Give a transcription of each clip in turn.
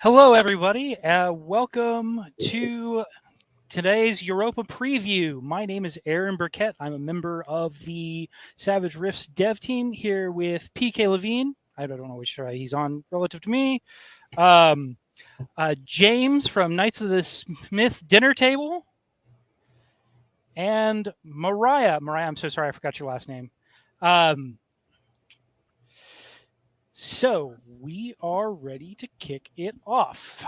Hello, everybody. Welcome to today's Europa preview. My name is Aaron Burkett. I'm a member of the Savage Rifts dev team here with PK Levine. I don't know which side he's on relative to me. James from Knights of the Smith Dinner Table. And Mariah. Mariah, I'm so sorry I forgot your last name. So we are ready to kick it off.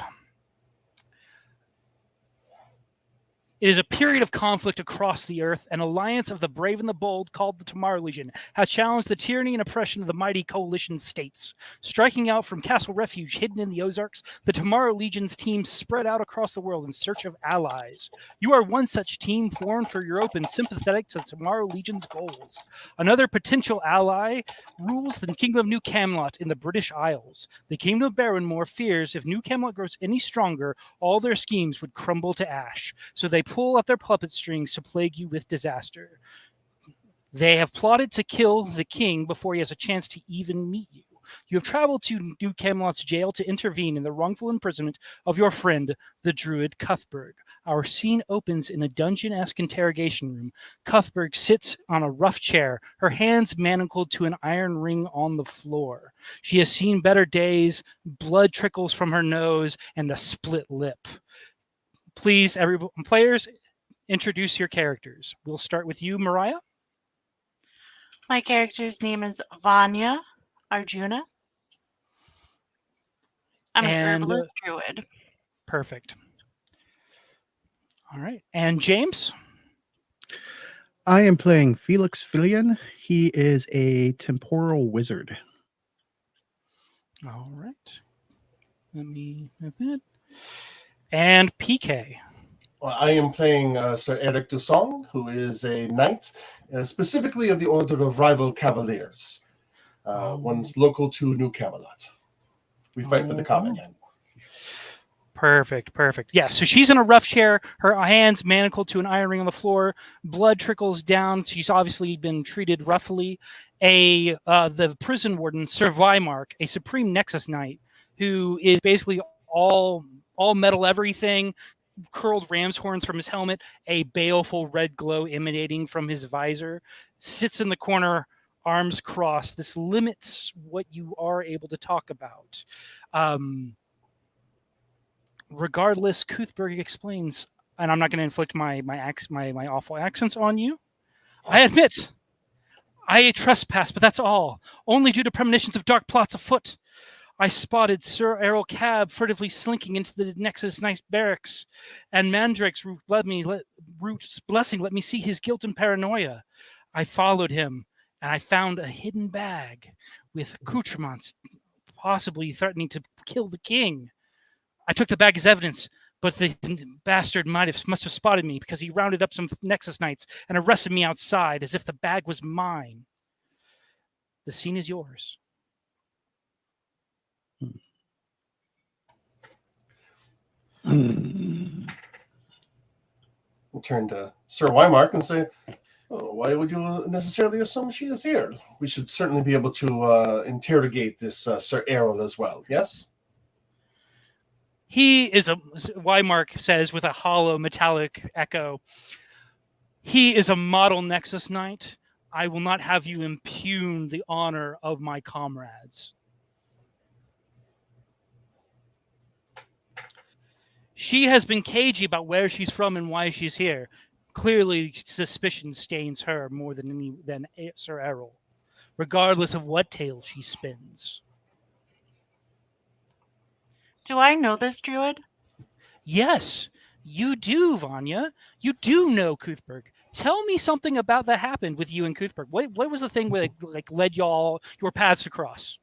It is a period of conflict across the earth. An alliance of the brave and the bold, called the Tomorrow Legion, has challenged the tyranny and oppression of the mighty coalition states. Striking out from Castle Refuge, hidden in the Ozarks, the Tomorrow Legion's team spread out across the world in search of allies. You are one such team formed for Europa and sympathetic to the Tomorrow Legion's goals. Another potential ally rules the Kingdom of New Camelot in the British Isles. The Kingdom of Barrowmore fears if New Camelot grows any stronger, all their schemes would crumble to ash. So they pull at their puppet strings to plague you with disaster. They have plotted to kill the king before he has a chance to even meet you. You have traveled to New Camelot's jail to intervene in the wrongful imprisonment of your friend, the druid Cuthberg. Our scene opens in a dungeon-esque interrogation room. Cuthberg sits on a rough chair, her hands manacled to an iron ring on the floor. She has seen better days, blood trickles from her nose, and a split lip. Please, players, introduce your characters. We'll start with you, Mariah. My character's name is Vanya Arjuna. I'm an herbalist druid. Perfect. All right. And James? I am playing Felix Filian. He is a temporal wizard. All right. Let me have that. And PK. Well, I am playing Sir Eric Dusong, who is a knight, specifically of the Order of Rival Cavaliers. One's local to New Camelot. We fight for the common man. Perfect, perfect. Yeah, so she's in a rough chair, her hands manacled to an iron ring on the floor, blood trickles down. She's obviously been treated roughly. The prison warden, Sir Vimark, a Supreme Nexus Knight, who is basically all metal everything, curled ram's horns from his helmet, a baleful red glow emanating from his visor, sits in the corner, arms crossed. This limits what you are able to talk about. Regardless, Cuthberg explains, and I'm not going to inflict my awful accents on you. I admit, I trespassed, but that's all. Only due to premonitions of dark plots afoot. I spotted Sir Errol Cab furtively slinking into the Nexus Nice barracks, and Mandrake's Root's blessing let me see his guilt and paranoia. I followed him, and I found a hidden bag with accoutrements, possibly threatening to kill the king. I took the bag as evidence, but the bastard must have spotted me because he rounded up some Nexus Knights and arrested me outside as if the bag was mine. The scene is yours. We'll turn to Sir Wymark and say, why would you necessarily assume she is here? We should certainly be able to interrogate this Sir Errol as well, yes? He is Wymark says with a hollow metallic echo, he is a model Nexus Knight. I will not have you impugn the honor of my comrades. She has been cagey about where she's from and why she's here. Clearly, suspicion stains her more than Sir Errol, regardless of what tale she spins. Do I know this druid? Yes, you do, Vanya. You do know Cuthberg. Tell me something about that happened with you and Cuthberg. What was the thing that led your paths to cross?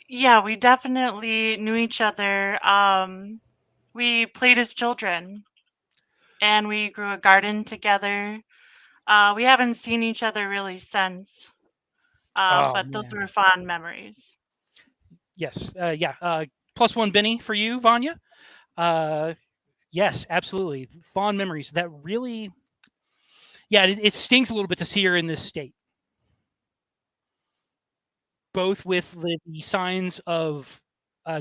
Yeah, we definitely knew each other. We played as children, and we grew a garden together. We haven't seen each other really since, but those were fond memories. Yes, yeah. +1 Benny for you, Vanya. Yes, absolutely. Fond memories. That really, yeah, it stings a little bit to see her in this state. Both with the signs of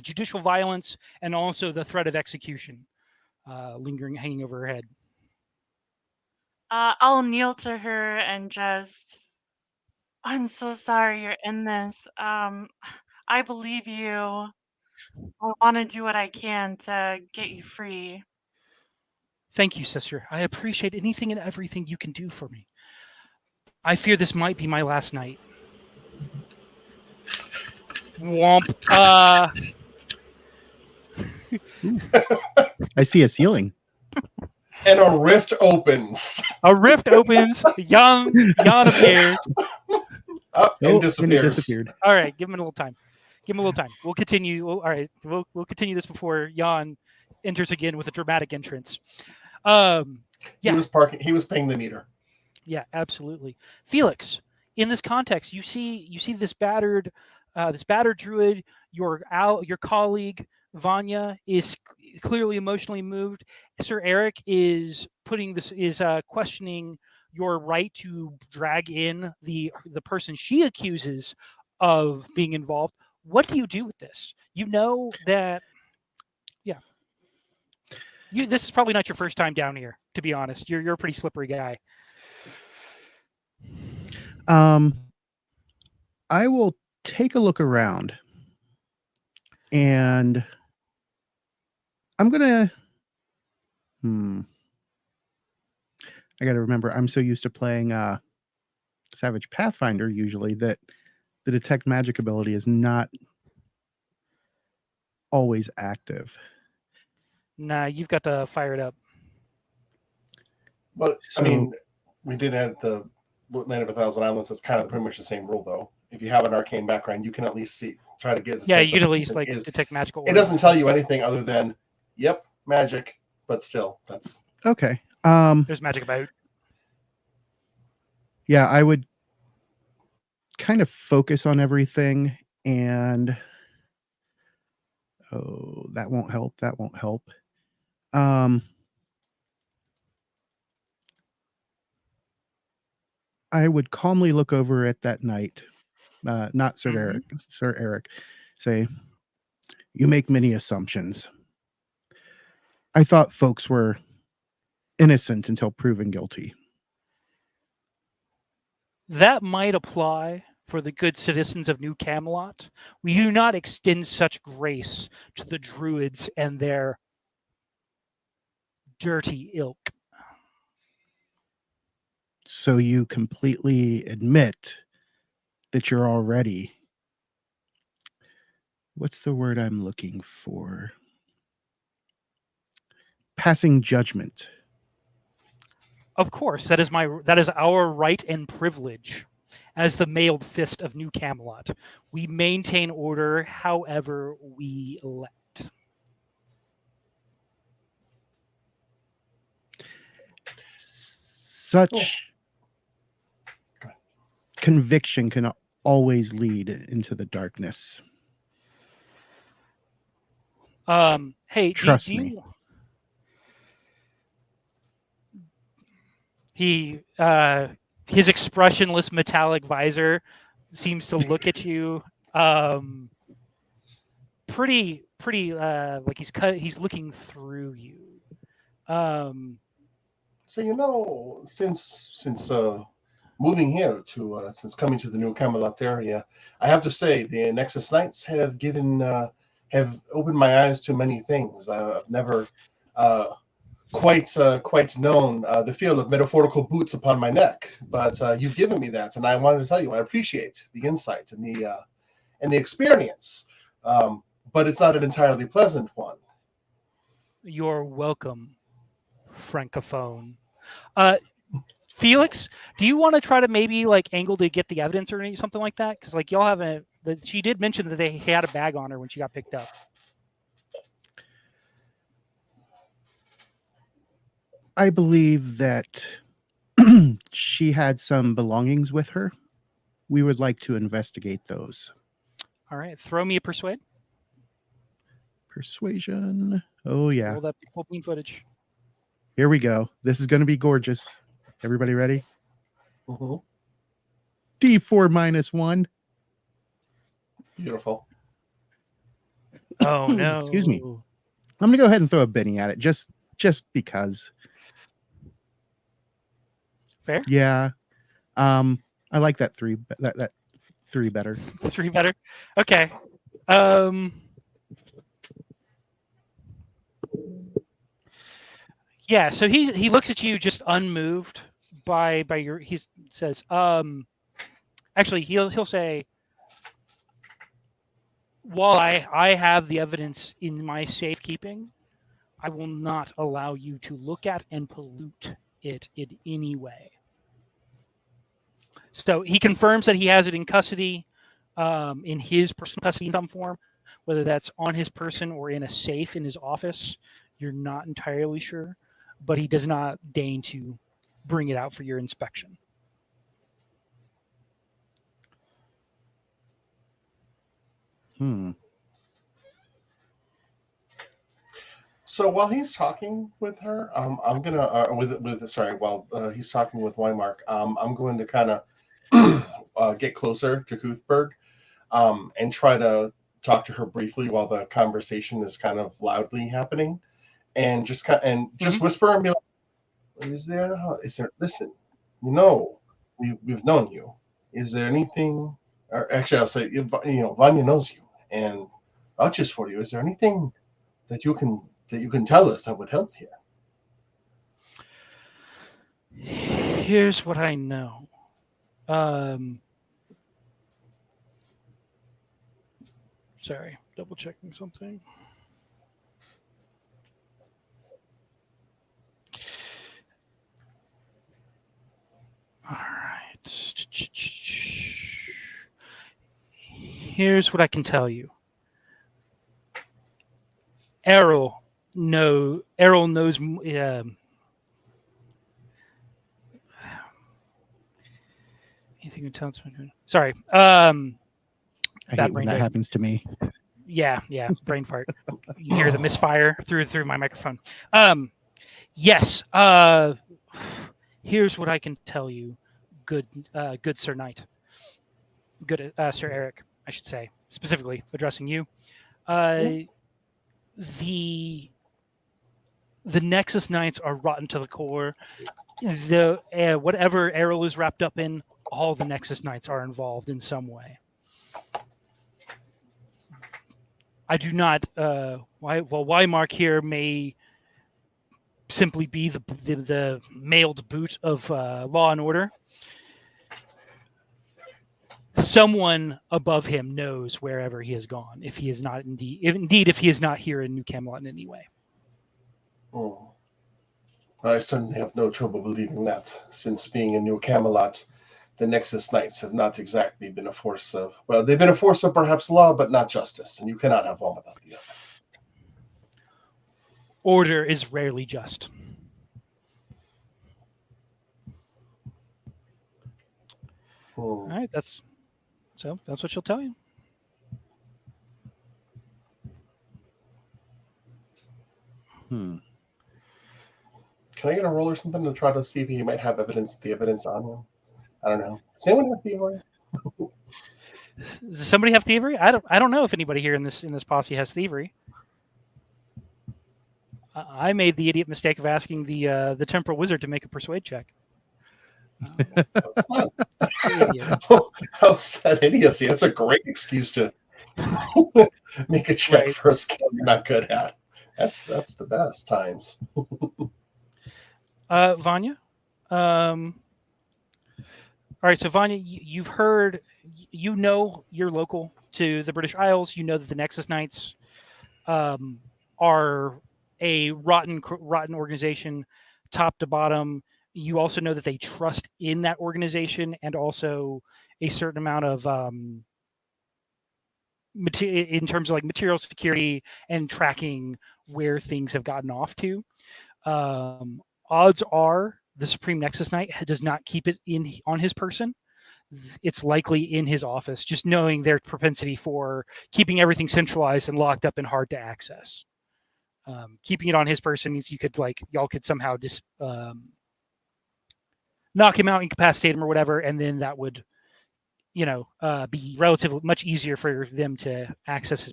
judicial violence and also the threat of execution hanging over her head. I'll kneel to her and just, I'm so sorry you're in this. I believe you. I want to do what I can to get you free. Thank you, sister. I appreciate anything and everything you can do for me. I fear this might be my last night. Womp. I see a ceiling. And a rift opens. A rift opens. Jan appears. Up and disappears. disappears. All right, give him a little time. Give him a little time. We'll continue. All right, we'll continue this before Jan enters again with a dramatic entrance. Yeah, He was paying the meter. Yeah, absolutely. Felix, in this context, you see this battered druid. Your colleague Vanya is clearly emotionally moved. Sir Eric is questioning your right to drag in the person she accuses of being involved. What do you do with this? You know that, yeah. This is probably not your first time down here, to be honest. You're a pretty slippery guy. I will take a look around, and I'm gonna. I got to remember, I'm so used to playing Savage Pathfinder usually that the detect magic ability is not always active. Nah, you've got to fire it up. But I mean, we did have the Land of 1,000 Islands. That's kind of pretty much the same rule, though. If you have an arcane background, you can at least see try to get a Yeah, sense you could of at least what like is. detect magical It auras. doesn't tell you anything other than, yep, magic, but still, that's Okay. There's magic about. Yeah, I would kind of focus on everything, and oh, that won't help. That won't help. I would calmly look over at that knight, not Sir Eric. Sir Eric, say, "You make many assumptions. I thought folks were innocent until proven guilty." That might apply for the good citizens of New Camelot. We do not extend such grace to the druids and their dirty ilk. So you completely admit that you're already, what's the word I'm looking for? Passing judgment. Of course, that is our right and privilege as the mailed fist of New Camelot. We maintain order however we elect. Such conviction can always lead into the darkness. Hey, Trust me. His expressionless metallic visor seems to look at you pretty like he's looking through you. So since moving here to since coming to the New Camelot area, I have to say the Nexus Knights have have opened my eyes to many things. I've never quite known the feel of metaphorical boots upon my neck, but you've given me that, and I wanted to tell you I appreciate the insight and the experience, but it's not an entirely pleasant one. You're welcome, Francophone. Felix, do you want to try to maybe like angle to get the evidence or something like that? Because like y'all haven't. She did mention that they had a bag on her when she got picked up. I believe that she had some belongings with her. We would like to investigate those. All right, throw me a persuade. Persuasion. Oh, yeah. Roll that full beam footage. Here we go. This is going to be gorgeous. Everybody ready? Mm-hmm. D4 -1. Beautiful. Oh no! Excuse me. I'm going to go ahead and throw a Benny at it just because. Fair. Yeah. I like that 3 that 3 better. 3 better. Okay. Yeah, so he looks at you just unmoved by your he says actually he'll say, while I have the evidence in my safekeeping, I will not allow you to look at and pollute it in any way. So he confirms that he has it in custody, in his personal custody in some form, whether that's on his person or in a safe in his office. You're not entirely sure, but he does not deign to bring it out for your inspection. So while he's talking with her, I'm gonna while he's talking with Weimark, I'm going to kind of get closer to Cuthberg, and try to talk to her briefly while the conversation is kind of loudly happening, and just whisper and be like, "Is there? Listen, we've known you. Is there anything? Or actually, I'll say, Vanya knows you and vouches for you. Is there anything that you can tell us that would help here?" Here's what I know. Sorry, double checking something. All right. Here's what I can tell you. Errol knows. Anything you tell? Sorry. I Bad hate when brain that day. happens to me. Yeah, brain fart. You hear the misfire through my microphone. Yes. Here's what I can tell you, good Sir Knight. Good Sir Eric, I should say, specifically addressing you. The Nexus Knights are rotten to the core. The whatever Errol is wrapped up in, all the Nexus Knights are involved in some way. I do not. Why Mark here may simply be the mailed boot of law and order. Someone above him knows wherever he has gone. If he is not if he is not here in New Camelot in any way. Oh. I certainly have no trouble believing that, since being in New Camelot, the Nexus Knights have not exactly been a force of, well, they've been a force of perhaps law, but not justice, and you cannot have one without the other. Order is rarely just. All right, that's what she'll tell you. Can I get a roll or something to try to see if he might have the evidence on him? I don't know. Does anyone have thievery? Does somebody have thievery? I don't know if anybody here in this posse has thievery. I made the idiot mistake of asking the temporal wizard to make a persuade check. How sad idiocy. That's a great excuse to make a check for a skill you're not good at. That's the best times. Vanya? All right, so Vanya, you've heard, you're local to the British Isles. You know that the Nexus Knights are a rotten organization, top to bottom. You also know that they trust in that organization, and also a certain amount of in terms of like material security and tracking where things have gotten off to. Odds are the Supreme Nexus Knight does not keep it on his person. It's likely in his office, just knowing their propensity for keeping everything centralized and locked up and hard to access. Keeping it on his person means y'all could somehow just knock him out, incapacitate him or whatever, and then that would, be relatively much easier for them to access his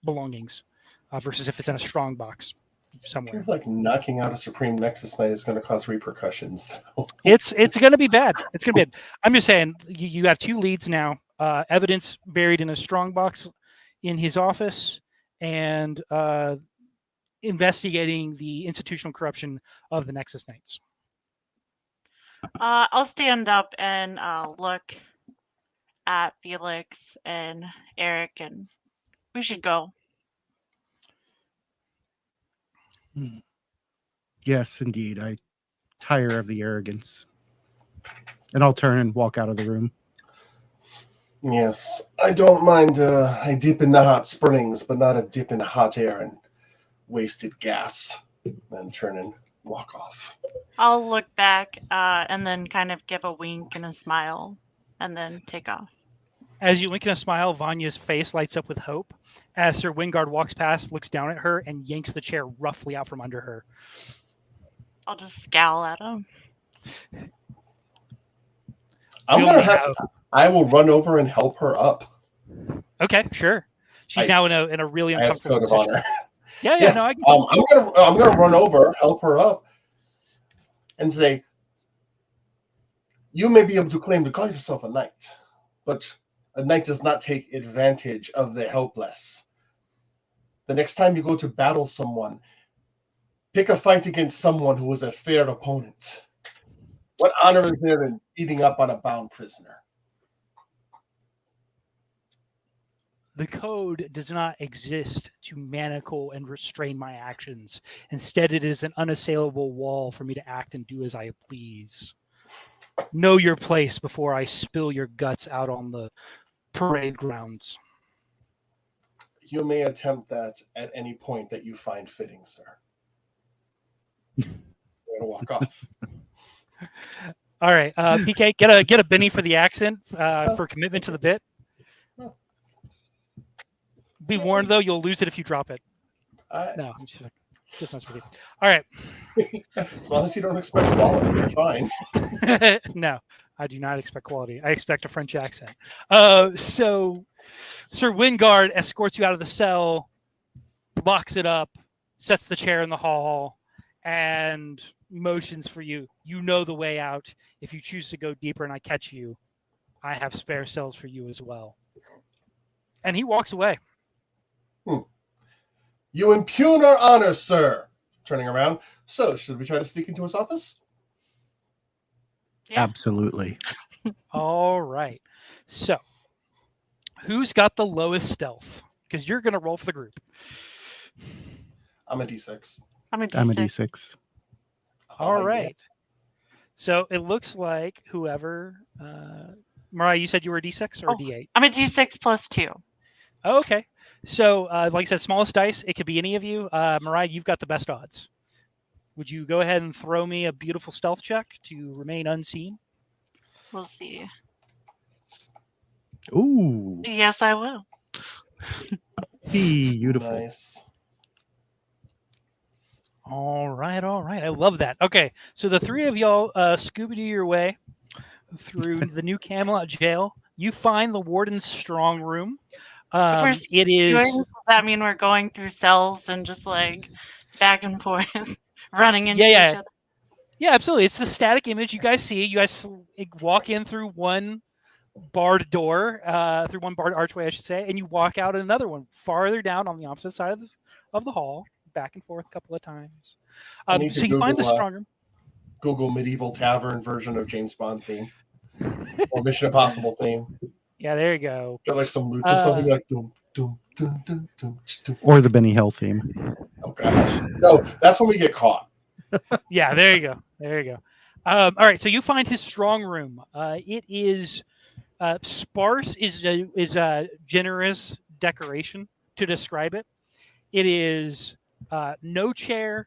belongings versus if it's in a strong box somewhere. I feel like knocking out a Supreme Nexus Knight is going to cause repercussions. It's going to be bad. It's going to be bad. I'm just saying, you have two leads now. Evidence buried in a strong box in his office, and investigating the institutional corruption of the Nexus Knights. I'll stand up and look at Felix and Eric, and we should go. Yes, indeed. I tire of the arrogance. And I'll turn and walk out of the room. Yes, I don't mind a dip in the hot springs, but not a dip in hot air and wasted gas. Then turn and walk off. I'll look back and then kind of give a wink and a smile and then take off. As you wink and a smile, Vanya's face lights up with hope as Sir Wingard walks past, looks down at her, and yanks the chair roughly out from under her. I'll just scowl at him. I will run over and help her up. Okay, sure. She's now in a really uncomfortable position. Code of honor. Yeah. No, I can. I'm gonna run over, help her up, and say, "You may be able to claim to call yourself a knight, but a knight does not take advantage of the helpless. The next time you go to battle someone, pick a fight against someone who is a fair opponent. What honor is there in beating up on a bound prisoner?" The code does not exist to manacle and restrain my actions. Instead, it is an unassailable wall for me to act and do as I please. know your place before I spill your guts out on the parade grounds. You may attempt that at any point that you find fitting, sir. We're gonna walk off. All right, PK, get a Benny for the accent for commitment to the bit. Be warned though, you'll lose it if you drop it. No, I'm just messing with you. All right. As long as you don't expect quality, you're fine. No, I do not expect quality. I expect a French accent. So Sir Wingard escorts you out of the cell, locks it up, sets the chair in the hall, and motions for you. You know the way out. If you choose to go deeper and I catch you, I have spare cells for you as well. And he walks away. You impugn our honor, sir. Turning around. So, should we try to sneak into his office? Yeah. Absolutely. All right. So, who's got the lowest stealth? Because you're going to roll for the group. I'm a D6. I'm a D6. I'm a D6. All Yeah. right. So it looks like whoever, Mariah, you said you were a D6 or a D8? I'm a D6 plus 2. Oh, okay. So, like I said, smallest dice. It could be any of you. Mariah, you've got the best odds. Would you go ahead and throw me a beautiful stealth check to remain unseen? We'll see. Ooh, Yes, I will. beautiful. Nice. All right. I love that. Okay, so the three of y'all Scooby-Doo your way through the new Camelot jail. You find the warden's strong room. It is. Does that mean we're going through cells and just like back and forth, running into each other? Yeah, absolutely. It's the static image you guys see. You guys walk in through one barred door, through one barred archway, I should say, and you walk out another one farther down on the opposite side of the hall, back and forth a couple of times. I need to So you find the Google, strong room. Google medieval tavern version of James Bond theme or Mission Impossible theme. Yeah, there you go. Got like some loots or something like dum, dum, dum, dum, dum, dum. Or the Benny Hill theme. Oh gosh. No, that's when we get caught. Yeah, there you go. There you go. All right, so you find his strong room. It is sparse is a generous decoration to describe it. It is no chair,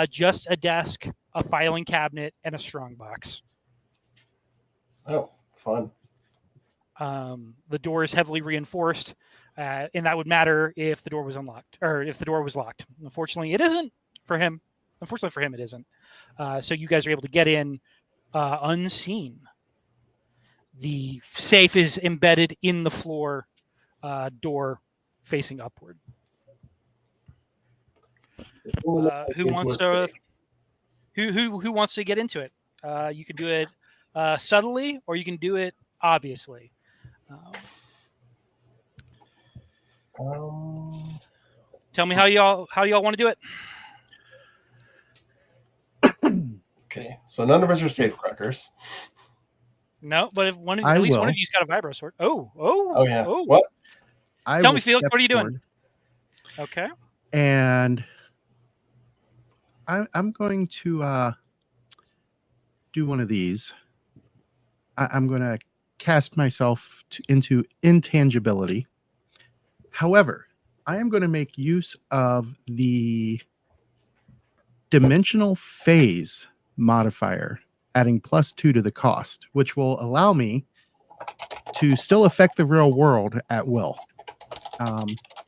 just a desk, a filing cabinet, and a strong box. Oh, fun. The door is heavily reinforced, and that would matter if the door was unlocked or if the door was locked. Unfortunately, it isn't for him. Unfortunately for him, it isn't. So you guys are able to get in unseen. The safe is embedded in the floor, door facing upward. Who wants to? Who wants to get into it? You can do it subtly, or you can do it obviously. Tell me how y'all want to do it. Okay, so none of us are safecrackers. No, but if one, I at least will. one of you's got a vibro sword. Oh, yeah. oh. What? Tell will me, Felix, step what are you doing? forward, Okay. And I'm going to do one of these. I'm going to cast myself into intangibility. However, I am going to make use of the dimensional phase modifier, adding +2 to the cost, which will allow me to still affect the real world at will.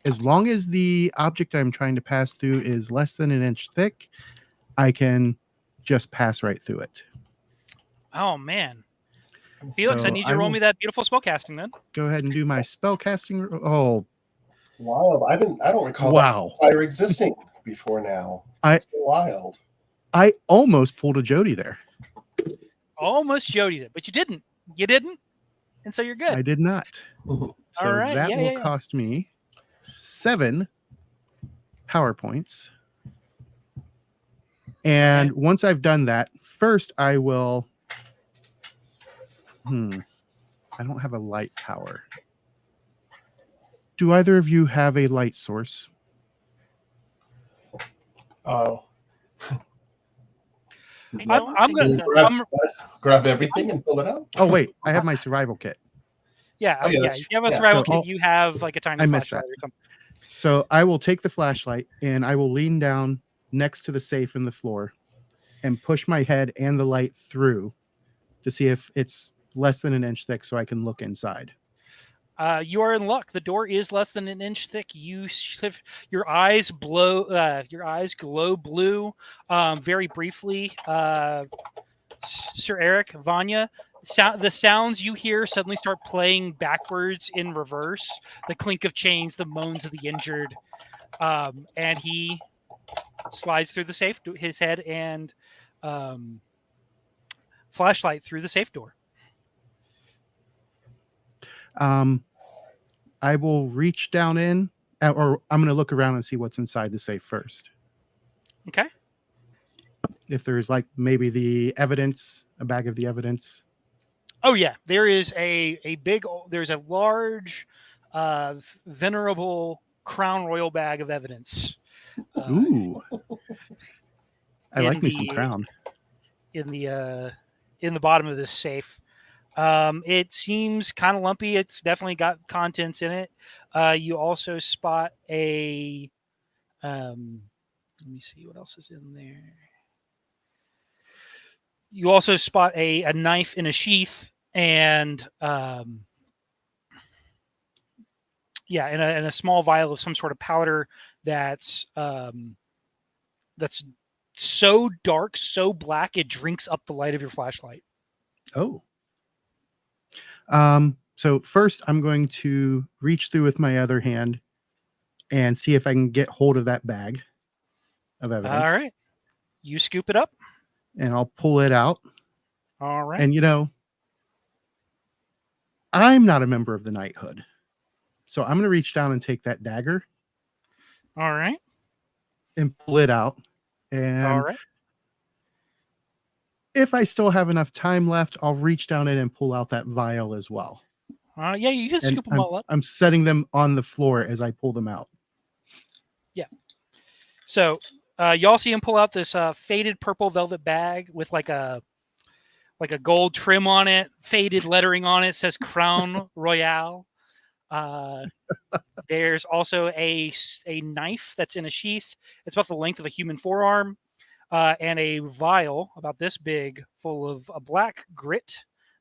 As long as the object I'm trying to pass through is less than an inch thick, I can just pass right through it. Oh man, Felix, So I need you to roll me that beautiful spellcasting then. Go ahead and do my spell casting. Oh, Wild. I don't recall wow. that fire existing before now. It's so wild. I almost pulled a Jody there. Almost Jodied it, but you didn't. You didn't, and so you're good. I did not. So All right. that Yeah, will yeah. cost me 7 power points. And once I've done that, first I will. I don't have a light power. Do either of you have a light source? Oh. I Grab- don't I'm think gonna. so. I'm, grab everything and pull it out. Oh wait, I have my survival kit. yeah, Oh, yeah, yeah. that's If you have a true. Yeah. survival So kit, I'll- you have like a tiny I missed flashlight that. or something. So I will take the flashlight and I will lean down next to the safe in the floor and push my head and the light through to see if it's less than an inch thick so I can look inside. You are in luck. The door is less than an inch thick. Your eyes blow. Your eyes glow blue. Very briefly, Sir Eric, Vanya, the sounds you hear suddenly start playing backwards in reverse. The clink of chains, the moans of the injured, and he slides through the safe. His head and flashlight through the safe door. I will reach down in, or I'm going to look around and see what's inside the safe first. Okay. If there's like maybe the evidence, a bag of the evidence. Oh yeah, there is there's a large, venerable Crown Royal bag of evidence. Ooh, I in like me some the- Crown. in the bottom of this safe. It seems kind of lumpy. It's definitely got contents in it. You also spot a. Let me see what else is in there. You also spot a knife in a sheath and yeah, in a small vial of some sort of powder that's so dark, so black, it drinks up the light of your flashlight. Oh. So first I'm going to reach through with my other hand and see if I can get hold of that bag of evidence. All right. You scoop it up. And I'll pull it out. All right. And I'm not a member of the knighthood. So I'm going to reach down and take that dagger All right. and pull it out. All And right. if I still have enough time left, I'll reach down in and pull out that vial as well. Yeah, you can And scoop them all up. I'm setting them on the floor as I pull them out. So y'all see him pull out this faded purple velvet bag with like a gold trim on it, faded lettering on it, says Crown Royale. There's also a knife that's in a sheath. It's about the length of a human forearm, and a vial about this big full of a black grit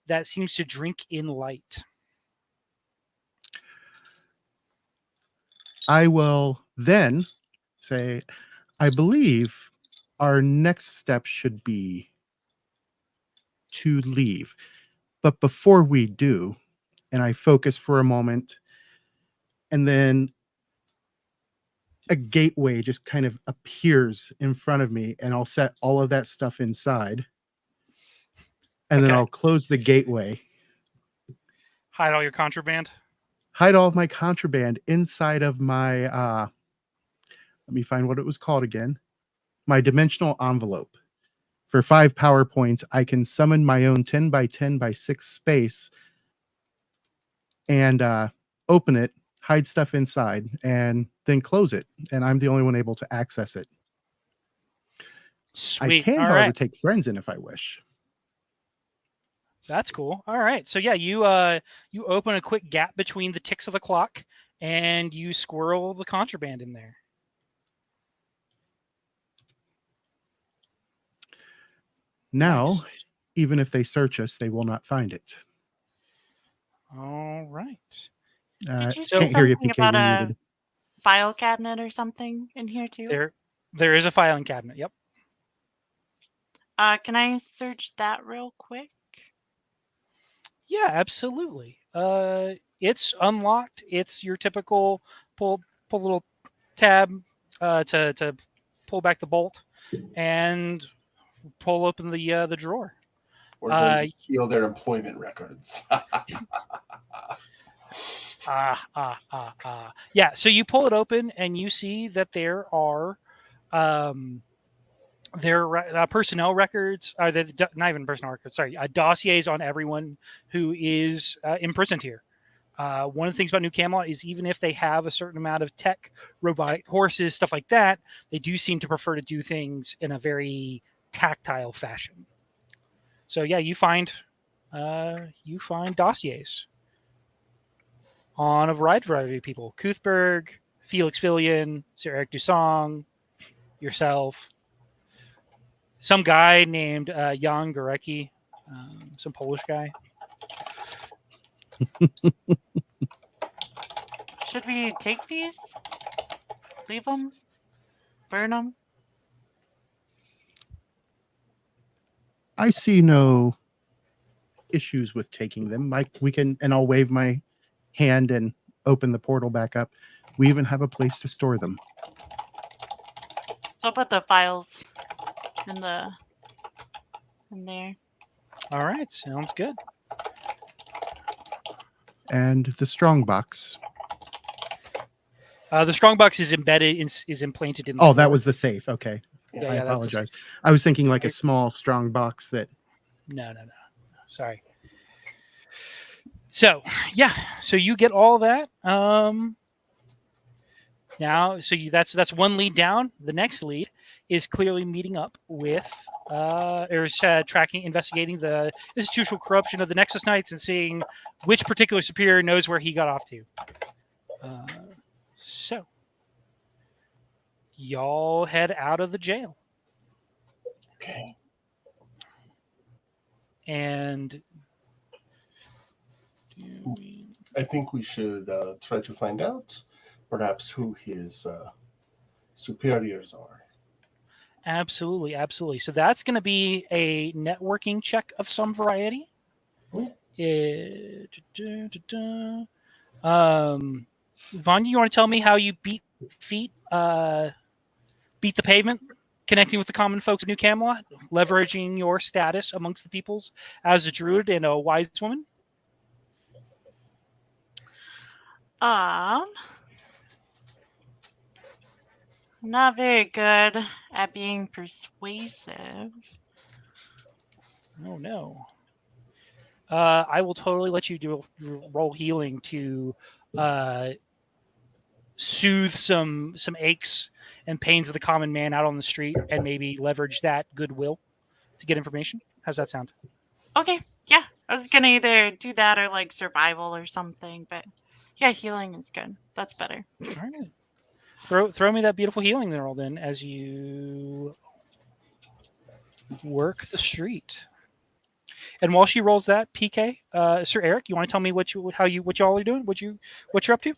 that seems to drink in light. I will then say, I believe our next step should be to leave. But before we do, and I focus for a moment, and then a gateway just kind of appears in front of me, and I'll set all of that stuff inside. And then Okay. I'll close the gateway, Hide all your contraband. hide all of my contraband inside of my, let me find what it was called again, my dimensional envelope. For 5 power points, I can summon my own 10 by 10 by 6 space and open it, hide stuff inside, and then close it. And I'm the only one able to access it. Sweet. I can, All however, right. take friends in if I wish. That's cool. All right. So yeah, you open a quick gap between the ticks of the clock and you squirrel the contraband in there. Now, Nice. even if they search us, they will not find it. All right. Can't Did you say hear you, something PK. about You're a muted. file cabinet or something in here too? There is a filing cabinet. Yep. Can I search that real quick? Yeah, absolutely. It's unlocked. It's your typical pull a little tab to pull back the bolt and pull open the drawer. We're going to steal their employment records. Yeah, so you pull it open and you see that there are personnel records, not even personnel records, sorry, dossiers on everyone who is imprisoned here. One of the things about New Camelot is even if they have a certain amount of tech, robotic horses, stuff like that, they do seem to prefer to do things in a very tactile fashion. So yeah, you find dossiers on a variety of people: Kuthberg, Felix Fillion, Sir Eric Dusong, yourself, some guy named Jan Gorecki, some Polish guy. Should we take these? Leave them? Burn them? I see no issues with taking them. Like we can, and I'll wave my hand and open the portal back up. We even have a place to store them. So I'll put the files in there. All right, sounds good. And the strong box. The strongbox is embedded, is implanted in the Oh, that floor. was the safe. Okay. Yeah, I yeah, that's the safe. apologize. I was thinking like a small strong box that. No. Sorry. So yeah, so you get all that. Now, so that's one lead down. The next lead is clearly meeting up with, investigating the institutional corruption of the Nexus Knights and seeing which particular superior knows where he got off to. So, y'all head out of the jail. Okay. And I think we should try to find out perhaps who his superiors are. absolutely. So that's going to be a networking check of some variety. Vanya, you want to tell me how you beat the pavement, connecting with the common folks of New Camelot, leveraging your status amongst the peoples as a druid and a wise woman? I'm not very good at being persuasive. Oh no. I will totally let you do roll healing to soothe some aches and pains of the common man out on the street, and maybe leverage that goodwill to get information. How's that sound? Okay, yeah. I was gonna either do that or like survival or something, but yeah, healing is good. That's better. All right. Throw me that beautiful healing roll then as you work the street. And while she rolls that, PK, Sir Eric, you want to tell me what y'all are doing? What you're up to?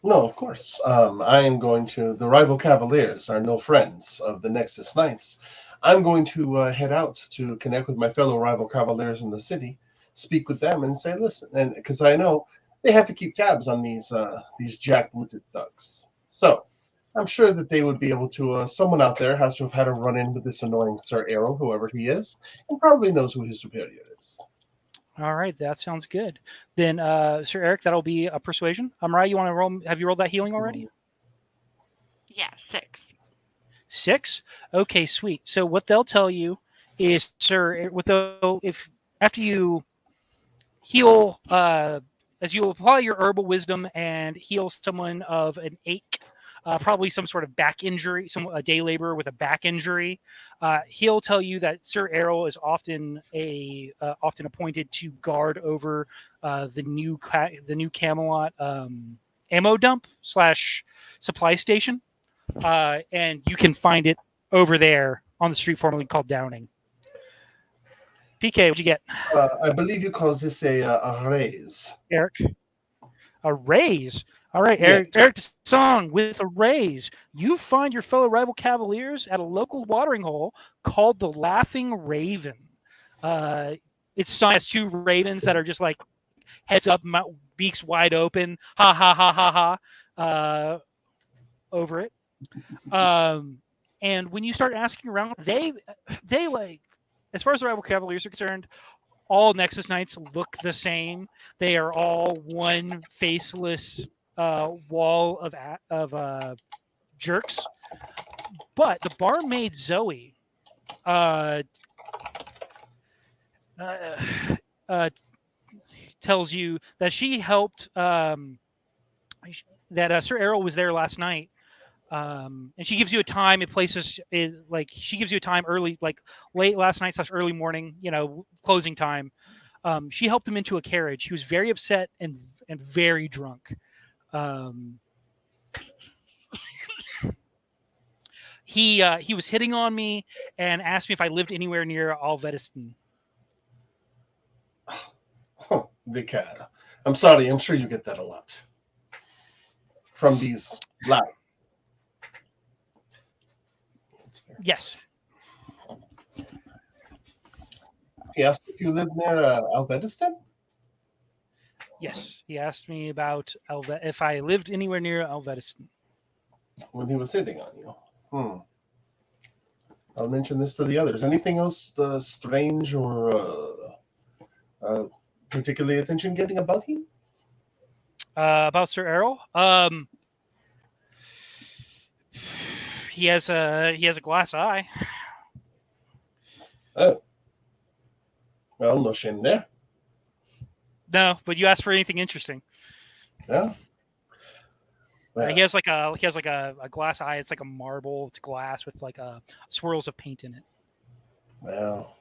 No, of course. I am going to. The rival Cavaliers are no friends of the Nexus Knights. I'm going to head out to connect with my fellow rival Cavaliers in the city, speak with them, and say, listen, and because I know they have to keep tabs on these jackbooted thugs. So I'm sure that they would be able to. Someone out there has to have had a run-in with this annoying Sir Arrow, whoever he is, and probably knows who his superior is. All right, that sounds good. Then, Sir Eric, that'll be a persuasion. Mariah, you want to roll? Have you rolled that healing already? Yeah, 6. 6? Okay, sweet. So what they'll tell you is, Sir, if after you heal, as you apply your herbal wisdom and heal someone of an ache, probably some sort of back injury, a day laborer with a back injury, he'll tell you that Sir Errol is often often appointed to guard over the new Camelot ammo dump / supply station, and you can find it over there on the street formerly called Downing. PK, what'd you get? I believe you call this a raise. Eric, a raise. All right, Yeah. Eric Song with a raise. You find your fellow rival Cavaliers at a local watering hole called the Laughing Raven. Its sign has 2 ravens that are just like heads up, beaks wide open, ha ha ha ha ha, over it. And when you start asking around, they like, as far as the rival Cavaliers are concerned, all Nexus Knights look the same. They are all one faceless wall of jerks. But the barmaid Zoe tells you that she helped, that Sir Errol was there last night And she gives you a time. It places it like she gives you a time early, like late last night / early morning. Closing time. She helped him into a carriage. He was very upset and very drunk. He was hitting on me and asked me if I lived anywhere near Alvediston. Oh, Vicar. I'm sorry. I'm sure you get that a lot from these black. Yes. He asked if you live near Alvediston? Yes. He asked me about if I lived anywhere near Alvediston. When he was hitting on you. I'll mention this to the others. Anything else strange or particularly attention getting about him? About Sir Errol? He has a glass eye. Oh. Well, no shame there. No, but you asked for anything interesting. Yeah. Well, He has like a glass eye. It's like a marble. It's glass with like swirls of paint in it. well.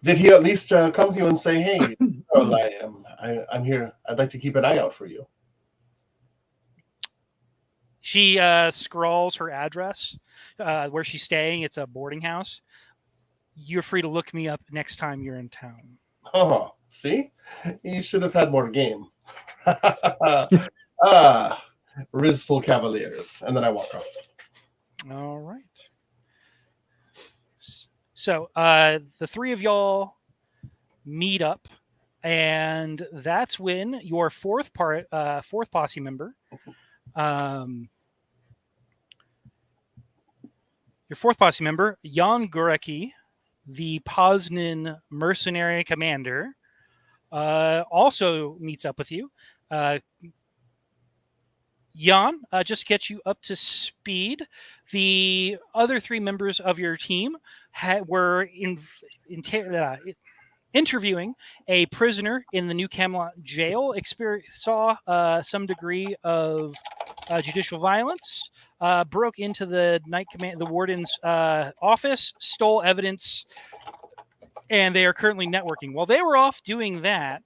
Did he at least come to you and say, "Hey, Earl, I'm here. I'd like to keep an eye out for you"? She scrawls her address where she's staying. It's a boarding house. You're free to look me up next time you're in town. Oh, see? You should have had more game. Rizful Cavaliers. And then I walk off. All right. So the three of y'all meet up, and that's when your fourth posse member, Jan Gurecki, the Poznan mercenary commander, also meets up with you. Jan, just to get you up to speed, the other three members of your team were interviewing a prisoner in the New Camelot jail, saw some degree of judicial violence, broke into the warden's office, stole evidence, and they are currently networking. While they were off doing that,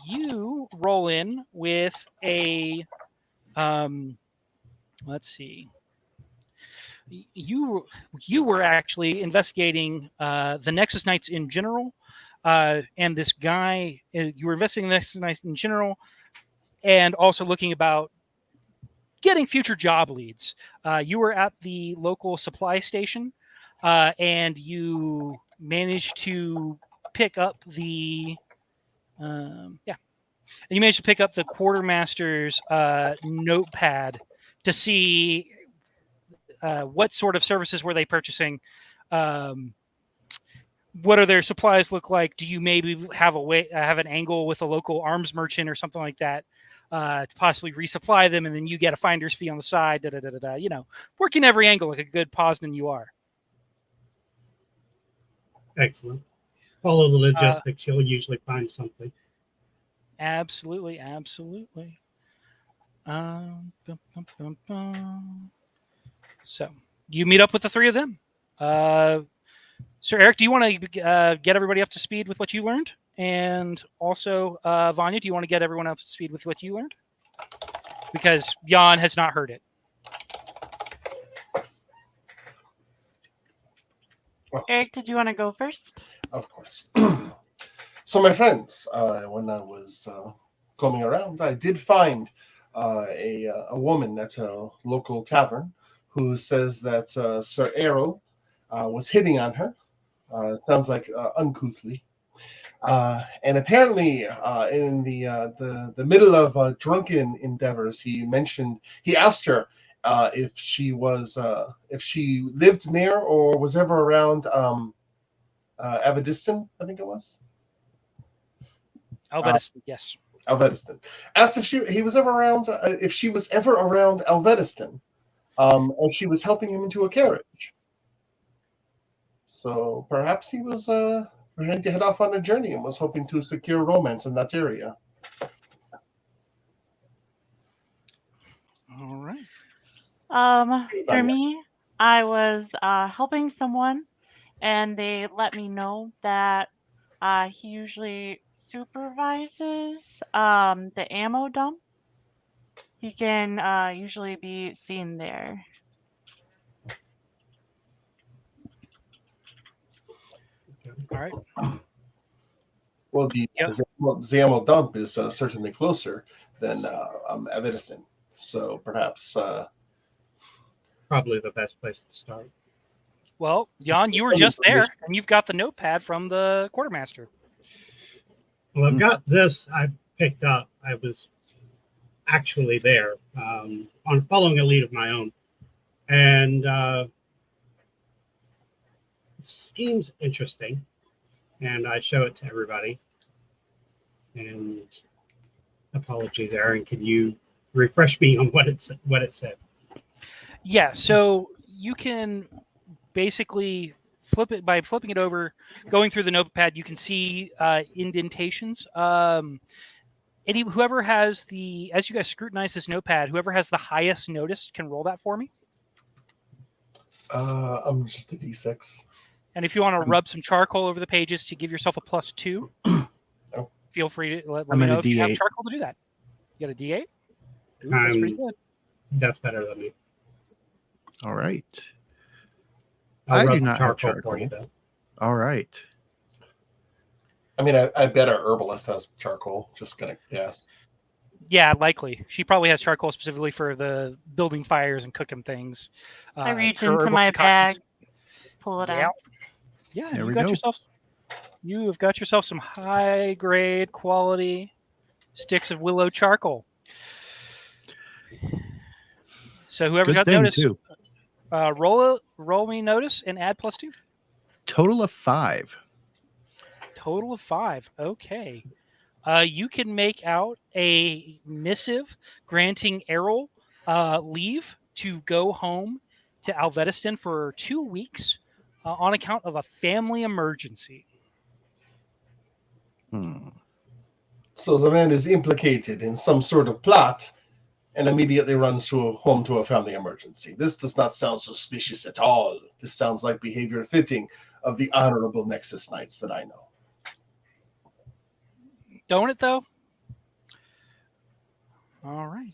you roll in with a let's see. You were actually investigating the Nexus Knights in general, and this guy. You were investigating the Nexus Knights in general, and also looking about getting future job leads. You were at the local supply station, and you managed to pick up the you managed to pick up the quartermaster's notepad to see what sort of services were they purchasing. What do their supplies look like? Do you maybe have an angle with a local arms merchant or something like that to possibly resupply them, and then you get a finder's fee on the side? Working every angle like a good Poznan you are. Excellent. Follow the logistics. You'll usually find something. Absolutely. So you meet up with the three of them. Sir Eric, do you want to get everybody up to speed with what you learned? And also, Vanya, do you want to get everyone up to speed with what you learned? Because Jan has not heard it. Eric, did you want to go first? Of course. So, my friends, when I was coming around, I did find a woman at a local tavern who says that Sir Errol was hitting on her. Sounds like uncouthly. And apparently, in the middle of drunken endeavors, he asked her if she lived near or was ever around Alvediston, I think it was. Alvediston, yes. Alvediston. Asked if he was ever around, if she was ever around Alvediston, and she was helping him into a carriage. So perhaps he was ready to head off on a journey and was hoping to secure romance in that area. All right. For me, I was helping someone, and they let me know that he usually supervises the ammo dump. He can usually be seen there. All right. Well, the Yep. Zamo dump is certainly closer than Evanston, so perhaps. Probably the best place to start. Well, Jan, you were just there, and you've got the notepad from the quartermaster. Well, I've got this I picked up. I was actually there on following a lead of my own. And it seems interesting. And I show it to everybody. And apologies, Aaron, can you refresh me on what it said? Yeah, so you can basically flip it by flipping it over, going through the notepad. You can see indentations. Whoever has as you guys scrutinize this notepad, whoever has the highest notice can roll that for me. I'm just a D6. And if you want to rub some charcoal over the pages to give yourself a +2, feel free to let me know if you have charcoal to do that. You got a D8? Ooh, that's pretty good. That's better than me. All right. I do not have charcoal. For you, though. All right. I mean, I bet our herbalist has charcoal. Just gonna guess. Yeah, likely. She probably has charcoal specifically for the building fires and cooking things. I reach into my bag, pull it out. Yeah, you have got yourself some high grade quality sticks of willow charcoal. So whoever's got notice, roll me notice and add +2. Total of 5. Total of 5. Okay. You can make out a missive granting Errol leave to go home to Alvediston for 2 weeks on account of a family emergency. So the man is implicated in some sort of plot and immediately runs home to a family emergency. This does not sound suspicious at all. This sounds like behavior fitting of the honorable Nexus Knights that I know. Don't it, though? All right.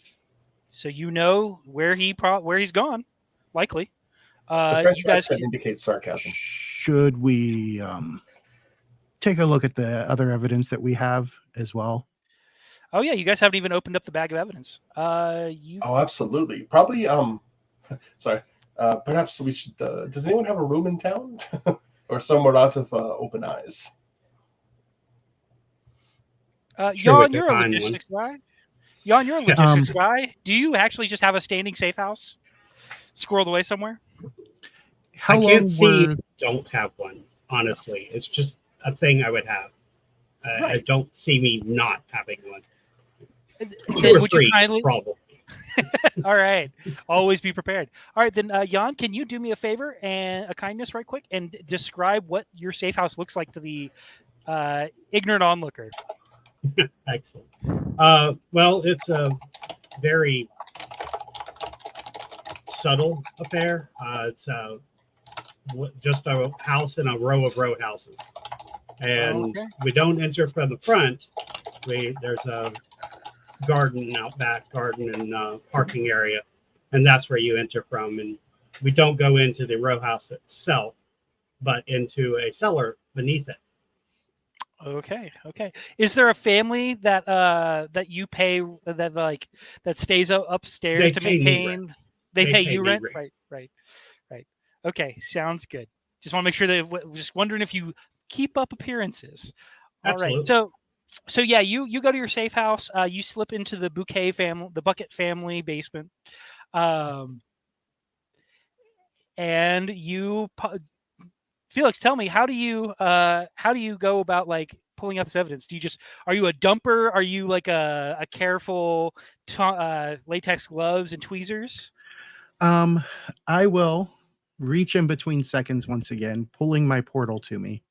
So you know where he's gone, likely. The French you guys accent indicates sarcasm. Should we take a look at the other evidence that we have as well? Oh yeah, you guys haven't even opened up the bag of evidence. Oh, absolutely. Probably. Sorry. Perhaps we should. Does anyone have a room in town, or somewhere out of open eyes? Jan, you're a logistics guy. Jan, you're a logistics guy. Do you actually just have a standing safe house squirreled away somewhere? I can't see. Don't have one. Honestly, it's just a thing I would have. Right. I don't see me not having one. Would you kindly? Probably. All right. Always be prepared. All right, then, Jan, can you do me a favor and a kindness right quick and describe what your safe house looks like to the ignorant onlooker? Excellent. Well, it's a very subtle affair. It's just a house in a row of row houses. And we don't enter from the front. There's a garden out back, and parking area, and that's where you enter from. And we don't go into the row house itself, but into a cellar beneath it. Okay. Is there a family that you pay that stays upstairs to maintain? They pay you rent? Right. Okay, sounds good. Just want to make sure that. Just wondering if you keep up appearances. Absolutely. All right. So yeah, you go to your safe house. You slip into the Bucket family basement, and you. Felix, tell me, how do you go about pulling out this evidence? Are you a dumper? Are you like a careful latex gloves and tweezers? I will reach in between seconds once again, pulling my portal to me.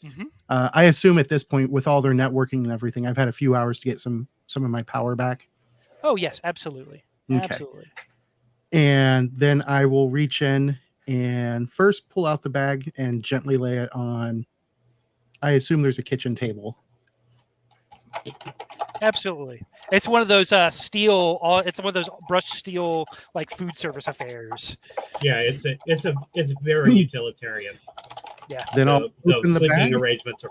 Mm-hmm. I assume at this point, with all their networking and everything, I've had a few hours to get some of my power back. Oh yes, absolutely. Okay. Absolutely. And then I will reach in and first pull out the bag and gently lay it on. I assume there's a kitchen table. Absolutely. It's one of those steel. It's one of those brushed steel like food service affairs. Yeah, it's very utilitarian. Yeah. Then I'll The open the sleeping bag. arrangements are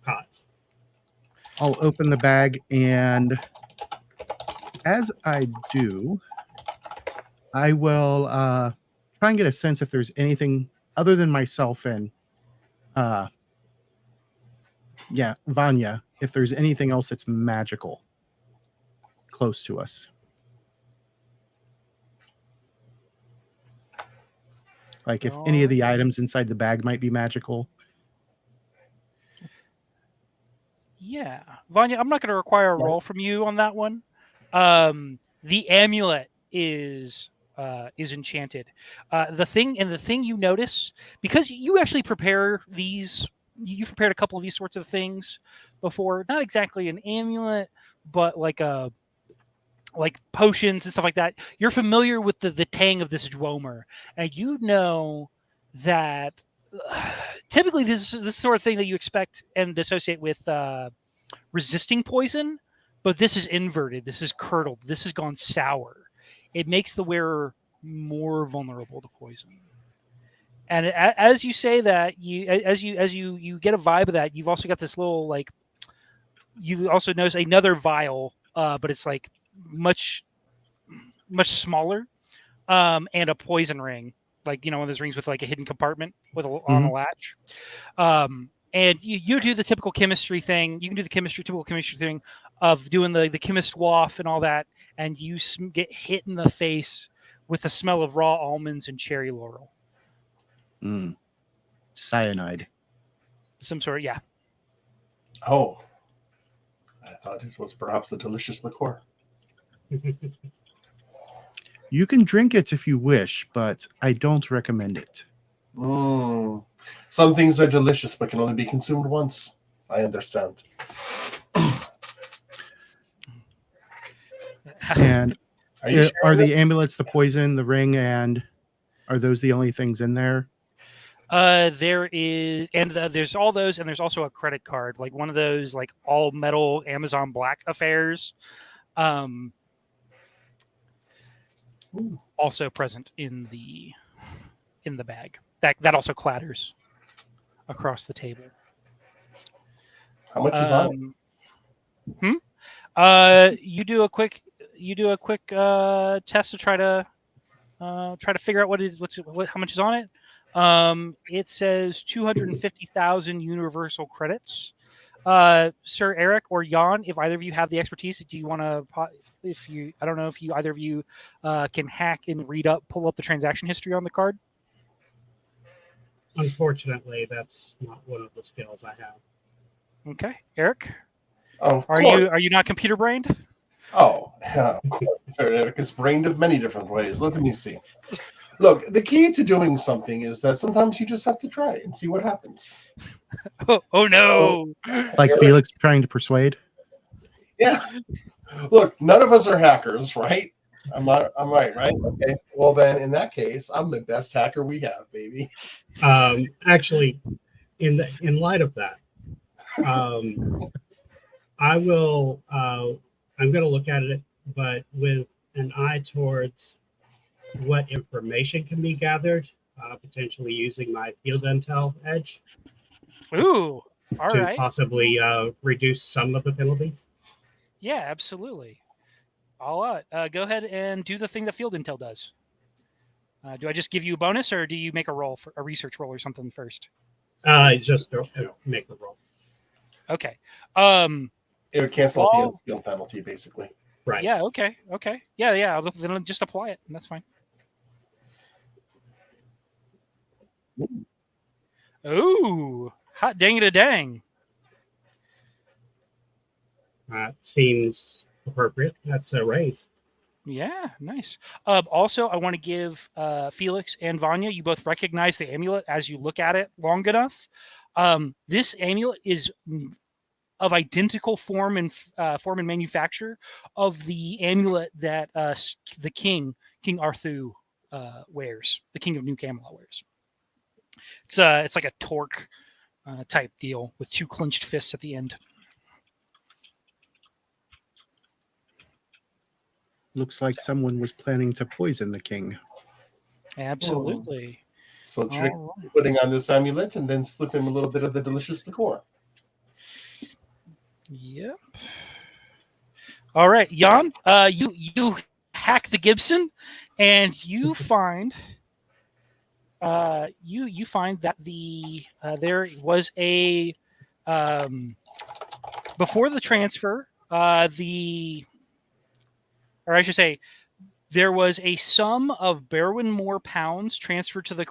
cots. I'll open the bag, and as I do, I will try and get a sense if there's anything other than myself and Vanya, if there's anything else that's magical close to us. Like if any of the items inside the bag might be magical. Yeah. Vanya, I'm not going to require a roll from you on that one. The amulet is enchanted. The thing you notice, because you actually prepare these, you've prepared a couple of these sorts of things before. Not exactly an amulet, but like potions and stuff like that. You're familiar with the tang of this Dwomer, and you know that typically this sort of thing that you expect and associate with resisting poison, but this is inverted. This is curdled. This has gone sour. It makes the wearer more vulnerable to poison. And as you say that, as you get a vibe of that, you've also got this little like. You also notice another vial, but it's like much smaller, and a poison ring, like one of those rings with like a hidden compartment with on a latch. And you do the typical chemistry thing. You can do the typical chemistry thing of doing the chemist waff and all that, and you get hit in the face with the smell of raw almonds and cherry laurel. Cyanide. Some sort of, yeah. Oh, I thought it was perhaps a delicious liqueur. You can drink it if you wish, but I don't recommend it. Some things are delicious but can only be consumed once. I understand. And Are the amulets, the poison, the ring, and are those the only things in there? There is, and there's all those, and there's also a credit card, like one of those like all metal Amazon Black affairs. Also present in the bag. That also clatters across the table. How much is on it? You do a quick test to try to figure out how much is on it. It says 250,000 universal credits. Sir Eric or Jan, if either of you have the expertise, do you want to? I don't know if either of you can hack and pull up the transaction history on the card. Unfortunately, that's not one of the skills I have. Okay, Eric. Oh, are you not computer brained? Oh, yeah, of course. Sir Eric is brained of many different ways. Let me see. Look, the key to doing something is that sometimes you just have to try and see what happens. Oh no! Like Felix trying to persuade. Yeah. Look, none of us are hackers, right? I'm right, right? Okay. Well, then, in that case, I'm the best hacker we have, baby. Actually, in light of that, I will. I'm going to look at it, but with an eye towards what information can be gathered, potentially using my field intel edge. Ooh, all to right. Possibly reduce some of the penalties. Yeah, absolutely. I'll go ahead and do the thing that field intel does. Do I just give you a bonus, or do you make a roll for a research roll or something first? Just make a roll. Okay. It would cancel out the field penalty, basically. Right. Yeah. Okay. Yeah. Then just apply it, and that's fine. Ooh, hot dang it a dang. Seems appropriate. That's a raise. Yeah, nice. Also, I want to give Felix and Vanya, you both recognize the amulet as you look at it long enough. This amulet is of identical form and manufacture of the amulet that the king King Arthur wears. The King of New Camelot wears. It's like a torque type deal with two clenched fists at the end. Looks like someone was planning to poison the king. Absolutely. So trick All right. putting on this amulet and then slip him a little bit of the delicious liqueur. Yep. All right, Jan. You hack the Gibson, and you find you find that there was a before the transfer or I should say, there was a sum of Berwynmore pounds transferred to the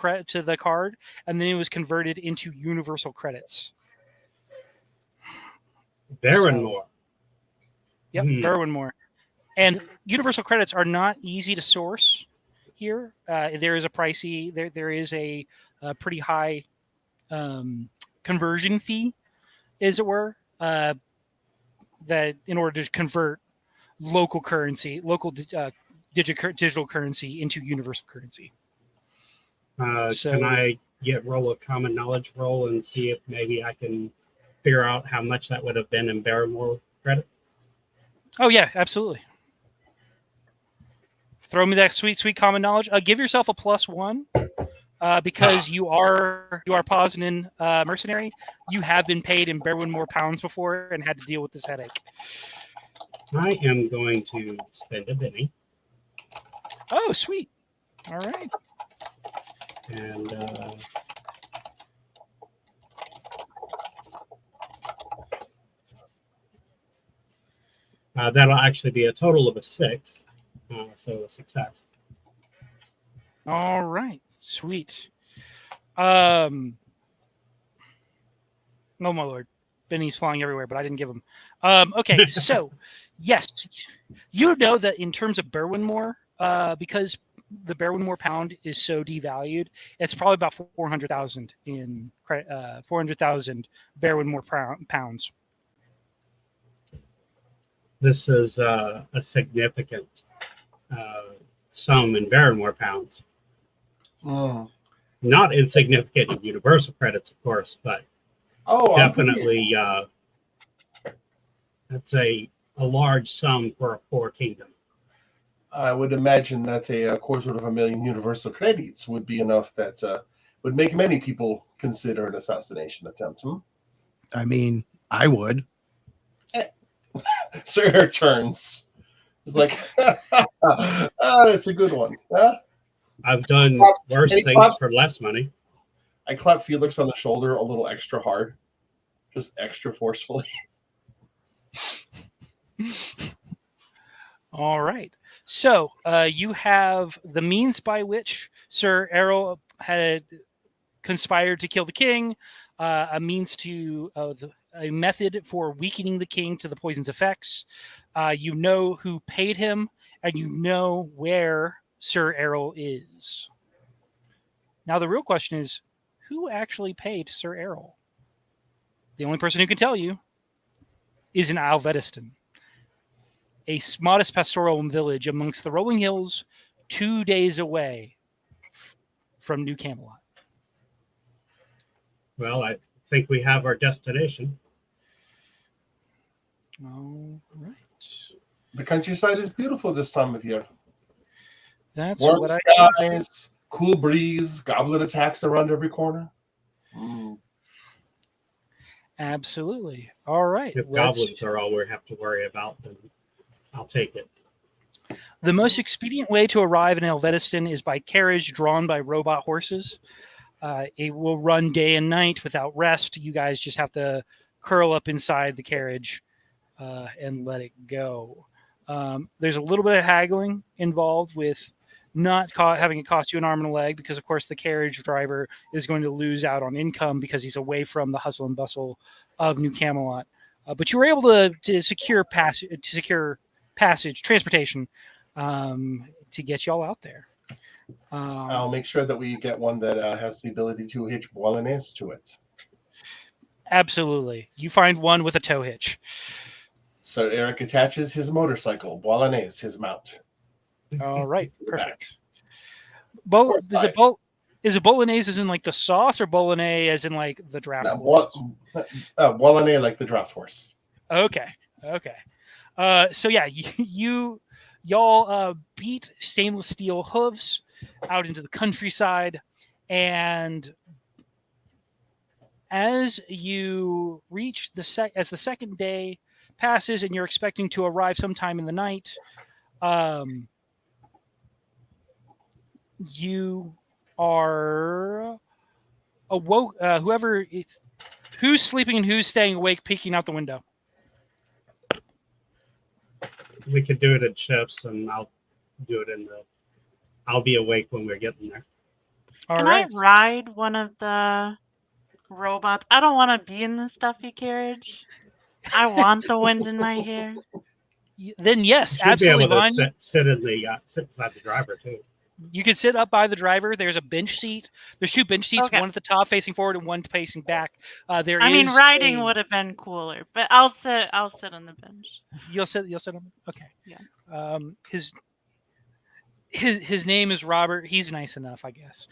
card, and then it was converted into universal credits. Berwynmore. Yep, Berwynmore. And universal credits are not easy to source here. There is a pricey, there is a pretty high conversion fee, as it were, that in order to convert local currency, digital currency into universal currency. Can I roll a common knowledge roll and see if maybe I can figure out how much that would have been in Berwynmore credit? Oh yeah, absolutely. Throw me that sweet common knowledge. Give yourself a +1 because you are Poznan mercenary. You have been paid in Berwynmore pounds before and had to deal with this headache. I am going to spend a penny. Oh, sweet. All right. And that'll actually be a total of a 6. So a success. All right. Sweet. Oh, my Lord. Benny's flying everywhere, but I didn't give him. Okay, so, yes. You know that in terms of Berwynmore, because the Berwynmore pound is so devalued, it's probably about 400,000 in 400,000 Berwynmore pounds. This is a significant sum in Berwynmore pounds. Not insignificant in universal credits, of course, but definitely that's a large sum for a poor kingdom. I would imagine that a quarter of a million universal credits would be enough that would make many people consider an assassination attempt. I mean, I would. Sir Eric turns. It's like, it's a good one. Huh? I've done worse things for less money. I clap Felix on the shoulder a little extra hard, just extra forcefully. All right. So you have the means by which Sir Errol had conspired to kill the king, a means to a method for weakening the king to the poison's effects. You know who paid him, and you know where Sir Errol is. Now the real question is, who actually paid Sir Errol? The only person who can tell you is in Alvediston, a modest pastoral village amongst the rolling hills, 2 days away from New Camelot. Well, I think we have our destination. All right. The countryside is beautiful this time of year. That's warm what skies, cool breeze, goblin attacks around every corner. Absolutely. All right. If goblins are all we have to worry about, then I'll take it. The most expedient way to arrive in Alvediston is by carriage drawn by robot horses. It will run day and night without rest. You guys just have to curl up inside the carriage and let it go. There's a little bit of haggling involved with not having it cost you an arm and a leg, because, of course, the carriage driver is going to lose out on income because he's away from the hustle and bustle of New Camelot. But you were able to secure transportation to get y'all out there. I'll make sure that we get one that has the ability to hitch Bolognese to it. Absolutely. You find one with a tow hitch. So Eric attaches his motorcycle, Bolognese, his mount. All right, Do that. perfect. Bo- Course is it side. bo- is it bolognese as in like the sauce, or bolognese as in like the draft horse? Wallane like the draft horse. Okay, okay. So yeah, y'all beat stainless steel hooves out into the countryside, and as you reach as the second day passes, and you're expecting to arrive sometime in the night, you are awoke. Who's sleeping and who's staying awake, peeking out the window. We could do it in shifts, and I'll do it I'll be awake when we're getting there. All Can right. I ride one of the robots? I don't want to be in the stuffy carriage. I want the wind in my hair. Then yes, You should absolutely, be able to Vanya. sit beside the driver too. You could sit up by the driver. There's a bench seat. There's two bench seats, Okay. one at the top facing forward and one facing back. I mean, riding would have been cooler, but I'll sit on the bench. You'll sit on. Okay. Yeah. His name is Robert. He's nice enough, I guess.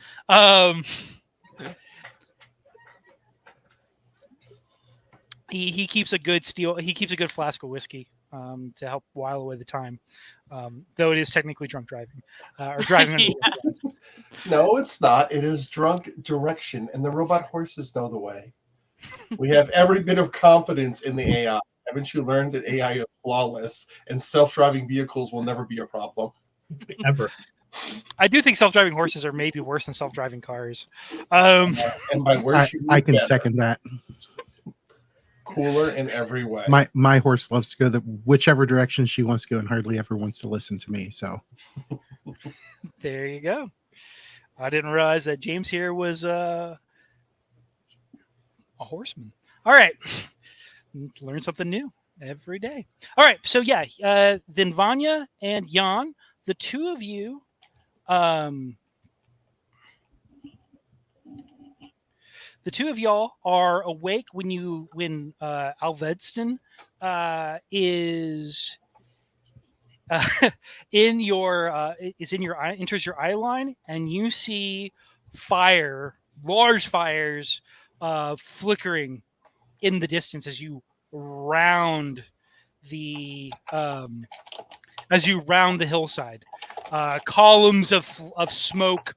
He keeps a good flask of whiskey to help while away the time, though it is technically drunk driving or driving under the influence. No, it's not. It is drunk direction, and the robot horses know the way. We have every bit of confidence in the AI. Haven't you learned that AI is flawless and self-driving vehicles will never be a problem? Ever. I do think self-driving horses are maybe worse than self-driving cars. And by worse, I can second that. Cooler in every way. My horse loves to go whichever direction she wants to go and hardly ever wants to listen to me. So there you go. I didn't realize that James here was a horseman. All right. Learn something new every day. All right. So yeah, then Vanya and Jan, the two of you, the two of y'all are awake when Alvedston is enters your eye line, and you see large fires flickering in the distance as you round the hillside. Columns of smoke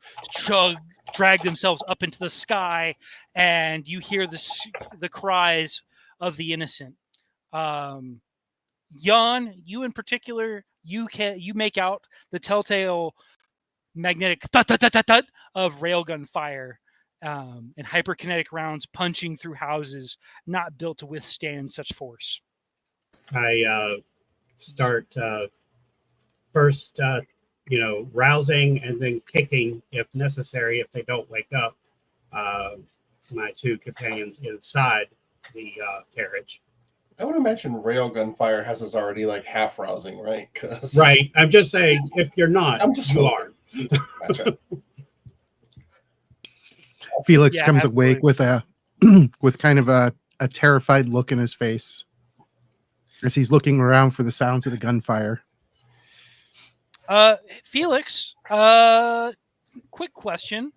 drag themselves up into the sky, and you hear the cries of the innocent. Jan, you in particular, you make out the telltale magnetic thud of railgun fire and hyperkinetic rounds punching through houses not built to withstand such force. I start first, rousing and then kicking if necessary if they don't wake up. My two companions inside the carriage. I would imagine railgun fire has us already like half rousing, right? Right. I'm just saying, if you're not, you are. Gotcha. Felix Yeah, comes absolutely. awake with with kind of a terrified look in his face as he's looking around for the sounds of the gunfire. Felix, quick question.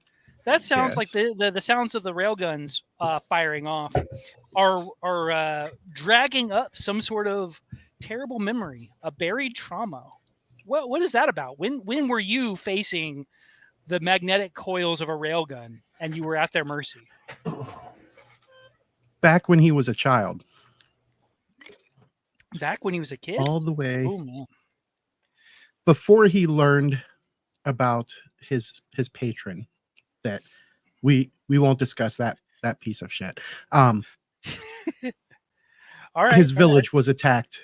That sounds like the sounds of the railguns firing off are dragging up some sort of terrible memory, a buried trauma. What is that about? When were you facing the magnetic coils of a railgun and you were at their mercy? Back when he was a child. Back when he was a kid? All the way. Oh, man. Before he learned about his patron, that we won't discuss that piece of shit. All right. His village was attacked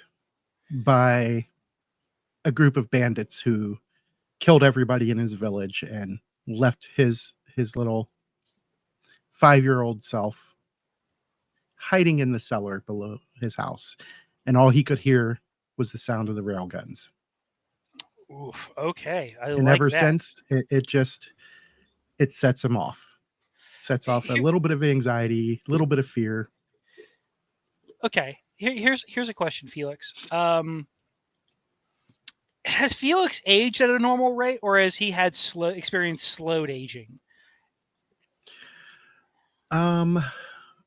by a group of bandits who killed everybody in his village and left his little 5-year-old self hiding in the cellar below his house, and all he could hear was the sound of the railguns. Oof, okay. And ever since, it sets him off. Sets off a little bit of anxiety, a little bit of fear. Okay. Here's a question, Felix. has Felix aged at a normal rate, or has he had experienced slowed aging?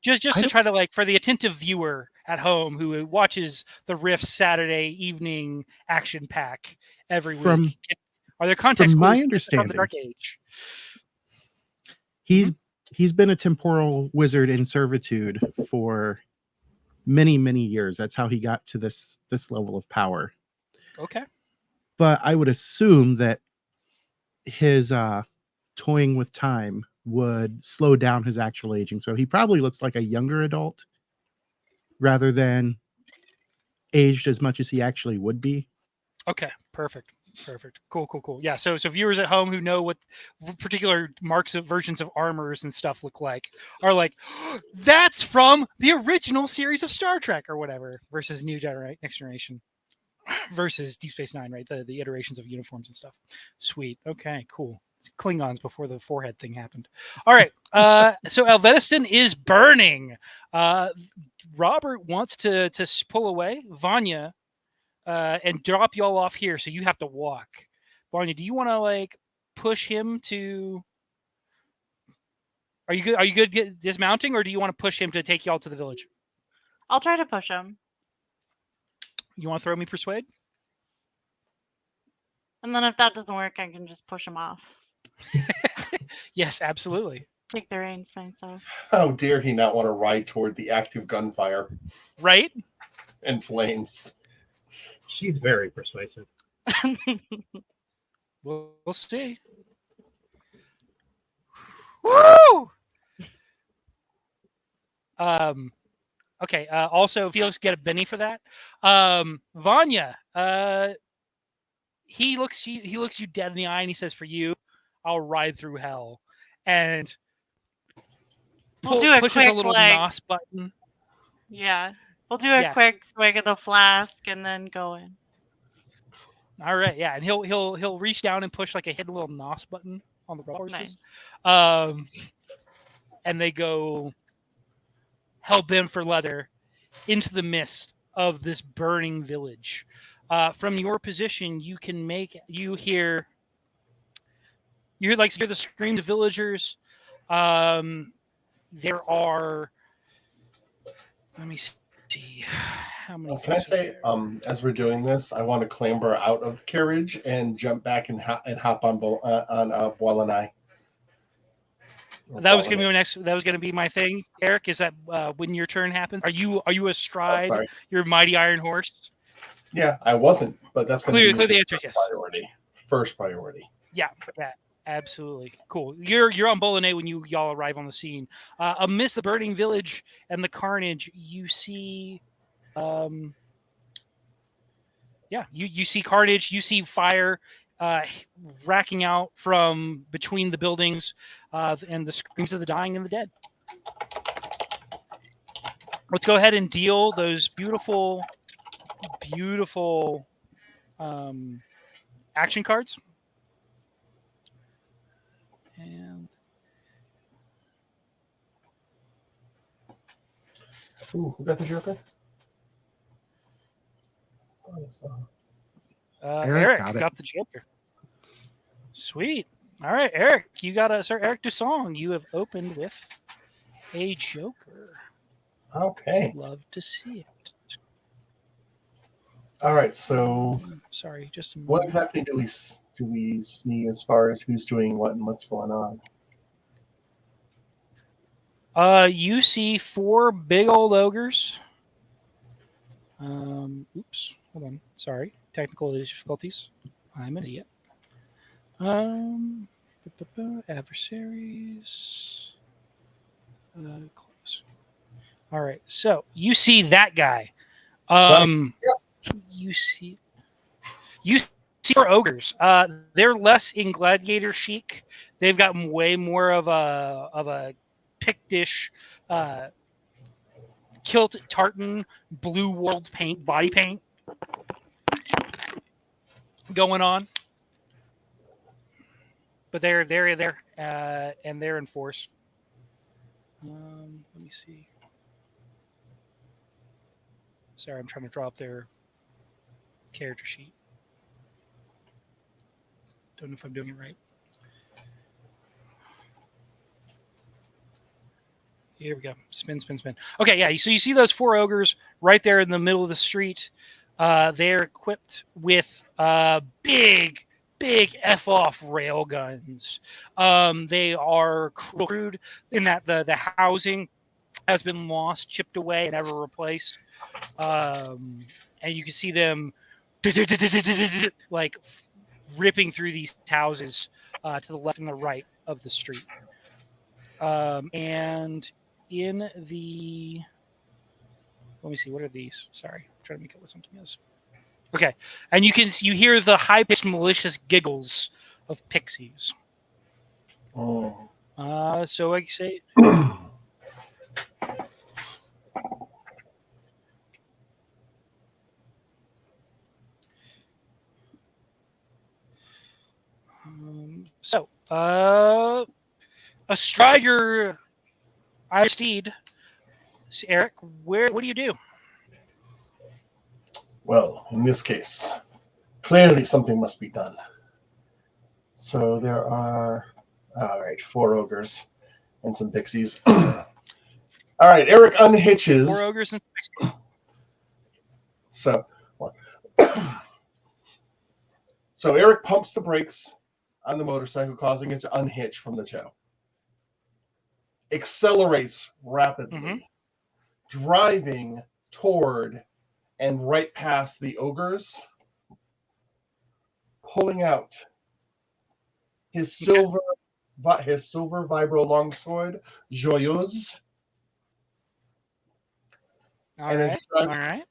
Just to try to, like, for the attentive viewer at home who watches the Rift Saturday evening action pack every week, are there context from my clues understanding, from the Dark Age? He's been a temporal wizard in servitude for many years. That's how he got to this level of power. Okay. But I would assume that his toying with time would slow down his actual aging. So he probably looks like a younger adult rather than aged as much as he actually would be. Okay, perfect. Cool. Yeah, so viewers at home who know what particular marks of versions of armors and stuff look like are like, oh, that's from the original series of Star Trek or whatever, versus Next Generation versus Deep Space Nine, right? The iterations of uniforms and stuff. Sweet. Okay, cool. Klingons before the forehead thing happened. All right. So Elvediston is burning. Robert wants to pull away. Vanya and drop y'all off here, so you have to walk. Vanya, do you want to like push him to? Are you good? Are you good dismounting, or do you want to push him to take y'all to the village? I'll try to push him. You want to throw me persuade? And then if that doesn't work, I can just push him off. Yes, absolutely. Take the reins myself. How dare he not want to ride toward the active gunfire Right? and flames? She's very persuasive. We'll see. Woo! Okay. Also, Felix get a Benny for that. Vanya. He looks you dead in the eye and he says, "For you, I'll ride through hell." And pushes a little NOS button. Yeah. We'll do a quick swig of the flask and then go in. All right, yeah, and he'll reach down and push like a hidden little NOS button on the horses. Nice. And they go hell bent for leather into the mist of this burning village. From your position, you hear the screams of villagers. There are, let me see how many. Can I say, as we're doing this, I want to clamber out of the carriage and jump back and hop on Boil and I. That was going to be my thing, Eric. Is that when your turn happens? Are you astride your mighty iron horse? Yeah, I wasn't, but that's going to be the answer. Yes, first priority. Yeah, absolutely. Cool. You're on Bolognese when y'all arrive on the scene. Amidst the burning village and the carnage, you see, you see carnage. You see fire racking out from between the buildings, and the screams of the dying and the dead. Let's go ahead and deal those beautiful action cards. And who got the Joker? Eric got the Joker. Sweet. All right, Eric, you got Sir Eric Dusong. You have opened with a Joker. Okay. Love to see it. All right, so sorry, just a moment. What exactly do we see as far as who's doing what and what's going on? You see 4 big old ogres. Oops, hold on. Sorry, technical difficulties. I'm an idiot. Adversaries. Close. All right, so you see that guy. You see 4 ogres. They're less in gladiator chic. They've got way more of a Pictish kilt tartan blue world paint body paint going on. But they're there and they're in force. Let me see. Sorry, I'm trying to draw up their character sheet. Don't know if I'm doing it right. Here we go. Spin, spin, spin. Okay, yeah. So you see those 4 ogres right there in the middle of the street. They're equipped with big F-off rail guns. They are crude in that the housing has been lost, chipped away, and never replaced. And you can see them like ripping through these houses to the left and the right of the street. And in the, let me see, what are these? Sorry, I'm trying to make it what something is. Okay, and you hear the high-pitched malicious giggles of pixies. Oh. So I say, astride your iron steed, Eric. What do you do? Well, in this case, clearly something must be done. So there are, all right, 4 ogres and some pixies. All right, Eric unhitches. 4 ogres and pixies. So Eric pumps the brakes on the motorcycle, causing it to unhitch from the tow. Accelerates rapidly, driving toward and right past the ogres, pulling out his silver vibro longsword, Joyeuse. All right.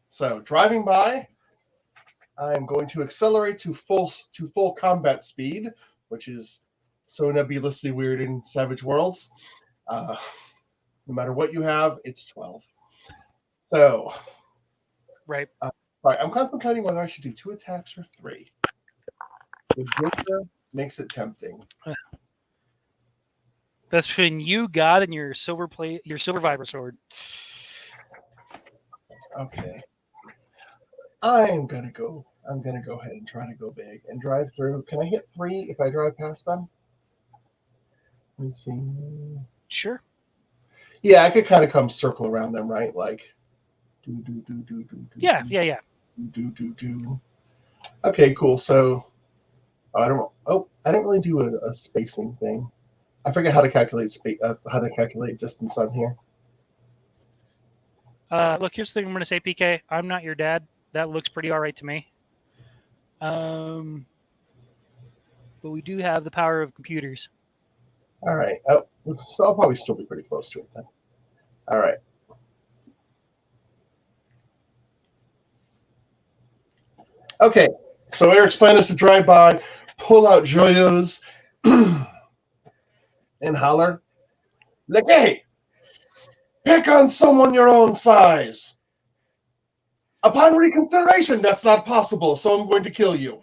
So driving by, I'm going to accelerate to full combat speed, which is so nebulously weird in Savage Worlds. No matter what you have, it's 12. So, right. Right, I'm contemplating whether I should do 2 attacks or 3. The Joker makes it tempting. That's between you, God, and your silver vibro sword. Okay. I'm gonna go ahead and try to go big and drive through. Can I hit 3 if I drive past them? Let me see. Sure. Yeah, I could kind of come circle around them, right? Like, Yeah. Okay, cool. So, I didn't really do a spacing thing. I forget how to calculate distance on here. Look, here's the thing I'm going to say, PK. I'm not your dad. That looks pretty all right to me. But we do have the power of computers. All right. Oh, so I'll probably still be pretty close to it then. All right. Okay. So Eric's plan is to drive by, pull out Joyeuse, and holler, like, hey, pick on someone your own size. Upon reconsideration, that's not possible, so I'm going to kill you.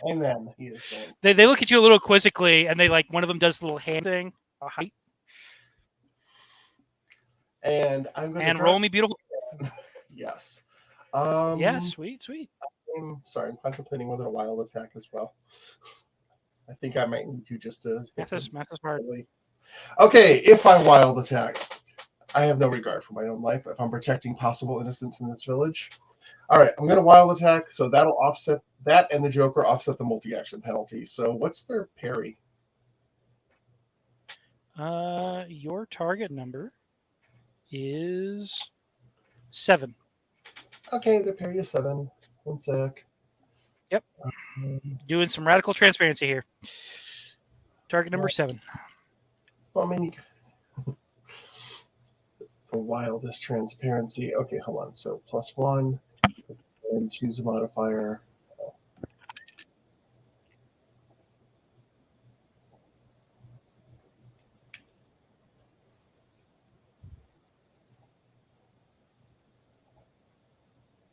And then he is going. They look at you a little quizzically, and they one of them does the little hand thing, a height. And I'm going to roll me beautiful. Yes. Yeah, sweet. I'm sorry, I'm contemplating whether to wild attack as well. I think I might need to just to. Math is hard. Okay, if I wild attack, I have no regard for my own life if I'm protecting possible innocents in this village. All right, I'm going to wild attack, so that'll offset that, and the Joker offset the multi-action penalty. So what's their parry? Your target number is 7. Okay, their parry is 7. 1 sec. Yep. Doing some radical transparency here. Target number 7. Well, I mean, the wildest transparency. Okay, hold on. So +1, and choose a modifier.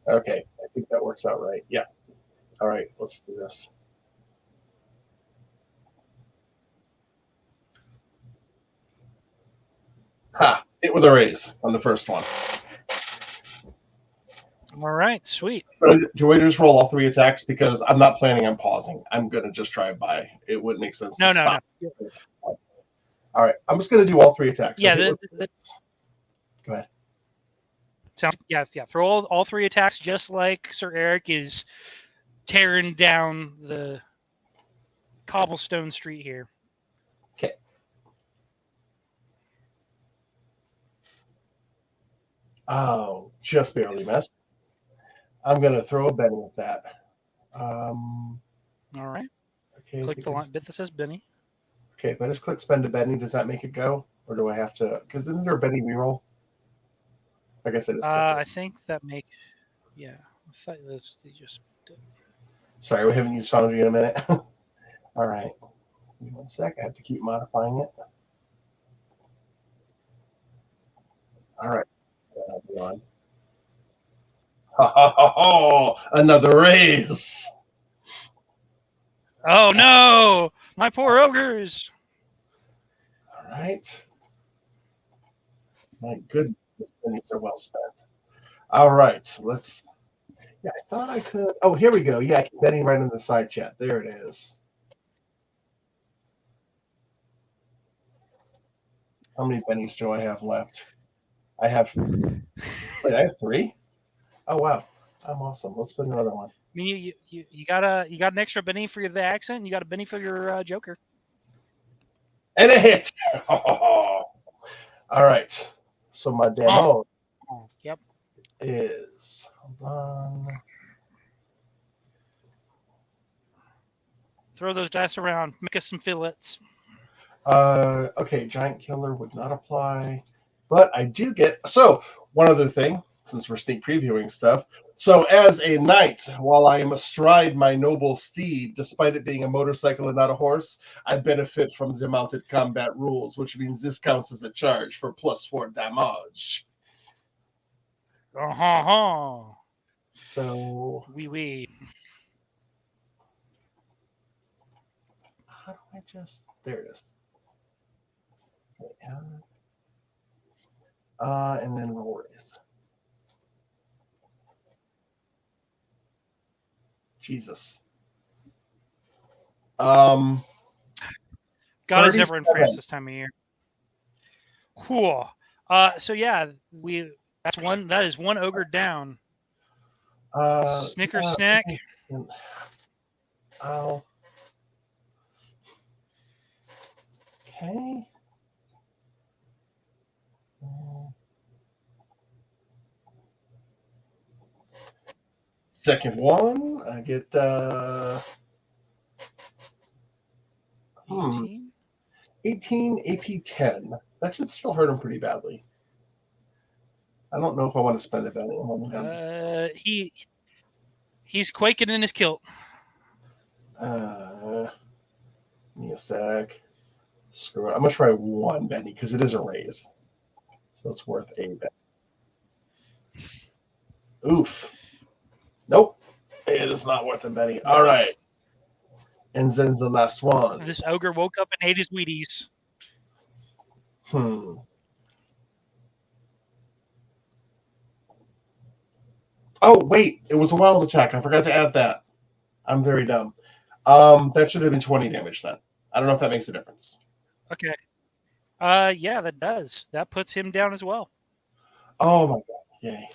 Okay, I think that works out right. Yeah. All right, let's do this. Ha! Hit with a raise on the first one. All right, sweet. Do I just roll all 3 attacks? Because I'm not planning on pausing. I'm going to just drive by. It wouldn't make sense to No. stop. All right. I'm just going to do all 3 attacks. Yeah, Okay, go ahead. Sounds yeah. Throw all 3 attacks, just like Sir Eric is tearing down the cobblestone street here. Okay. Oh, just barely missed. I'm going to throw a Benny at that. All right. Okay. Click the bit that says Benny. Okay, if I just click spend a Benny, does that make it go? Or do I have to? Because isn't there a Benny reroll? I guess I just. I think that makes. Yeah. I thought they just. Sorry, we haven't used Foundry in a minute. All right. Give me 1 sec. I have to keep modifying it. All right. That'll be on. Ha ha ha ha! Another raise. Oh no! My poor ogres. All right. My goodness, these pennies are well spent. All right, let's. Yeah, I thought I could. Oh, here we go. Yeah, I can Benny right in the side chat. There it is. How many bennies do I have left? I have. Wait, I have 3. Oh wow, I'm awesome. Let's put another one. I mean, you got an extra Benny for the accent. And you got a Benny for your Joker. And a hit. All right. So my demo Yep. is. Hold on. Throw those dice around. Make us some fillets. Okay, Giant Killer would not apply, but I do get. So one other thing, since we're sneak previewing stuff. So as a knight, while I am astride my noble steed, despite it being a motorcycle and not a horse, I benefit from the mounted combat rules, which means this counts as a charge for +4 damage. So Oui. how do I just? There it is. And then roll raise. Jesus. God is never in 37. France this time of year. Cool. So yeah, that is one ogre down. Snicker snack. Oh. Okay. Second one, I get 18. 18 AP 10. That should still hurt him pretty badly. I don't know if I want to spend it badly. He's quaking in his kilt. Give me a sec. Screw it. I'm gonna try 1 Benny because it is a raise, so it's worth a Benny. Oof. Nope. It is not worth a Benny. All right. And Zen's the last one. This ogre woke up and ate his Wheaties. Oh, wait. It was a wild attack. I forgot to add that. I'm very dumb. That should have been 20 damage then. I don't know if that makes a difference. Okay. Yeah, that does. That puts him down as well. Oh my god. Yay.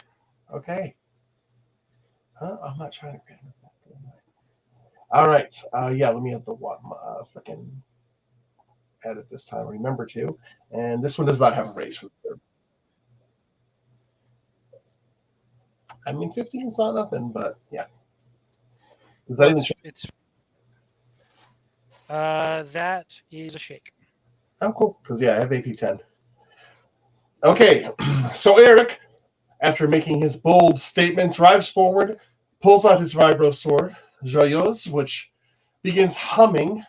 Okay. Huh? I'm not trying to. All right. Yeah, let me have the one freaking add it this time. Remember to. And this one does not have a raise for the third. I mean, 15 is not nothing, but yeah. Is that that is a shake. Oh, cool. Because yeah, I have AP 10. Okay, so Eric, after making his bold statement, drives forward, pulls out his vibro sword, Joyeuse, which begins humming,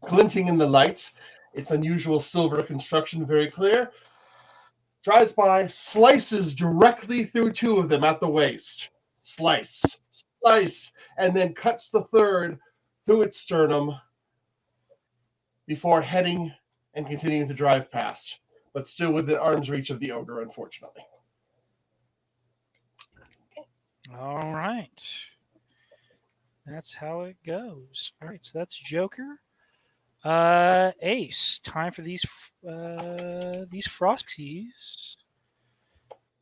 glinting in the light. Its unusual silver construction very clear. Drives by, slices directly through 2 of them at the waist. Slice, and then cuts the third through its sternum before heading and continuing to drive past, but still within arm's reach of the ogre, unfortunately. Okay. All right. That's how it goes. All right, so that's Joker. Ace. Time for these frosties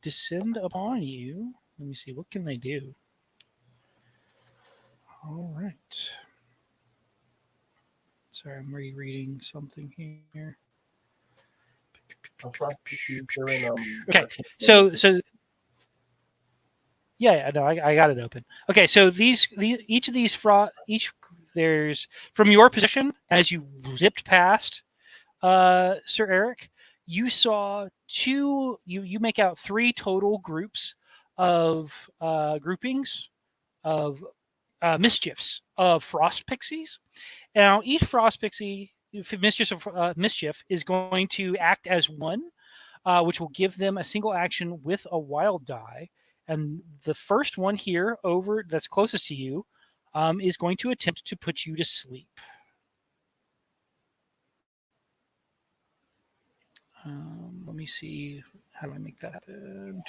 descend upon you. Let me see. What can they do? All right. Sorry, I'm rereading something here. Okay, so yeah, no, I got it open. Okay, so each of these there's from your position as you zipped past, Sir Eric, you saw two. You make out three total groups of groupings of mischiefs of frost pixies. Now, each frost pixie mischief is going to act as one, which will give them a single action with a wild die. And the first one here over that's closest to you is going to attempt to put you to sleep. Let me see. How do I make that happen?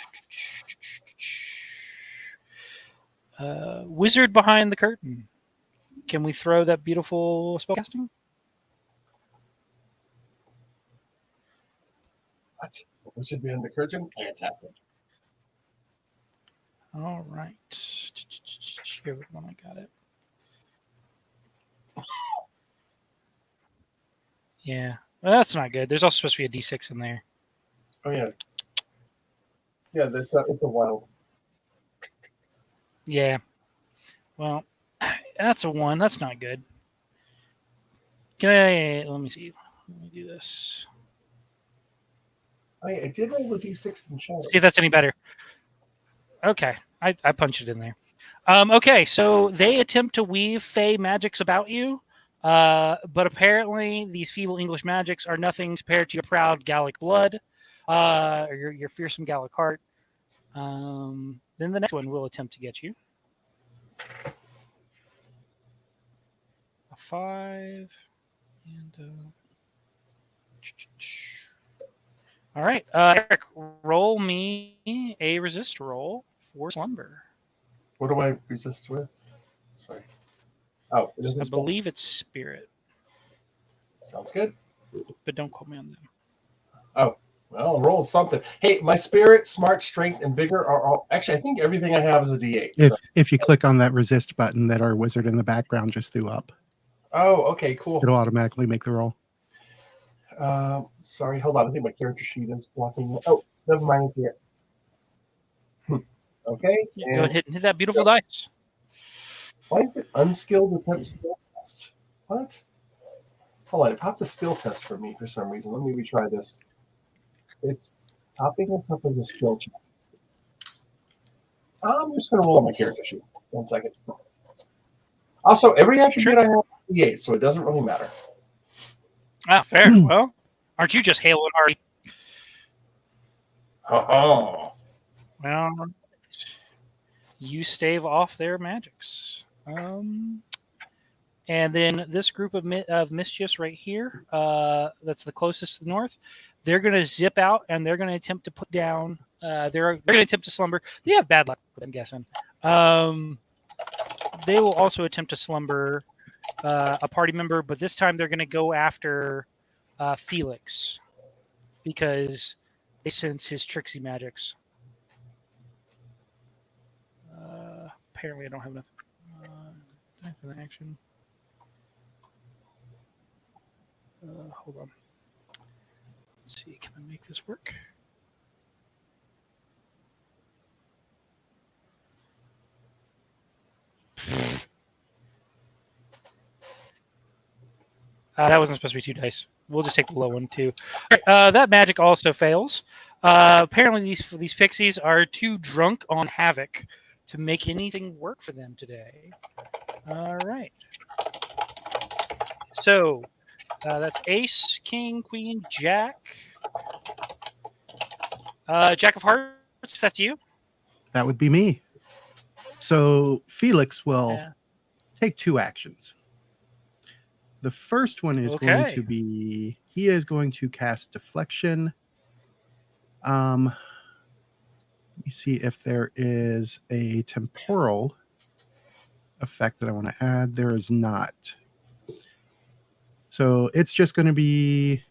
Wizard behind the curtain. Can we throw that beautiful spellcasting? What? Wizard behind the curtain? Fantastic. All right. Here when I got it. Yeah. Well, that's not good. There's also supposed to be a D6 in there. Oh yeah. Yeah, it's a wild. Yeah. Well, that's a 1. That's not good. Let me see. Let me do this. I did roll the D6 in chat. See if that's any better. Okay. I punched it in there. Okay, so they attempt to weave fey magics about you, but apparently these feeble English magics are nothing compared to your proud Gallic blood, or your fearsome Gallic heart. Then the next one will attempt to get you. A 5. And all right, Eric, roll me a resist roll for slumber. What do I resist with? Sorry. Oh, it is I believe it's spirit. Sounds good. But don't quote me on that. Oh, well, roll something. Hey, my spirit, smart, strength, and vigor are all. Actually, I think everything I have is a D8. If you click on that resist button that our wizard in the background just threw up. Oh, okay, cool. It'll automatically make the roll. Sorry, hold on. I think my character sheet is blocking it. Oh, never mind. It's here. Okay. Yeah, go ahead and hit that beautiful dice. Why is it unskilled attempt skill test? What? Hold on, it popped a skill test for me for some reason. Let me retry this. It's popping this up as a skill check. I'm just going to roll on my character sheet. 1 second. Also, every attribute I have is D8, so it doesn't really matter. Ah, fair. Well, aren't you just Halo and Hardy? Oh. Well, you stave off their magics. And then this group of mischiefs right here, that's the closest to the north, they're going to zip out and they're going to attempt to put down. They're going to attempt to slumber. They have bad luck, I'm guessing. They will also attempt to slumber a party member, but this time they're going to go after Felix because they sense his tricksy magics. Apparently, I don't have enough time for the action. Hold on. Let's see. Can I make this work? That wasn't supposed to be 2 dice. We'll just take the low one too. Right, that magic also fails. Apparently, these pixies are too drunk on havoc to make anything work for them today. All right. So that's Ace, King, Queen, Jack. Jack of Hearts, that's you. That would be me. So Felix will take 2 actions. The first one is going to be, he is going to cast Deflection. Let me see if there is a temporal effect that I want to add. There is not. So it's just going to be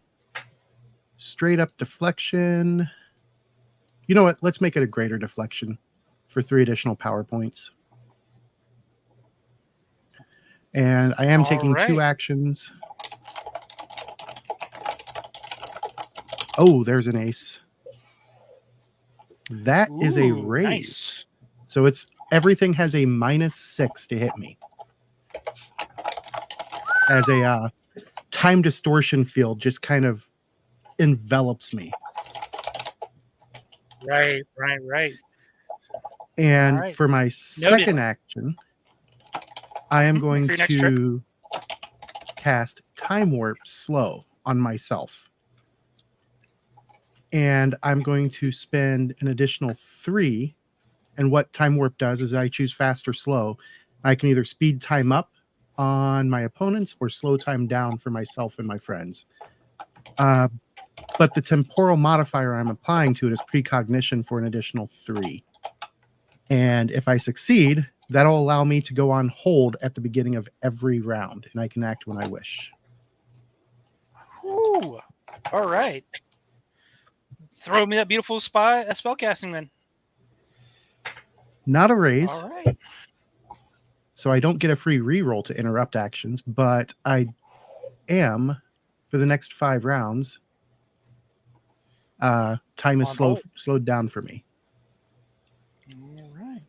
straight up deflection. You know what? Let's make it a greater deflection for 3 additional power points. And I am taking 2 actions. Oh, there's an ace. That is a raise. Nice. So it's everything has a -6 to hit me. As a time distortion field just kind of envelops me. Right. And Alright. for my second action, I am going for your next trick. to cast Time Warp Slow on myself. And I'm going to spend an additional 3. And what Time Warp does is I choose fast or slow. I can either speed time up on my opponents or slow time down for myself and my friends. But the temporal modifier I'm applying to it is precognition for an additional 3. And if I succeed, that'll allow me to go on hold at the beginning of every round, and I can act when I wish. Ooh. All right. Throw me that beautiful spell casting then. Not a raise. All right. So I don't get a free reroll to interrupt actions, but I am, for the next 5 rounds, time is slowed down for me. All right.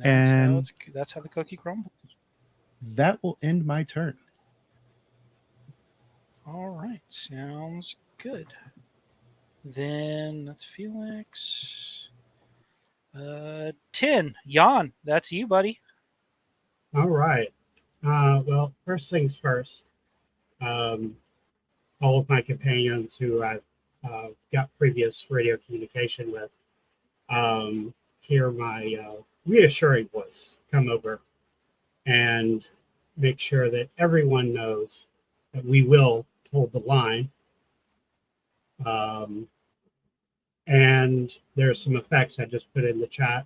And that's how the cookie crumbles. That will end my turn. All right. Sounds good. Then that's Felix. 10. Jan, that's you, buddy. All right. Well, first things first. All of my companions who I've got previous radio communication with hear my reassuring voice come over and make sure that everyone knows that we will hold the line. And there's some effects I just put in the chat.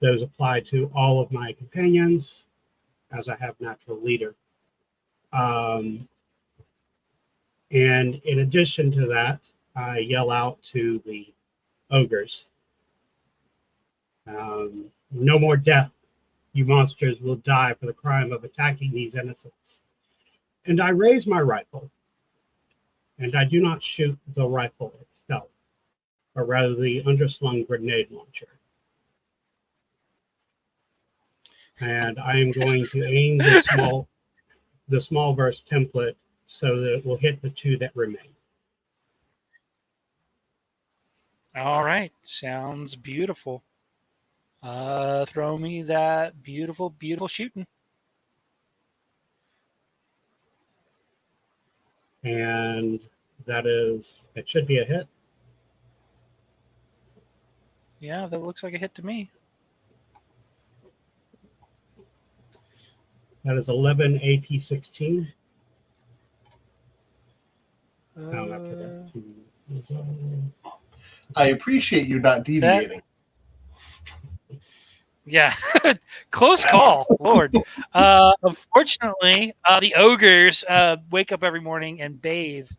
Those apply to all of my companions as I have natural leader. And in addition to that, I yell out to the ogres. No more death. You monsters will die for the crime of attacking these innocents. And I raise my rifle. And I do not shoot the rifle itself, but rather the underslung grenade launcher. And I am going to aim the small burst template so that it will hit the 2 that remain. All right. Sounds beautiful. Throw me that beautiful, beautiful shooting. And it should be a hit. Yeah, that looks like a hit to me. That is 11 AP 16. I appreciate you not deviating. Yeah, close call, Lord. Unfortunately, the ogres wake up every morning and bathe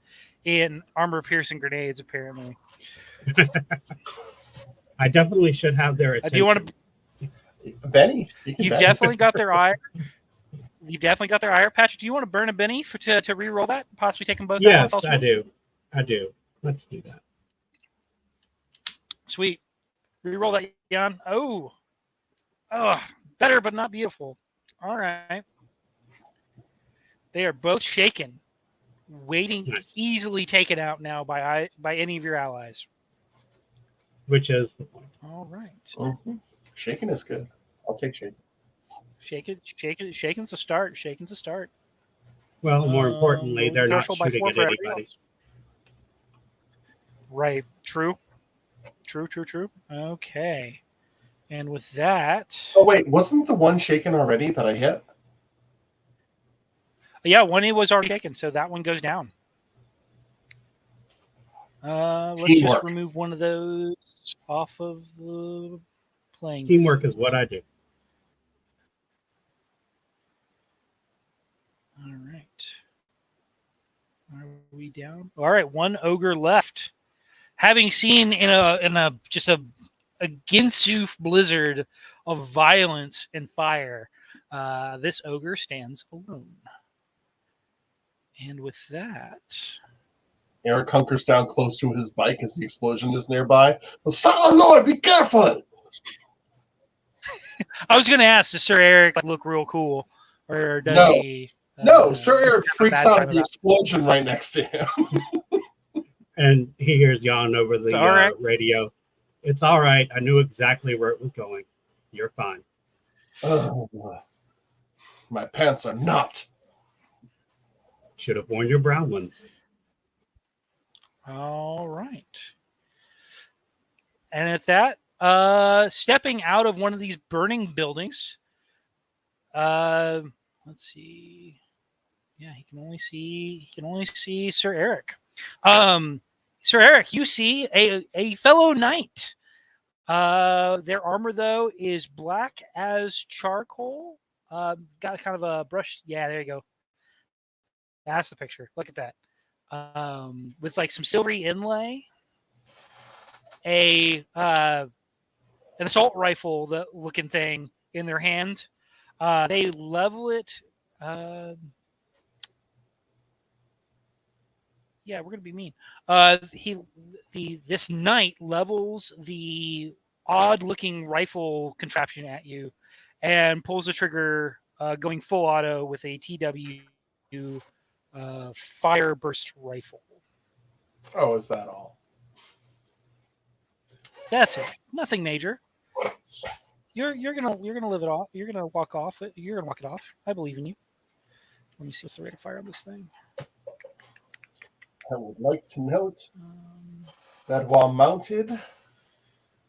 in armor-piercing grenades, apparently. I definitely should have their attention. Do you want to... Benny, you've definitely got their ire. You've definitely got their ire. Patrick, do you want to burn a Benny to re-roll that? Possibly take them both Yes, out? I do. Let's do that. Sweet. Re-roll that, Jan. Oh, better but not beautiful. All right. They are both shaken, waiting, easily taken out now by any of your allies. Which is the point. All right. Mm-hmm. Shaking is good. I'll take shaking. Shaking's a start. Shaking's a start. Well, more importantly, they're not shooting at anybody. Right. True. Okay. And with that... Oh, wait. Wasn't the one shaken already that I hit? Yeah, one was already taken, so that one goes down. Let's Teamwork. just remove one of those off of the playing. Teamwork is what I do. All right. Are we down? All right, one ogre left. Having seen in a just a Ginsu blizzard of violence and fire, this ogre stands alone. And with that, Eric hunkers down close to his bike as the explosion is nearby. Oh, Lord, be careful! I was going to ask, does Sir Eric look real cool, or does No. he? No, Sir Eric have a freaks bad out time at the about it? explosion right next to him. And he hears Jan over the All right. radio. It's all right. I knew exactly where it was going. You're fine. Oh, my pants are not. Should have worn your brown ones. All right. And at that, stepping out of one of these burning buildings, let's see. Yeah, he can only see Sir Eric. Sir Eric, you see a fellow knight. Their armor though is black as charcoal. Got kind of a brush. Yeah, there you go. That's the picture. Look at that. With like some silvery inlay. An assault rifle, the looking thing in their hand. They level it. Yeah, we're gonna be mean. This knight levels the odd-looking rifle contraption at you, and pulls the trigger, going full auto with a TW fire burst rifle. Oh, is that all? That's it. Nothing major. You're gonna live it off. You're gonna walk off it. You're gonna walk it off. I believe in you. Let me see what's the rate of fire on this thing. I would like to note that while mounted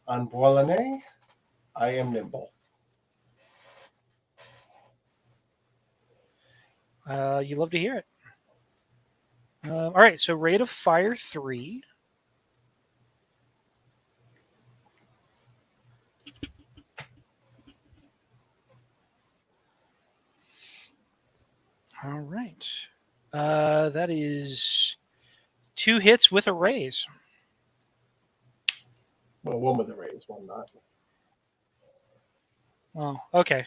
on Boilenet, I am nimble. You love to hear it. All right, so rate of fire 3. All right. That is 2 hits with a raise. Well, one with a raise, one not. Oh, okay.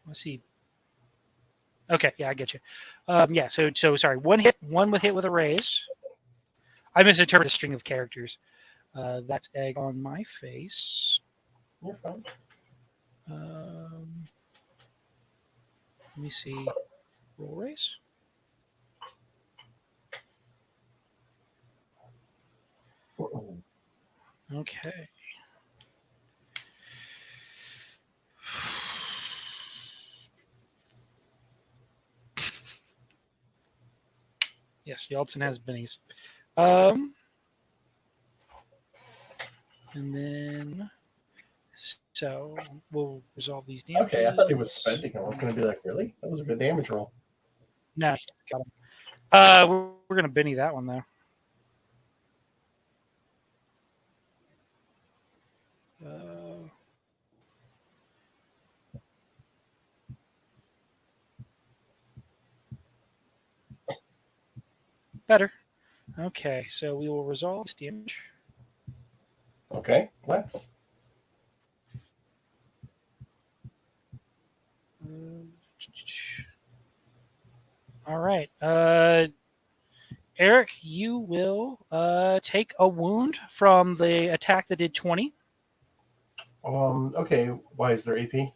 Let's see. Okay, yeah, I get you. Yeah, so sorry. One hit with a raise. I misinterpreted the string of characters. That's egg on my face. You're fine. Let me see. Roll raise. Okay. Yes, Yeltsin has bennies. And then, so we'll resolve these damages. Okay, I thought he was spending. I was going to be like, really? That was a good damage roll. No, you got him. We're going to Benny that one, though. Better. Okay, so we will resolve this damage. Okay, let's. All right. Eric, you will take a wound from the attack that did 20. Okay, why is there AP?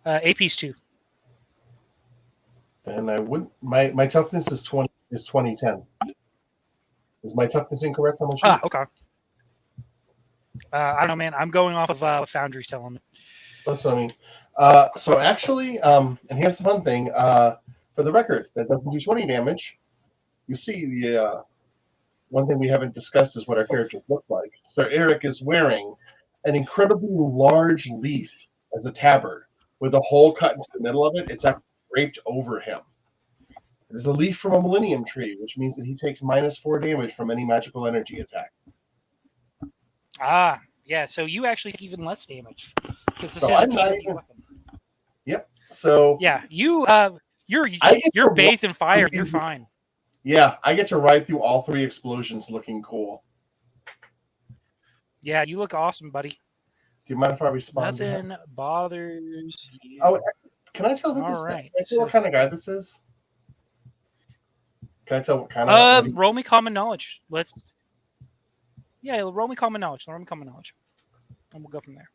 AP's 2. Then I wouldn't. My toughness is 2010. Is my toughness incorrect on my sheet? Okay. I don't know, man. I'm going off of what Foundry's telling me. That's what I mean. So actually, and here's the fun thing. For the record, that doesn't do 20 damage. You see, the one thing we haven't discussed is what our characters look like. So Eric is wearing an incredibly large leaf as a tabard with a hole cut into the middle of it. It's actually draped over him. It is a leaf from a Millennium Tree, which means that he takes -4 damage from any magical energy attack. Ah, yeah. So you actually take even less damage because this So is a I'm not TNT even. weapon. Yep. So Yeah, you're I get you're to bathed in fire. roll You're these- fine. Yeah, I get to ride through all 3 explosions looking cool. Yeah, you look awesome, buddy. Do you mind if I respond? Nothing bothers you. Oh, can I tell who All this? right. Can I tell what kind of guy this is? Can I tell what kind of? what he- Roll me common knowledge. Yeah, roll me common knowledge. Roll me common knowledge, and we'll go from there.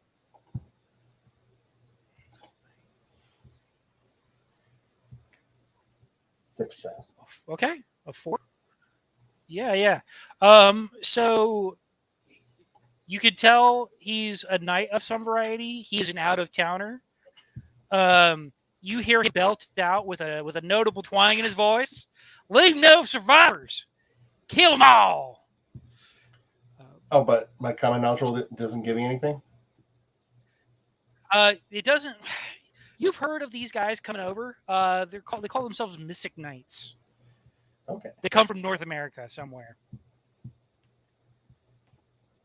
Success. Okay, a 4. Yeah. So you could tell he's a knight of some variety. He's an out of towner. You hear him belt out with a notable twang in his voice. Leave no survivors. Kill them all. Oh, but my common knowledge roll doesn't give me anything. It doesn't. You've heard of these guys coming over? They call themselves Mystic Knights. Okay. They come from North America somewhere.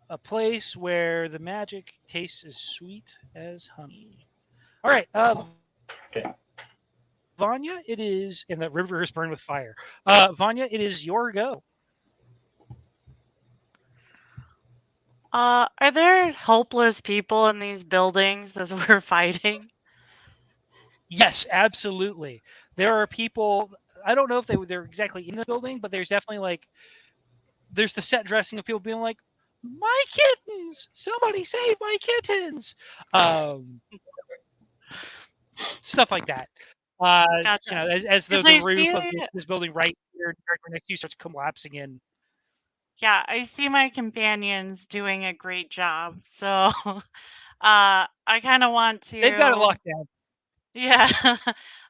A place where the magic tastes as sweet as honey. All right. Okay. Vanya, it is, and the river is burned with fire. Vanya, it is your go. Are there helpless people in these buildings as we're fighting? Yes, absolutely. There are people. I don't know if they're exactly in the building, but there's definitely there's the set dressing of people being like, "My kittens! Somebody save my kittens!" Stuff like that. Gotcha. As though 'Cause the I roof of see- this building right here next to you starts collapsing in. Yeah, I see my companions doing a great job. So, I kind of want to. They've got it locked down. Yeah.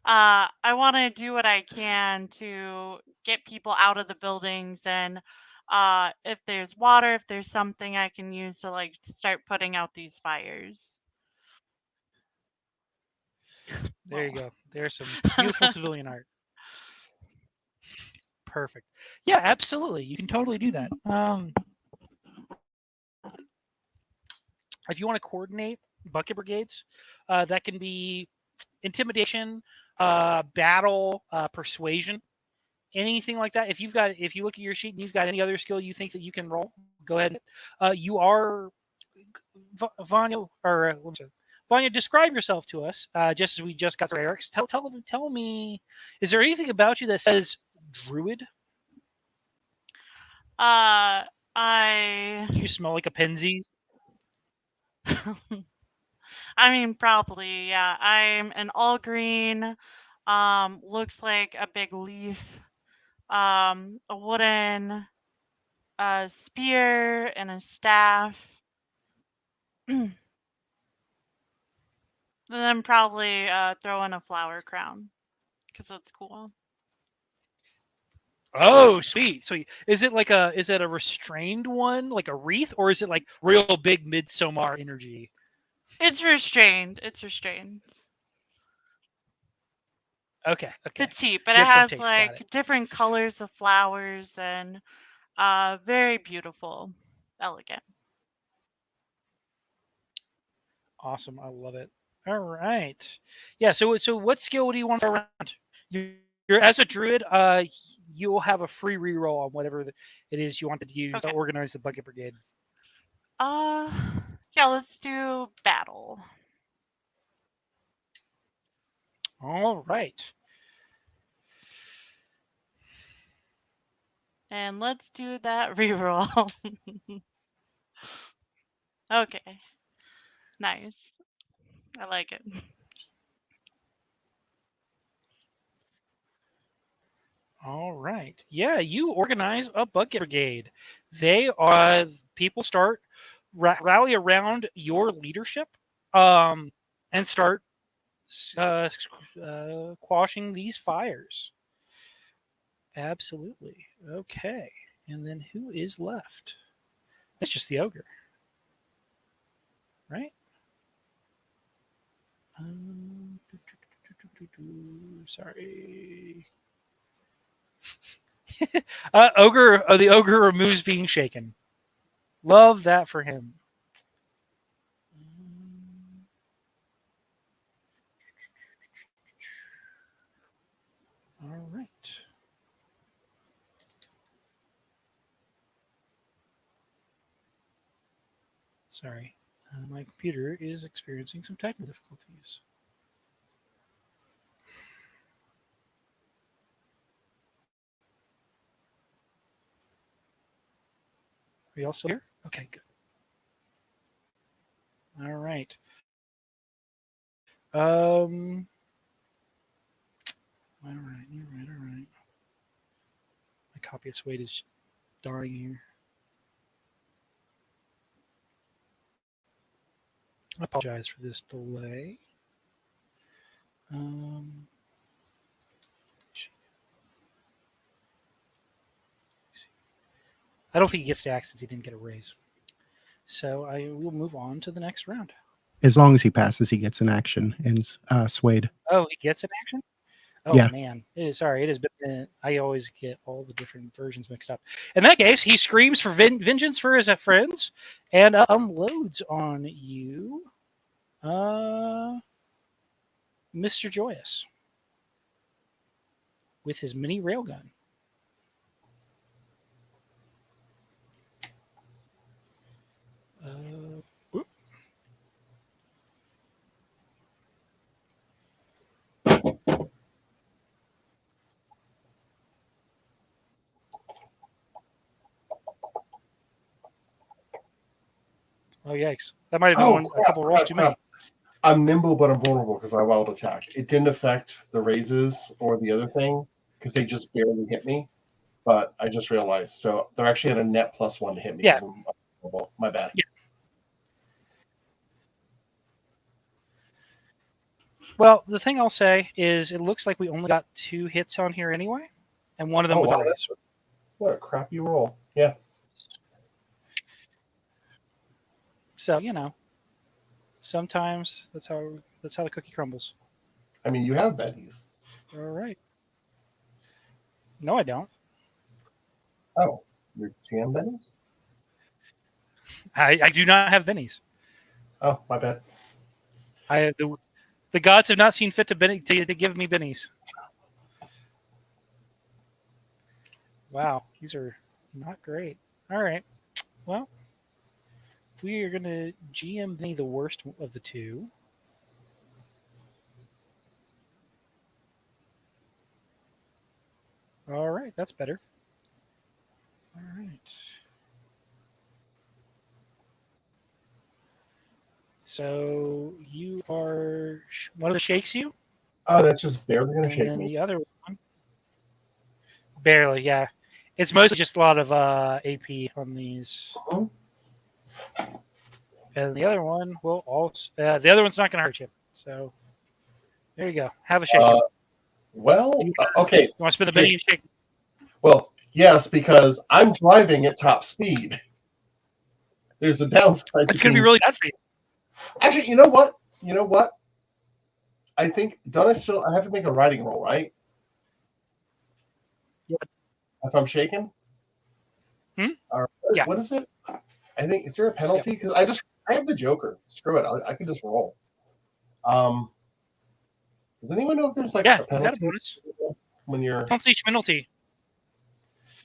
I want to do what I can to get people out of the buildings, and if there's water, if there's something I can use to start putting out these fires. There you go. There's some beautiful civilian art. Perfect. Yeah, absolutely. You can totally do that. If you want to coordinate bucket brigades, that can be intimidation, battle, persuasion, anything like that. If you look at your sheet and you've got any other skill you think that you can roll, go ahead. You are Vanya, or Vanya. Describe yourself to us, just as we just got to Eric's. Tell me, is there anything about you that says druid? I You smell like a pansy. I mean, probably, yeah. I'm an all green, looks like a big leaf, a wooden spear and a staff. And then probably throw in a flower crown because that's cool. Oh, sweet. So is it a restrained one, like a wreath, or is it like real big midsummer energy? It's restrained. It's restrained. Okay. Petite, but You it have some has taste, got it. different colors of flowers and very beautiful, elegant. Awesome. I love it. All right. Yeah, so what skill do you want to throw around? You're as a druid, you'll have a free reroll on whatever it is you want to use to Okay. organize the bucket brigade. Yeah, let's do battle. All right. And let's do that reroll. Okay. Nice. I like it. All right. Yeah, you organize a bucket brigade. People start rally around your leadership, and start quashing these fires. Absolutely. Okay. And then who is left? It's just the ogre, right? Sorry. Ogre. The ogre removes being shaken. Love that for him. All right. Sorry, my computer is experiencing some technical difficulties. Are you all still here? Okay, good. All right. All right. My copyist weight is dying here. I apologize for this delay. I don't think he gets to act since he didn't get a raise. So I will move on to the next round. As long as he passes, he gets an action and Swayed. Oh, he gets an action? Oh, Yeah. man. Sorry, it has been. I always get all the different versions mixed up. In that case, he screams for vengeance for his friends and unloads on you, Mr. Joyous, with his mini railgun. Whoop. Oh, yikes. That might have been a couple rolls too many. I'm nimble, but I'm vulnerable because I wild attack. It didn't affect the raises or the other thing because they just barely hit me. But I just realized. So they're actually at a net +1 to hit me. Yeah. I'm vulnerable. My bad. Yeah. Well, the thing I'll say is it looks like we only got 2 hits on here anyway, and one of them was a raise. What a crappy roll. Yeah. So, sometimes that's how the cookie crumbles. I mean, you have bennies. All right. No, I don't. Oh, your jam bennies? I do not have bennies. Oh, my bad. The gods have not seen fit to give me bennies. Wow, these are not great. All right. Well, we are going to GM Benny the worst of the two. All right, that's better. All right. So you are one of the shakes you? Oh, that's just barely going to shake And me. the other one, barely, yeah. It's mostly just a lot of AP on these. Mhm. And the other one will also. The other one's not going to hurt you. So there you go. Have a shake. Okay. You want to spin the Benny and shake? Well, yes, because I'm driving at top speed. There's a downside. It's going to be really bad for you. Actually, you know what? I think I have to make a riding roll, right? Yeah. If I'm shaken? Yeah. What is it? I think, is there a penalty? Because I have the Joker. Screw it. I can just roll. Does anyone know if there's a penalty? You got a bonus. When you're penalty.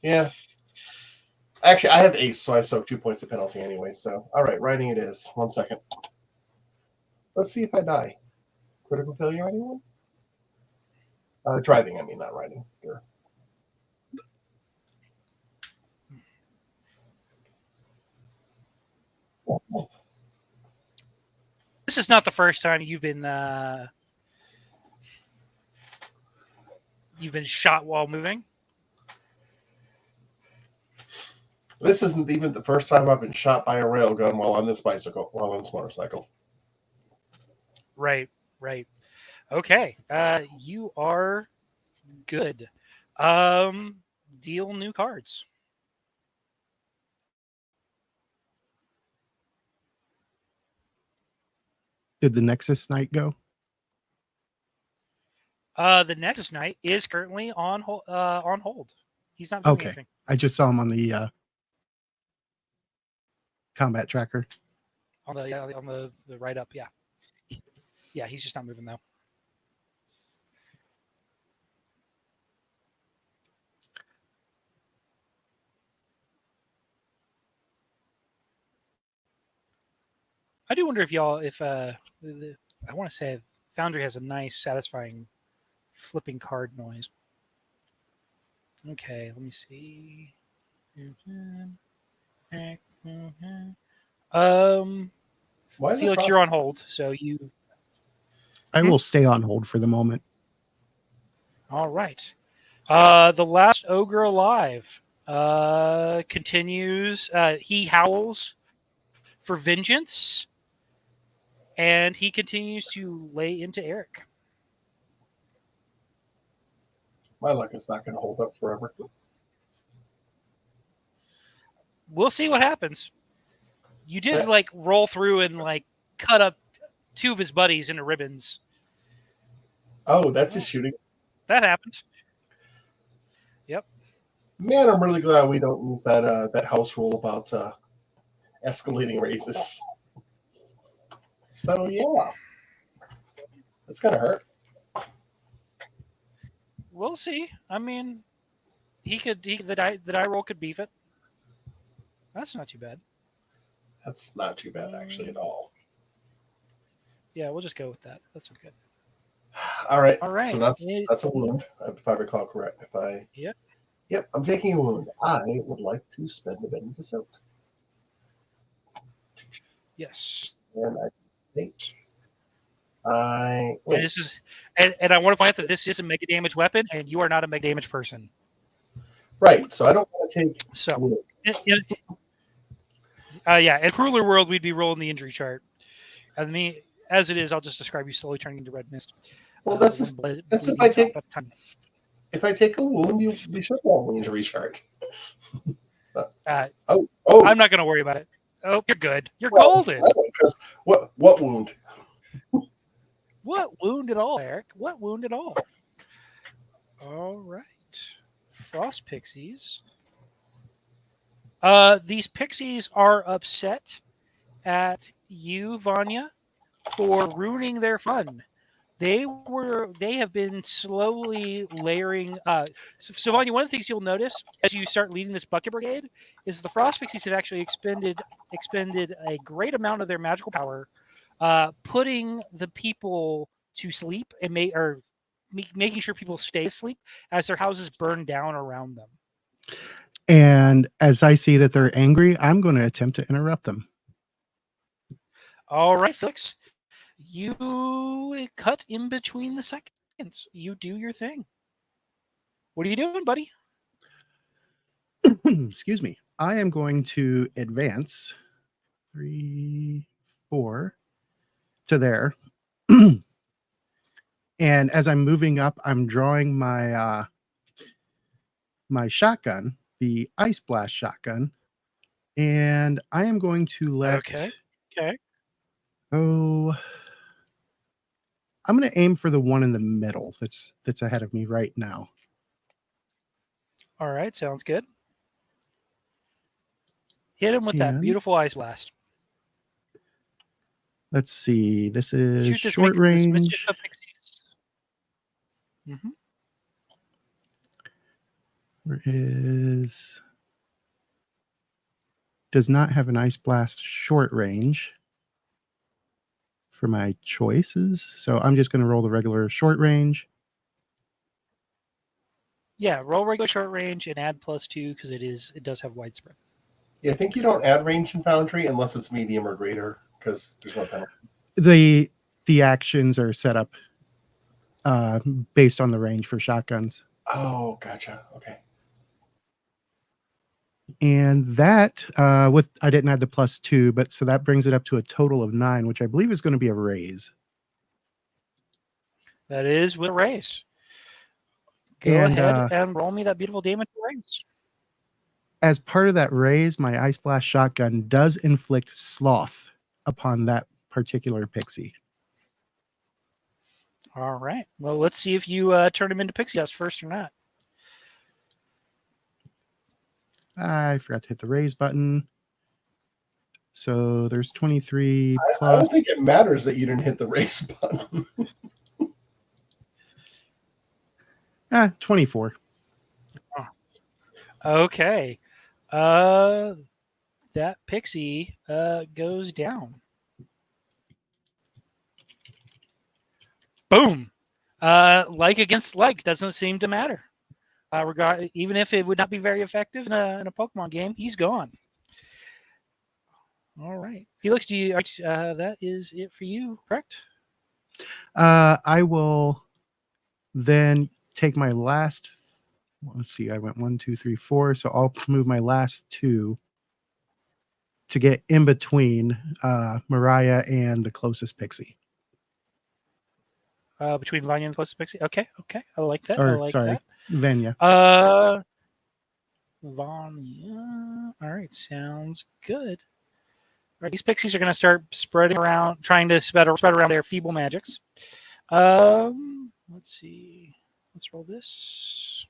Yeah. Actually, I have ace, so I soak 2 points of penalty anyway. So, all right, riding it is. 1 second. Let's see if I die. Critical failure, anyone? Driving, I mean, not riding. Here. This is not the first time you've been shot while moving. This isn't even the first time I've been shot by a railgun while on this motorcycle. Right. Okay. You are good. Deal new cards. Did the Nexus Knight go? The Nexus Knight is currently on hold. He's not doing Okay. anything. I just saw him on the combat tracker. On the right up, yeah. Yeah, he's just not moving though. I do wonder if I want to say Foundry has a nice, satisfying flipping card noise. Okay, let me see. Why the Felix, frost? you're on hold, so you. I will stay on hold for the moment. All right. The last ogre alive continues. He howls for vengeance, and he continues to lay into Eric. My luck is not going to hold up forever. We'll see what happens. You did Right. roll through and cut up two of his buddies into ribbons. Oh, that's his shooting. That happened. Yep. Man, I'm really glad we don't use that house rule about escalating raises. So yeah, that's gonna hurt. We'll see. I mean, the die roll could beef it. That's not too bad. That's not too bad actually at all. Yeah, we'll just go with that. That's okay. All right. All right. So that's a wound, if I recall correct. Yep, I'm taking a wound. I would like to spend a bit to soak. Yes. And I think And this is, and I want to point out that this is a mega damage weapon, and you are not a mega damage person. right. So I don't want to take So, wounds. yeah, in Crueler World, we'd be rolling the injury chart. And me, as it is, I'll just describe you slowly turning into red mist. Well, that's if I take a wound, you should roll an injury chart. Oh! I'm not going to worry about it. Oh, you're good. You're golden. Because what wound? What wound at all, Eric? What wound at all? All right. Frost pixies. These pixies are upset at you, Vanya, for ruining their fun. They have been slowly layering. So Vanya, one of the things you'll notice as you start leading this bucket brigade is the frost pixies have actually expended a great amount of their magical power, putting the people to sleep and making sure people stay asleep as their houses burn down around them. And as I see that they're angry, I'm going to attempt to interrupt them. All right, Felix. You cut in between the seconds. You do your thing. What are you doing, buddy? Excuse me. I am going to advance 3, 4 to there. And as I'm moving up, I'm drawing my my shotgun, the Ice Blast shotgun, and I am going to let. Okay. Oh, I'm going to aim for the one in the middle that's ahead of me right now. All right, sounds good. Hit him with that beautiful Ice Blast. Let's see. This is Shoot this short range. Mm-hmm. Where is... Does not have an Ice Blast short range for my choices. So I'm just going to roll the regular short range. Yeah, roll regular short range and add +2 because it does have widespread. Yeah, I think you don't add range in Foundry unless it's medium or greater because there's no penalty. The actions are set up based on the range for shotguns. Oh, gotcha. Okay. And that I didn't add the +2, but so that brings it up to a total of 9, which I believe is going to be a raise. That is with a raise. Go ahead and roll me that beautiful damage raise. As part of that raise, my Ice Blast shotgun does inflict sloth upon that particular pixie. All right. Well, let's see if you turn him into pixie dust first or not. I forgot to hit the raise button. So there's 23 I plus. don't think it matters that you didn't hit the raise button. 24. Okay. That pixie goes down. Boom. Like against like doesn't seem to matter. Even if it would not be very effective in a Pokemon game, he's gone. All right, Felix, that is it for you, correct? I will then take my last. Let's see. I went 1, 2, 3, 4. So I'll move my last 2 to get in between Mariah and the closest pixie. Between Vanya and the closest pixie. Okay, I like that. Or sorry, Vanya. Vanya. All right, sounds good. All right, these pixies are going to start spreading around, trying to spread around their feeble magics. Let's see. Let's roll this.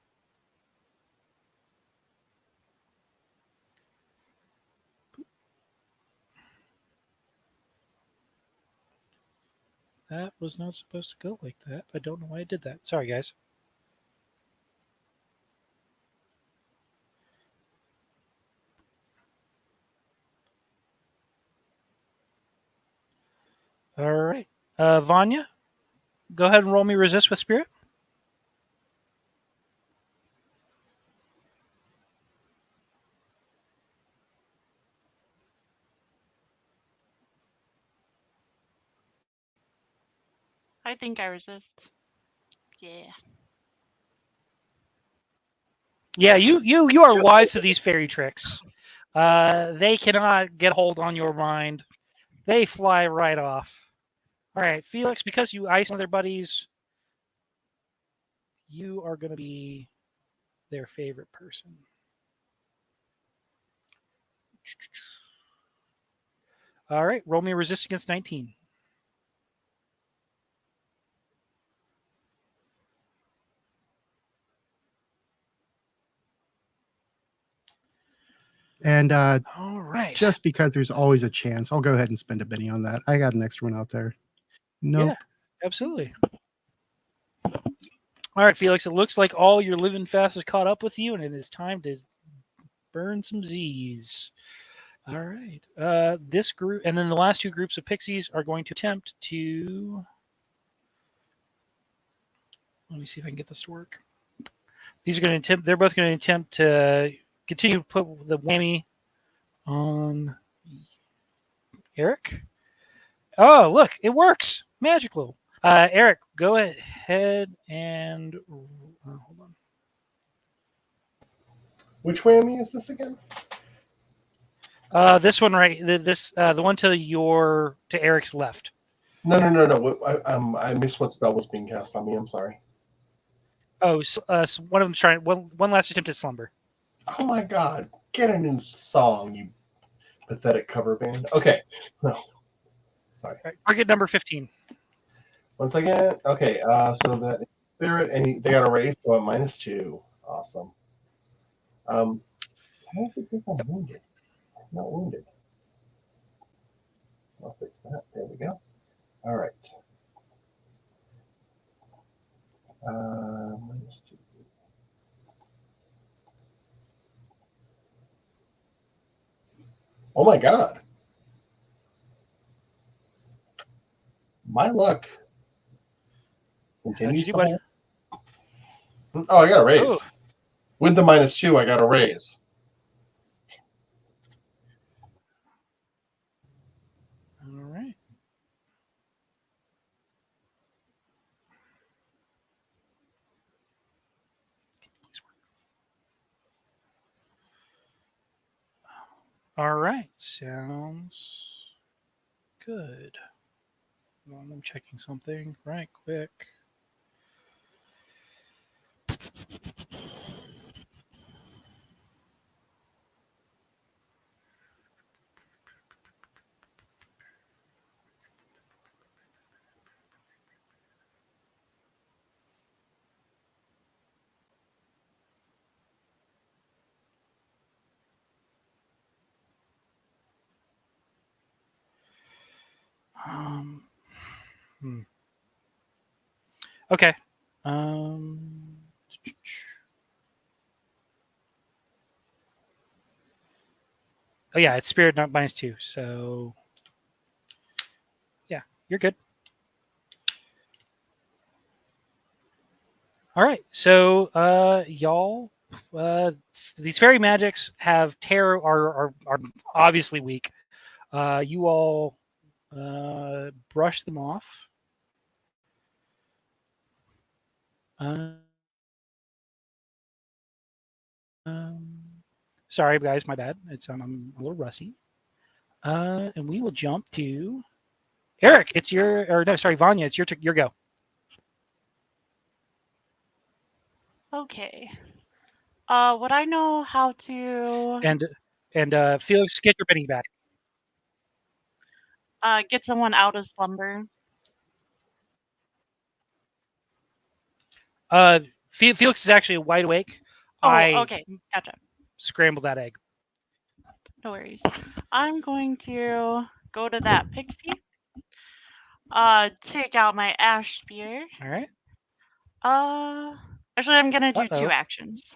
That was not supposed to go like that. I don't know why I did that. Sorry, guys. All right. Vanya, go ahead and roll me resist with spirit. I think I resist. Yeah. Yeah, you are wise to these fairy tricks. They cannot get hold on your mind. They fly right off. All right, Felix, because you ice one of their buddies, you are going to be their favorite person. All right, roll me a resist against 19. And All right. just because there's always a chance, I'll go ahead and spend a penny on that. I got an extra one out there. Nope. Yeah, absolutely. All right, Felix, it looks like all your living fast is caught up with you, and it is time to burn some Z's. All right. This group, and then the last 2 groups of pixies are going to attempt to. Let me see if I can get this to work. These are going to attempt. They're both going to attempt to continue to put the whammy on Eric. Oh, look, it works. Magical. Eric, go ahead and hold on. Which whammy is this again? This one right. The one to Eric's left. No. I missed what spell was being cast on me. I'm sorry. Oh, so one of them's trying. One last attempt at slumber. Oh my God! Get a new song, you pathetic cover band. Okay. No. Sorry. Right, target number 15. Once again. Okay. So that spirit and they got a raise, so a -2. Awesome. I don't think I'm wounded. I'm not wounded. I'll fix that. There we go. All right. -2. Oh my God. My luck continues to hold. Oh, I got a raise. Oh. With the -2, I got a raise. All right. All right. Sounds good. Well, I'm checking something right quick. Okay. Oh yeah, it's spirit not -2. So yeah, you're good. All right. So y'all, these fairy magics have terror are obviously weak. You all brush them off. Sorry, guys, my bad. I'm a little rusty. And we will jump to Eric. It's your, or no, sorry, Vanya. It's your go. Okay. Would I know how to And Felix, get your Benny back. get someone out of slumber? Felix is actually wide awake. Oh, I okay. Gotcha. scrambled that egg. No worries. I'm going to go to that pixie. Take out my ash spear. All right. Actually, I'm gonna do 2 Uh-oh. actions.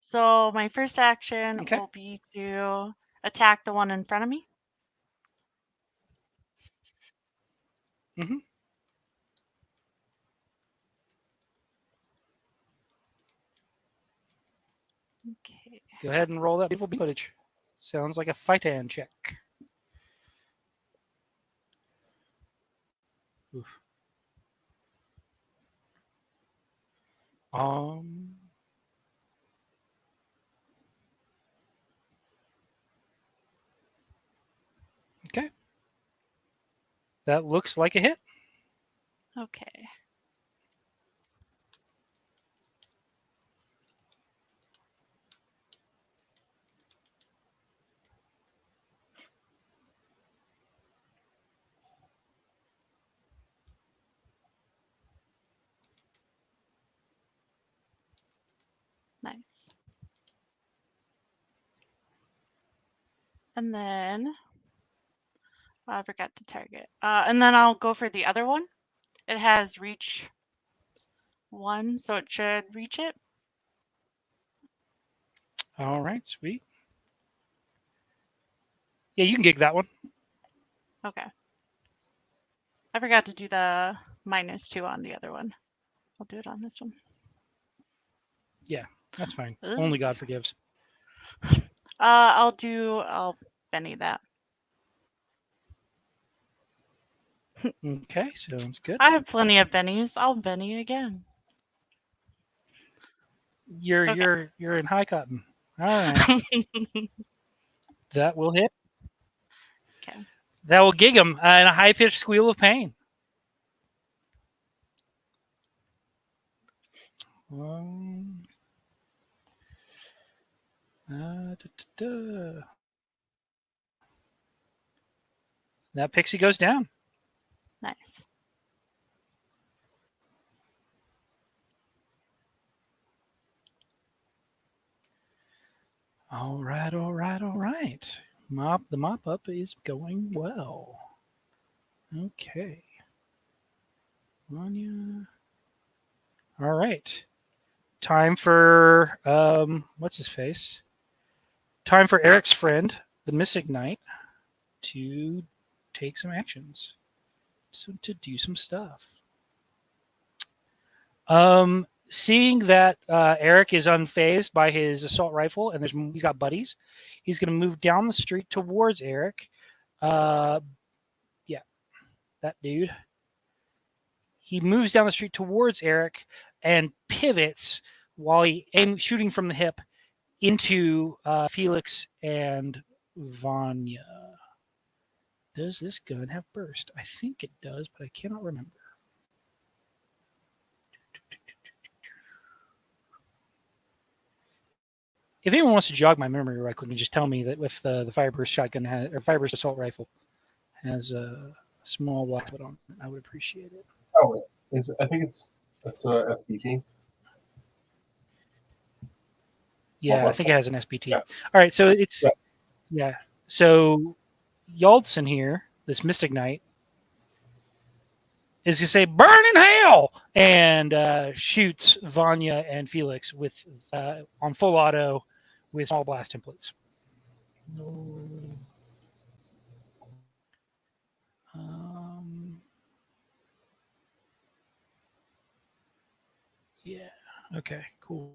So my first action Okay. will be to attack the one in front of me. Mm-hmm. Okay. Go ahead and roll that beautiful footage. Sounds like a fight-and check. Oof. Okay. That looks like a hit. Okay. Nice. And then I forgot to target. And then I'll go for the other one. It has reach 1, so it should reach it. All right, sweet. Yeah, you can gig that one. Okay. I forgot to do the -2 on the other one. I'll do it on this one. Yeah, that's fine. Ugh. Only God forgives. I'll Benny that. Okay, sounds good. I have plenty of bennies. I'll Benny again. You're in high cotton. All right. That will hit. Okay. That will gig him in a high-pitched squeal of pain. Da, da, da. That pixie goes down. Nice. All right, all right, all right. The mop up is going well. Okay. Vanya. All right. Time for what's his face? Time for Eric's friend, the Mystic Knight, to take some actions. So to do some stuff. Seeing that Eric is unfazed by his assault rifle and he's got buddies, he's going to move down the street towards Eric. Yeah, that dude. He moves down the street towards Eric and pivots while shooting from the hip into Felix and Vanya. Does this gun have burst? I think it does, but I cannot remember. If anyone wants to jog my memory right quick and just tell me that if the Fireburst shotgun or Fireburst assault rifle has a small weapon on it, I would appreciate it. Oh, I think it's a SBT. Yeah, I think it has an SBT. Yeah. All right, so it's yeah. So Yaldson here this Mystic Knight is to say, "Burn in hell!" and shoots Vanya and Felix with on full auto with small blast templates. Yeah. Okay. Cool.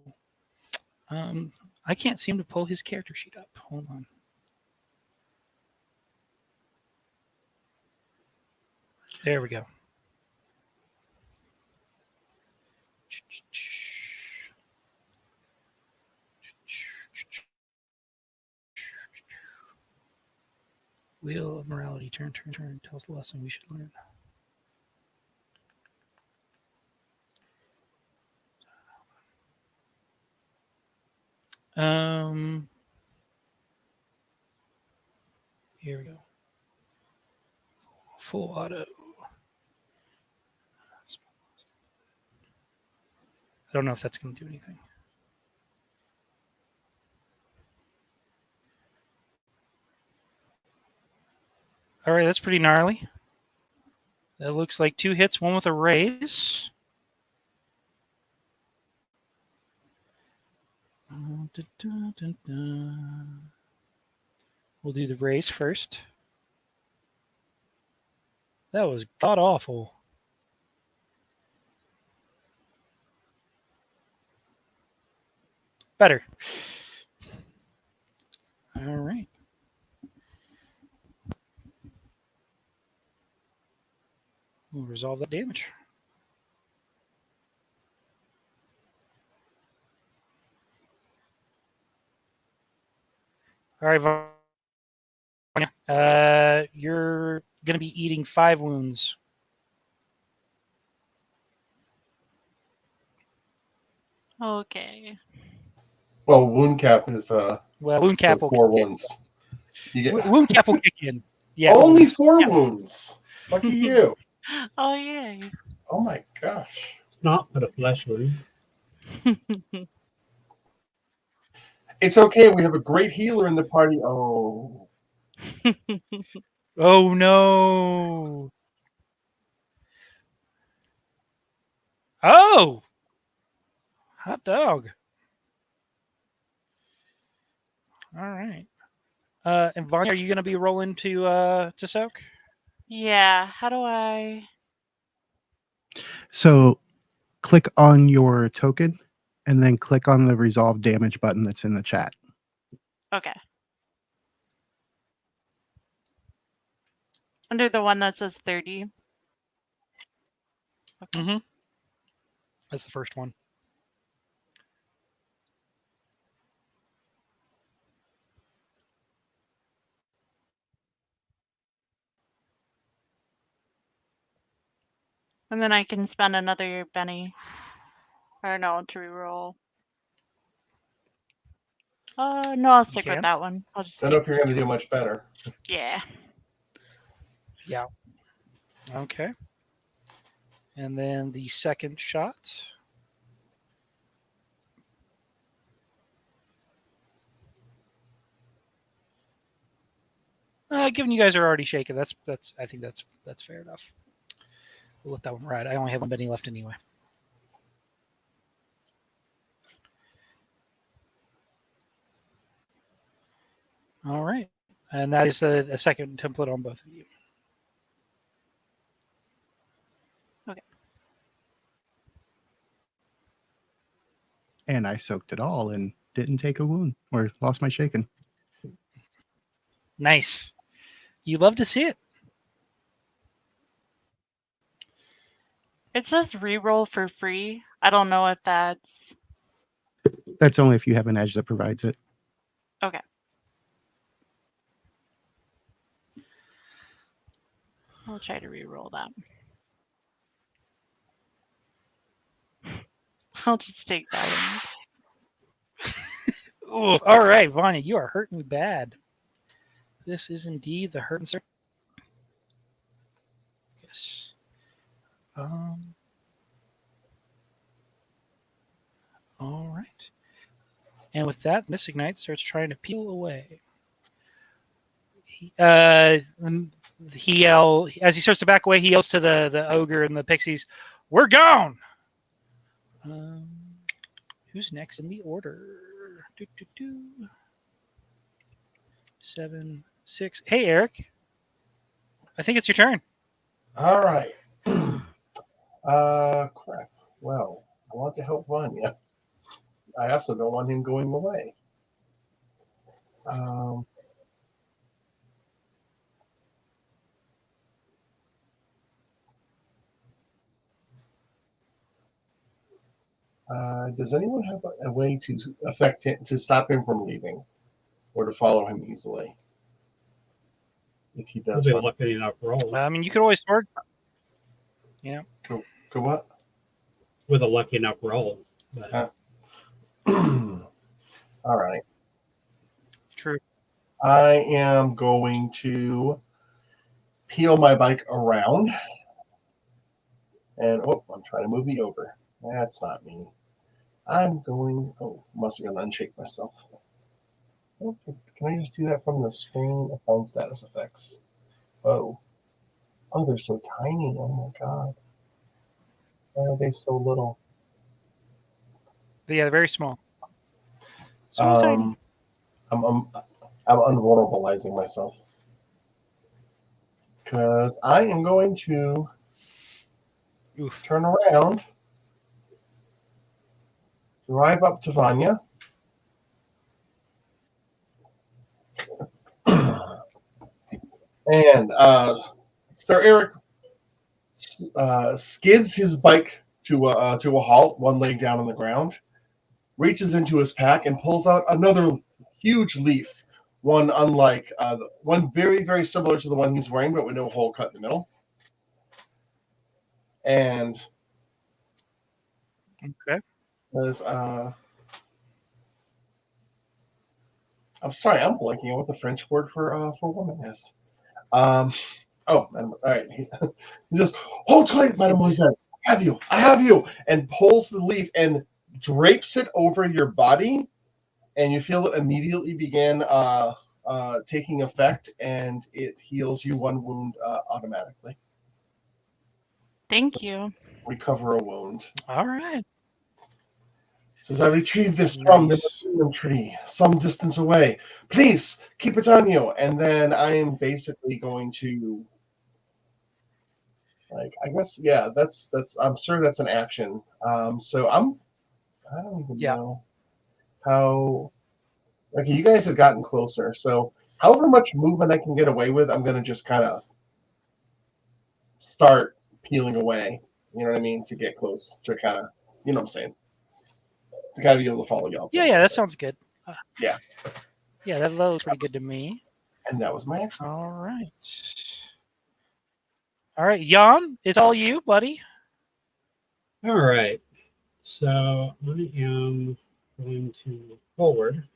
I can't seem to pull his character sheet up. Hold on. There we go. Wheel of Morality. Turn. Tell us the lesson we should learn. Here we go. Full auto. I don't know if that's going to do anything. All right, that's pretty gnarly. That looks like 2 hits, one with a raise. We'll do the raise first. That was god awful. Better. All right. We'll resolve that damage. All right, Vanya. You're going to be eating 5 wounds. Okay. Well, wound cap is wound cap will 4 wounds. You get wound cap will kick in. Yeah, only 4 Yeah. wounds. Lucky you. Oh yeah. Oh my gosh. It's not but a flesh wound. It's okay. We have a great healer in the party. Oh. Oh no. Oh. Hot dog. All right. And Vanya, are you going to be rolling to soak? Yeah. How do I? So click on your token and then click on the resolve damage button that's in the chat. Okay. Under the one that says 30. Okay. Mm-hmm. That's the first one. And then I can spend another Benny. Or no, to reroll. No, I'll stick with that one. I'll just I don't know if you're going to do much better. Yeah. Yeah. Okay. And then the second shot. Given you guys are already shaken, I think that's fair enough. We'll let that one ride. I only have one Benny left anyway. All right. And that is the second template on both of you. Okay. And I soaked it all and didn't take a wound or lost my shaken. Nice. You love to see it. It says reroll for free. I don't know if that's... That's only if you have an edge that provides it. Okay. I'll try to reroll that. I'll just take that Oh, all right, Vanya, you are hurting bad. This is indeed the hurt and circus. Yes. All right. And with that, Mystic Knight starts trying to peel away. as he starts to back away, he yells to the ogre and the pixies, "We're gone!" Who's next in the order? 7, 6. Hey, Eric. I think it's your turn. All right. Crap. Well, I want to help Vanya. I also don't want him going away. Does anyone have a way to affect him, to stop him from leaving, or to follow him easily? If he does, We'll be lucky enough roll. I mean, you could always sword. Yeah. Go what? With a lucky enough roll. But... All right. True. I am going to peel my bike around. And, I'm trying to move the ogre. That's not me. I'm going... must have gone unshake myself. Okay. Can I just do that from the screen? Phone status effects. Oh, they're so tiny. Oh, my God. Why are they so little? Yeah, they're very small. I'm unvulnerabilizing myself. Because I am going to turn around, drive up to Vanya, and Sir Eric skids his bike to a halt, one leg down on the ground, reaches into his pack and pulls out another huge leaf, one unlike one very, very similar to the one he's wearing, but with no hole cut in the middle. And as I'm sorry, I'm blanking on what the French word for woman is. All right. He says, "Hold tight, mademoiselle. I have you," and pulls the leaf and drapes it over your body, and you feel it immediately begin taking effect, and it heals you one wound automatically. Thank you. Recover a wound. All right. Says, "I retrieved this from the lemon tree, some distance away. Please keep it on you." And then I am basically going to, I guess, yeah, that's. I'm sure that's an action. So I don't even know how. Okay, you guys have gotten closer. So however much movement I can get away with, I'm gonna just kind of start peeling away. You know what I mean? To get close, to kind of, you know what I'm saying? To kind of be able to follow y'all. Yeah, that sounds good. Yeah. Yeah, that looks pretty good to me. And that was my action. All right. All right, Jan, it's all you, buddy. All right. So I am going to look forward.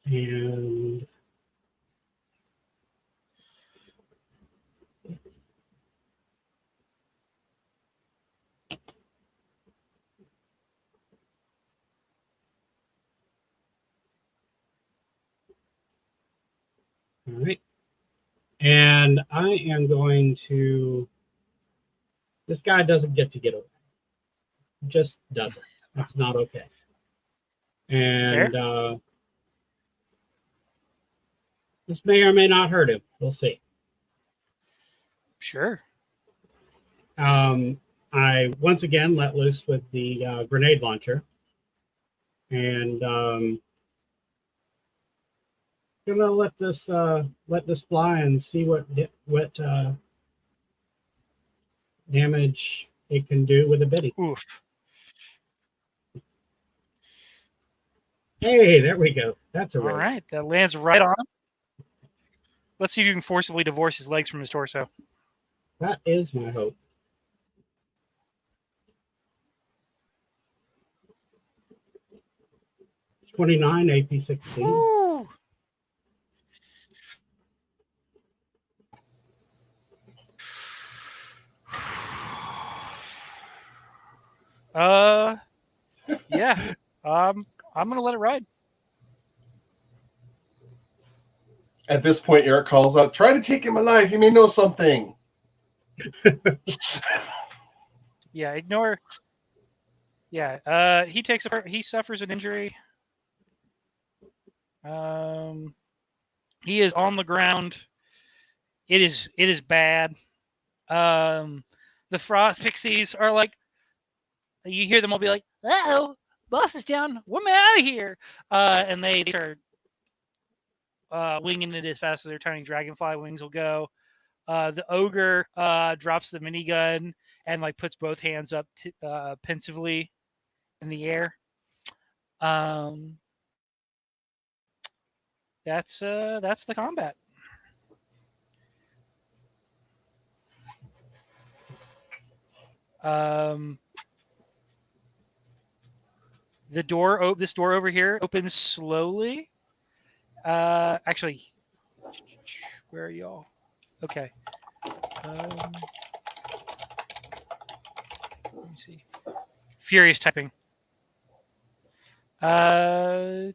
And all right. And I am going to, this guy doesn't get away. Just doesn't. That's not okay. And this may or may not hurt him. We'll see. Sure. I once again let loose with the grenade launcher, and gonna let this fly and see what damage it can do with a biddy. Oof. Hey, there we go. That's a all right. That lands right on him. Let's see if you can forcibly divorce his legs from his torso. That is my hope. $29 AP 16. Ooh. Yeah. I'm gonna let it ride. At this point, Eric calls out, "Try to take him alive. He may know something." Yeah, ignore. Yeah, he suffers an injury. He is on the ground. It is bad. The frost pixies are like, you hear them all be like, "Uh-oh, boss is down. We're out of here." And they start winging it as fast as their tiny dragonfly wings will go. The ogre drops the minigun and like puts both hands up pensively in the air. That's the combat. This door over here opens slowly. Actually, where are y'all? Okay. Let me see. Furious typing. Oh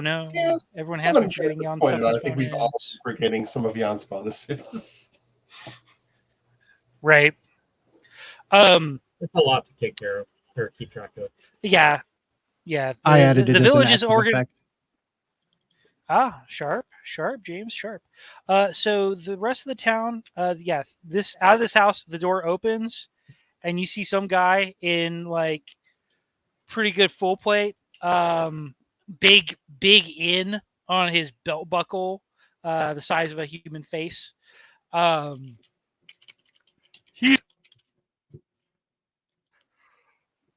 no! Yeah, Everyone has been forgetting Jan's pointed out, I toughness think we've all bonus. been forgetting some of Jan's bonuses. Right. It's a lot to take care of or keep track of. Yeah. I added it the as an village is active organized. effect. Sharp, James, sharp. So the rest of the town, this out of this house, the door opens, and you see some guy in like pretty good full plate, big in on his belt buckle, the size of a human face. He's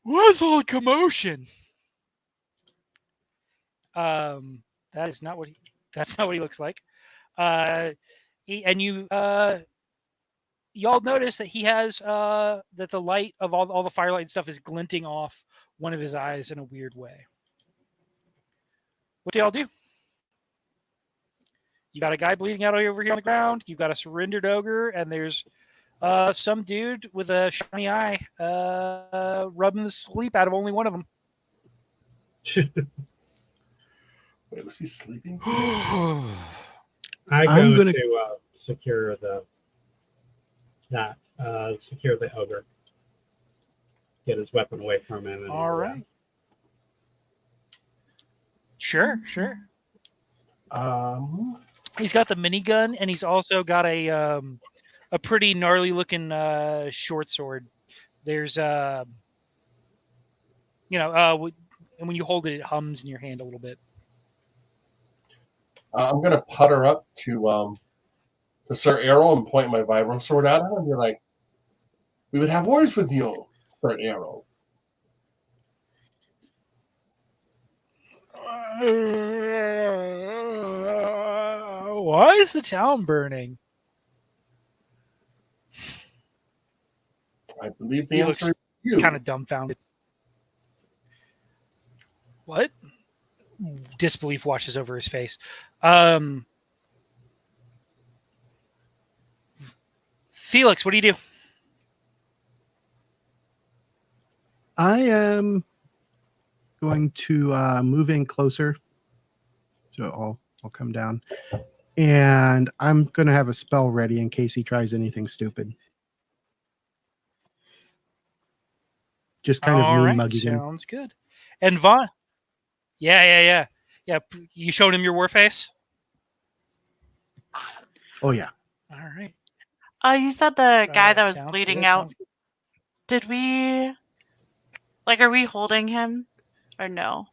what's all the commotion? That's not what he looks like. Y'all notice that he has that the light of all the firelight stuff is glinting off one of his eyes in a weird way. What do y'all do? You got a guy bleeding out over here on the ground. You've got a surrendered ogre, and there's some dude with a shiny eye rubbing the sleep out of only one of them. Wait, was he sleeping? I'm I'm going gonna- to secure the ogre. Get his weapon away from him. And All right. Sure. He's got the minigun, and he's also got a pretty gnarly looking short sword. There's and when you hold it, it hums in your hand a little bit. I'm gonna putter up to Sir Arrow and point my vibro sword at him and be like, "We would have words with you, Sir Arrow." Why is the town burning? I believe the He answer looks is you. kind of dumbfounded. What? Disbelief washes over his face. Felix, what do you do? I am going to move in closer. So I'll come down. And I'm going to have a spell ready in case he tries anything stupid. Just kind of mean mugging him. Sounds good. And Vaughn? Yeah. You showed him your war face? Oh, yeah. All right. You said the guy that was Sounds bleeding good, out. sounds good. Did we are we holding him or no?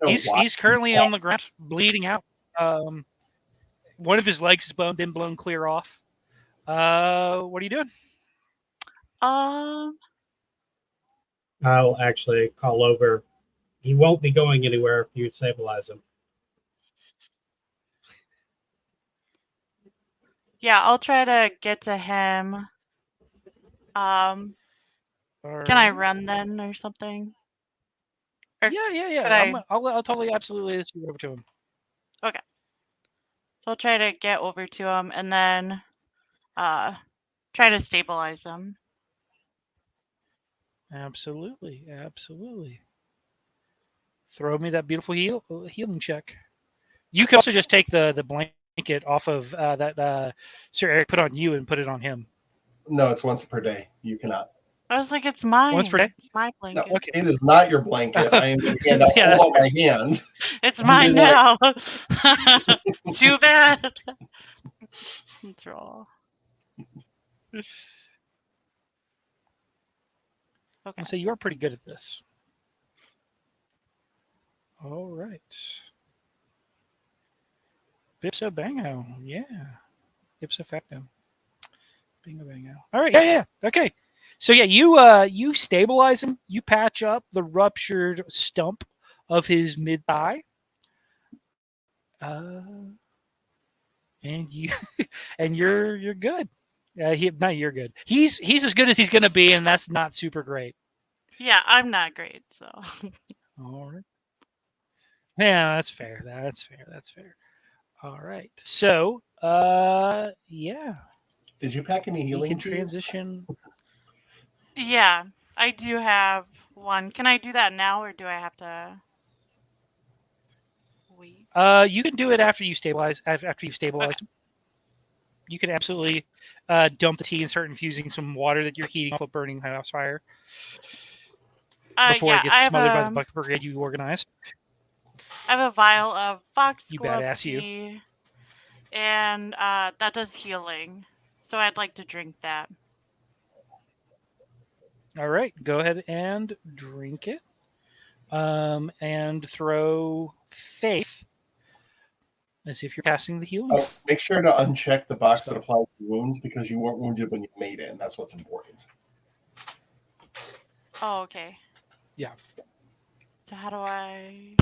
He's currently on the ground, bleeding out. One of his legs has been blown clear off. What are you doing? I'll actually call over. He won't be going anywhere if you stabilize him. Yeah, I'll try to get to him. Can I run then or something? Or Yeah. I'll totally absolutely just go over to him. Okay. So I'll try to get over to him and then try to stabilize him. Absolutely. Absolutely. Throw me that beautiful healing check. You could also just take the blanket off of that Sir Eric put on you and put it on him. No, it's once per day. You cannot. I was like, it's mine. Once per day? It's my No, blanket. Okay. it is not your blanket. I am going to hand out Yeah, that's hold out my hand. It's And mine be like, now. Too bad. Let's roll. Okay. So you are pretty good at this. All right. Ipso bango. Yeah. Ipso facto. Bingo bango. All right. Yeah. Okay. So yeah, you stabilize him. You patch up the ruptured stump of his mid thigh. And you and you're good. You're good. He's as good as he's gonna be, and that's not super great. Yeah, I'm not great, so. All right. Yeah, that's fair. That's fair. All right. So, yeah, did you pack any you healing can keys? transition. Yeah, I do have one. Can I do that now, or do I have to wait? You can do it after you stabilize. After you've stabilized, you can absolutely dump the tea and start infusing some water that you're heating off a burning house fire before Yeah, it gets smothered by the bucket brigade you organized. I have a vial of You foxglove badass, you. tea, and that does healing. So I'd like to drink that. All right, go ahead and drink it. And throw faith as if you're casting the healing. Oh, make sure to uncheck the box Spell. that applies to wounds because you weren't wounded when you made it, and that's what's important. Oh, okay. Yeah. So how do I?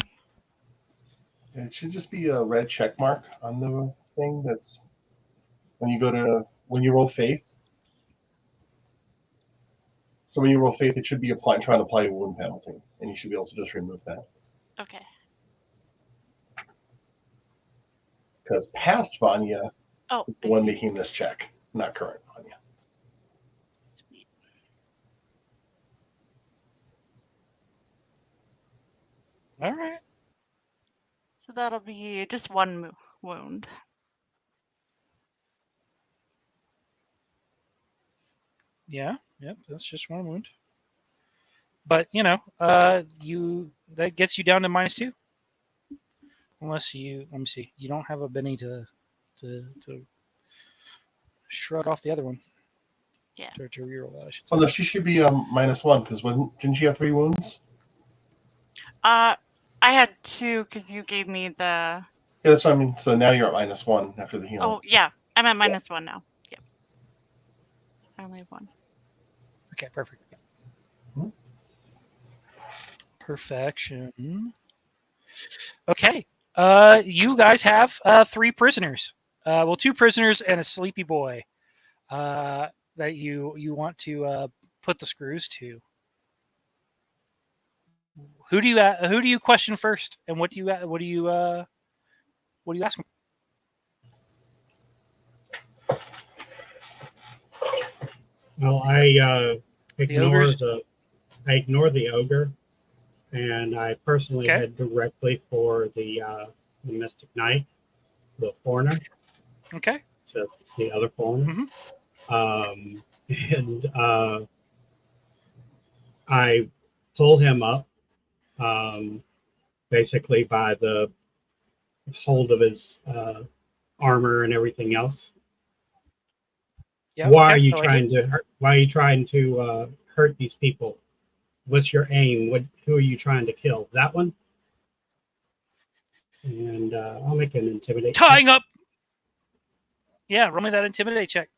It should just be a red check mark on the thing. That's when you roll faith. So when you roll faith, it should be trying to apply a wound penalty, and you should be able to just remove that. Okay. Because past Vanya Oh, is the I one see. making this check, not current Vanya. Sweet. All right. So that'll be just one wound. Yeah. Yep. That's just one wound. But that gets you down to -2. Unless let me see, you don't have a Benny to shrug off the other one. Yeah. To reroll that, I should say. Oh no, she should be -1 because didn't she have 3 wounds? I had 2 because you gave me the. Yeah, that's what I mean. So now you're at -1 after the healing. Oh yeah, I'm at -1 now. Yep. I only have 1. Okay, perfect. Hmm. Perfection. Okay. You guys have 3 prisoners. 2 prisoners and a sleepy boy that you want to put the screws to. Who do you question first, and what do you ask them? Well, I ignore ogres? I ignore the ogre, and I personally Okay. head directly for the Mystic Knight, the foreigner. Okay. So the other foreigner. Mhm. And I pull him up, basically by the hold of his armor and everything else. Yeah. Why are okay. you I like trying it. to hurt? Why are you trying to hurt these people? What's your aim? Who are you trying to kill? That one. And I'll make an intimidate. Tying up. Yeah, roll me that intimidate check.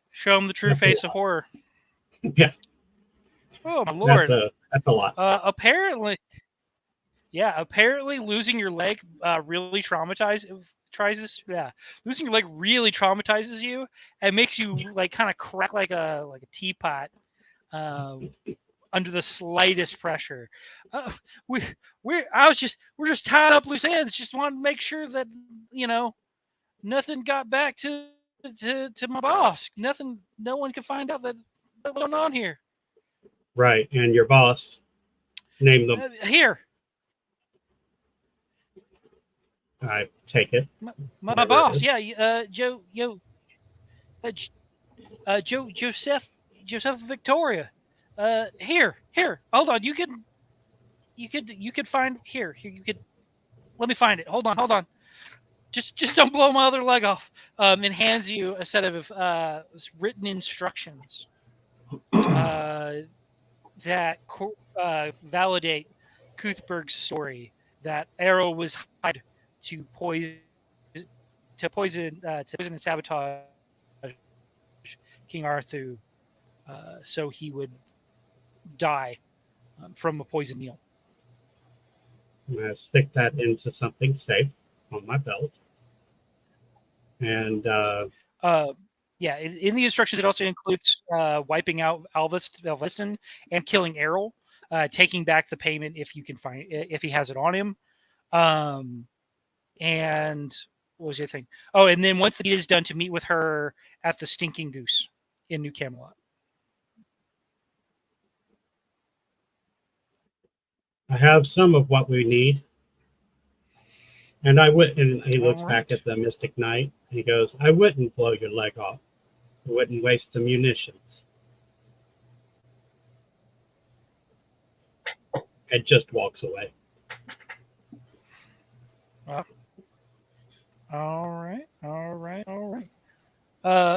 Show him the true That's a face of lot. horror. Yeah. Oh my lord. That's a lot. Apparently losing your leg really losing your leg really traumatizes you and makes you like kind of crack like a teapot under the slightest pressure. We're just tying up loose ends. Just want to make sure that nothing got back to my boss. Nothing. No one could find out that what's going on here. Right. And your boss named them. Here, I take it. my Whatever it boss. is. Yeah. Joseph Victoria. Here. Hold on. You could find here. You could. Let me find it. Hold on. Just don't blow my other leg off. And hands you a set of written instructions that validate Cuthberg's story that Arrow was hired to poison and sabotage King Arthur, so he would die from a poison meal. I'm going to stick that into something safe on my belt. And yeah, in the instructions, it also includes wiping out Alveston and killing Errol, taking back the payment if you can find if he has it on him. And what was the other thing? Oh, and then once the deed is done, to meet with her at the Stinking Goose in New Camelot. I have some of what we need. And I would, and he looks back at the Mystic Knight and he goes, I wouldn't blow your leg off. I wouldn't waste the munitions. And just walks away. All right.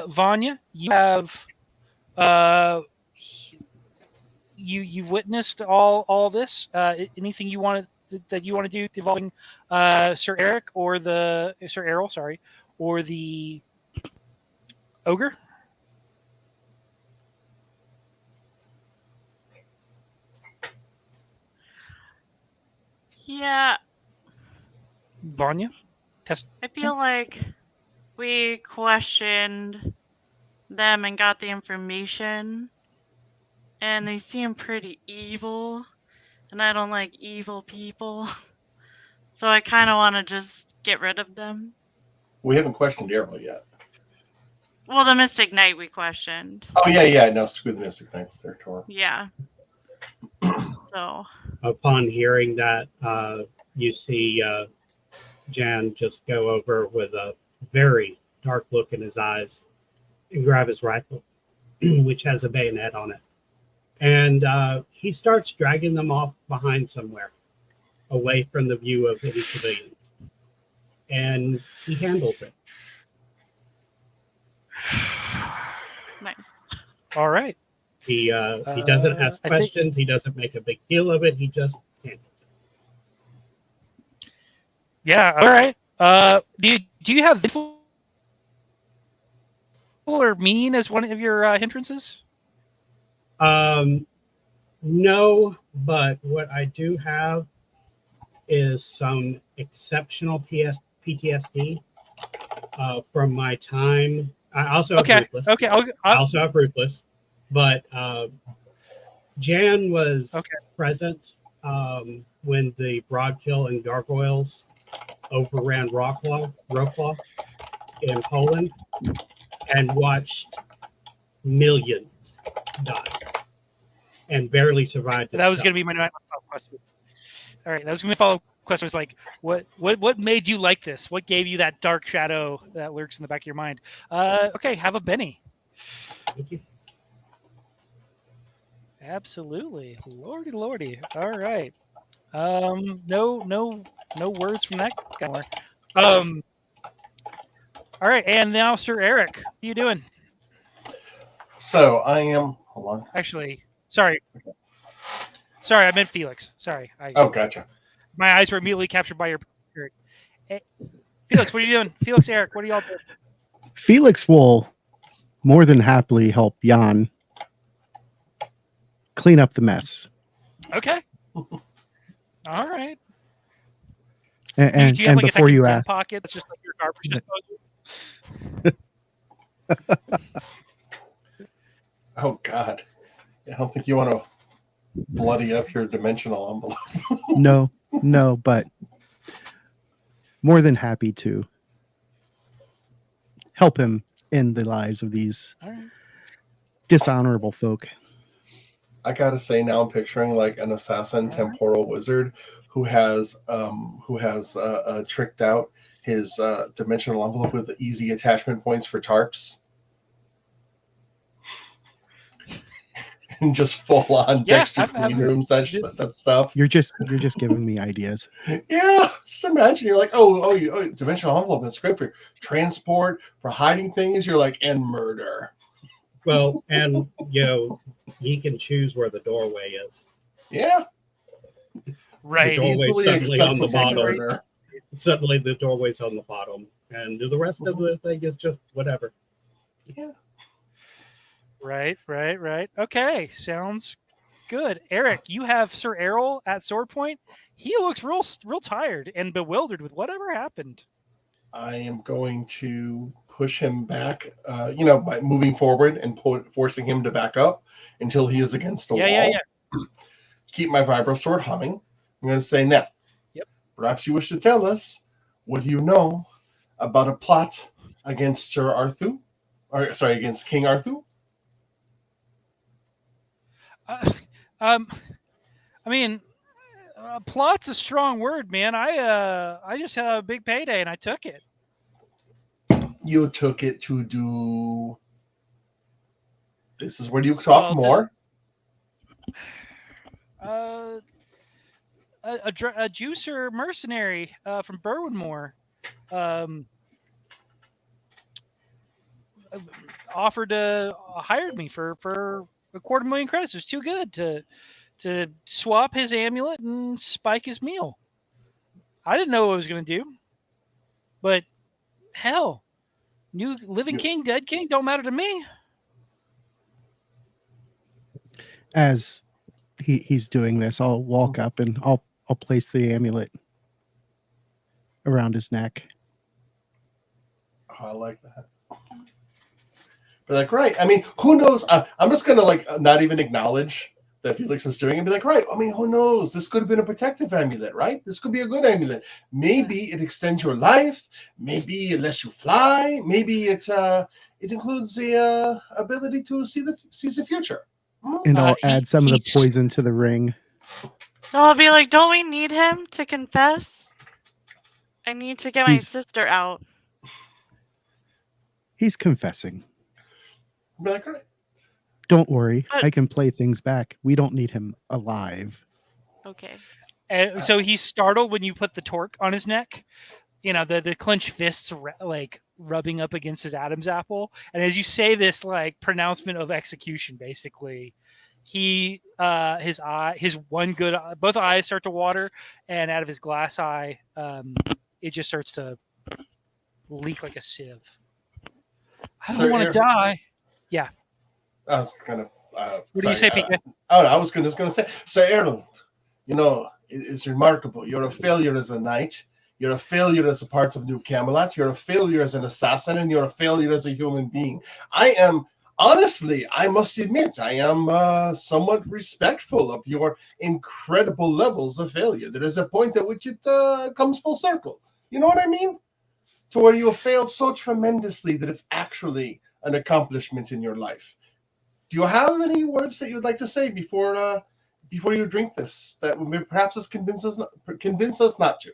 Vanya, you have you've witnessed all this. Anything you want that you want to do involving Sir Eric or the Sir Errol, sorry, or the ogre? Yeah. Vanya? I feel like we questioned them and got the information, and they seem pretty evil, and I don't like evil people. So I kind of want to just get rid of them. We haven't questioned Errol yet. Well, the Mystic Knight we questioned. Oh, yeah. No, screw the Mystic Knight's territory. Yeah. So. Upon hearing that, you see Jan just go over with a very dark look in his eyes and grab his rifle, which has a bayonet on it. And he starts dragging them off behind somewhere, away from the view of any civilian. And he handles it. Nice. All right. He doesn't ask questions. He doesn't make a big deal of it. He just handles it. Yeah. All right. Do you have vengeful or mean as one of your hindrances? No, but what I do have is some exceptional PTSD from my time. I also have Ruthless. Okay. I also have Ruthless, but Jan was present when the Broadkill and Gargoyles overran Wrocław in Poland and watched millions die and barely survived. That was going to be my follow-up question. All right, that was going to be a follow-up question. Was like, what made you like this? What gave you that dark shadow that lurks in the back of your mind? Okay, have a Benny. Thank you. Absolutely, lordy. All right. No words from that guy more. All right, and now Sir Eric, what are you doing? So I am. Hold on. Actually, sorry, I meant Felix. Sorry. Gotcha. My eyes were immediately captured by your Eric. Hey, Felix, what are you doing? Felix, Eric, what are y'all doing? Felix will more than happily help Jan clean up the mess. Okay. All right. And do you have like before a you ask, pocket that's just like your garbage disposal? Oh God, I don't think you want to bloody up your dimensional envelope. no, but more than happy to. help him end the lives of these All right. dishonorable folk. I gotta say, now I'm picturing like an assassin temporal wizard who has tricked out his dimensional envelope with easy attachment points for tarps. And just full on Dexter clean rooms, that stuff. You're just giving me ideas. Yeah, just imagine you're like, oh, dimensional envelope. That's great for transport, for hiding things. You're like, and murder. Well, and he can choose where the doorway is. Yeah, Right. The doorway's easily suddenly on the accessible bottom. murder. Suddenly the doorway's on the bottom, and the rest of the thing is just whatever. Yeah. Right. Okay, sounds good. Eric, you have Sir Errol at sword point. He looks real tired and bewildered with whatever happened. I am going to push him back, by moving forward and forcing him to back up until he is against a wall. Yeah. Keep my vibro sword humming. I'm going to say now. Yep. Perhaps you wish to tell us what do you know about a plot against against King Arthur? I mean, plot's a strong word, man. I just had a big payday and I took it. You took it to do. This is where you talk more. A juicer mercenary from Berwynmore hired me for $250,000 credits. It was too good to swap his amulet and spike his meal. I didn't know what I was going to do, but hell, new living king, dead king, don't matter to me. As he's doing this, I'll walk up and I'll place the amulet around his neck. Oh, I like that. But like, right. I mean, who knows? I'm just gonna not even acknowledge that Felix is doing it and be like, right. I mean, who knows? This could have been a protective amulet, right? This could be a good amulet. Maybe it extends your life. Maybe it lets you fly. Maybe it includes the ability to see the future. And I'll add some of the poison to the ring. No, I'll be like, don't we need him to confess? I need to get my sister out. He's confessing. Be like, all right. Don't worry, I can play things back. We don't need him alive. Okay. So he's startled when you put the torque on his neck. You know, the clenched fists rubbing up against his Adam's apple. And as you say this pronouncement of execution, basically, both eyes start to water, and out of his glass eye, it just starts to leak like a sieve. I don't want to die. Yeah. I was kind of. What do you say, Pika? I was just going to say, Sir Errol, it's remarkable. You're a failure as a knight. You're a failure as a part of New Camelot. You're a failure as an assassin, and you're a failure as a human being. Honestly, I must admit, I am somewhat respectful of your incredible levels of failure. There is a point at which it comes full circle. You know what I mean? To where you have failed so tremendously that it's actually an accomplishment in your life. Do you have any words that you'd like to say before you drink this that would perhaps convince us not to?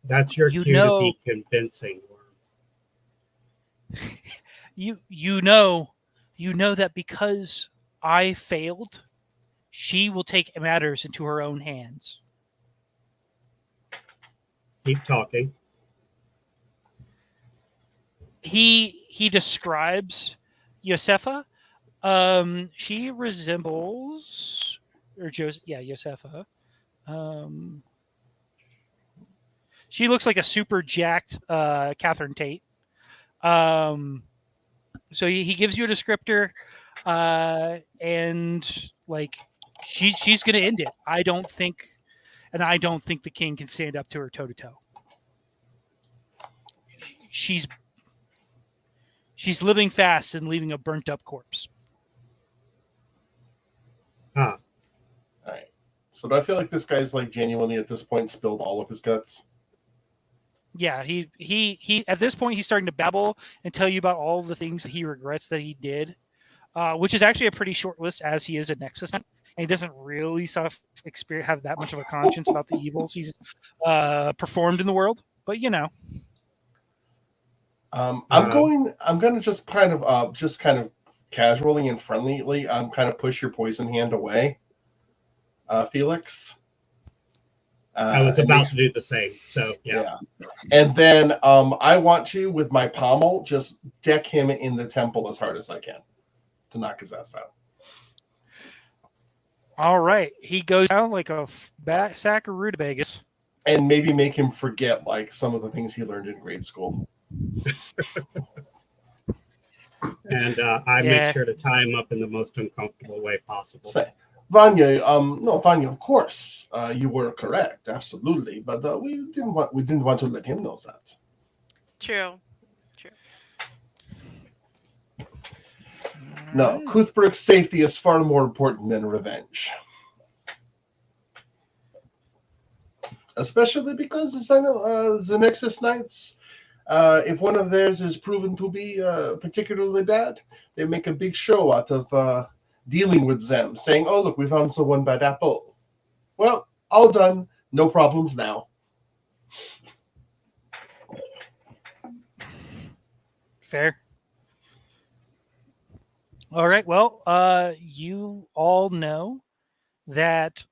That's your cue to be convincing. You know that because I failed, she will take matters into her own hands. Keep talking. He describes Josefa. She resembles Josefa. She looks like a super jacked Catherine Tate. So he gives you a descriptor, and she's going to end it. I don't think the king can stand up to her toe to toe. She's living fast and leaving a burnt up corpse. Huh. All right. So but I feel like this guy's like genuinely at this point spilled all of his guts. Yeah, he at this point he's starting to babble and tell you about all the things that he regrets that he did, which is actually a pretty short list as he is a Nexus Knight, and he doesn't really have that much of a conscience about the evils he's performed in the world. But you know, I'm going to just kind of casually and friendlyly, kind of push your poison hand away, Felix. I was about to do the same. So yeah. And then I want to, with my pommel, just deck him in the temple as hard as I can to knock his ass out. all right, he goes down like a sack of rutabagas. And maybe make him forget like some of the things he learned in grade school. And I make sure to tie him up in the most uncomfortable way possible. Vanya, Vanya, of course, you were correct, absolutely, but we didn't want to let him know that. True. No, Cuthbert's safety is far more important than revenge. Especially because the Nexus Knights, if one of theirs is proven to be particularly bad, they make a big show out of dealing with them, saying, "Oh, look, we found one bad apple." Well, all done. No problems now. Fair. All right. Well, you all know that.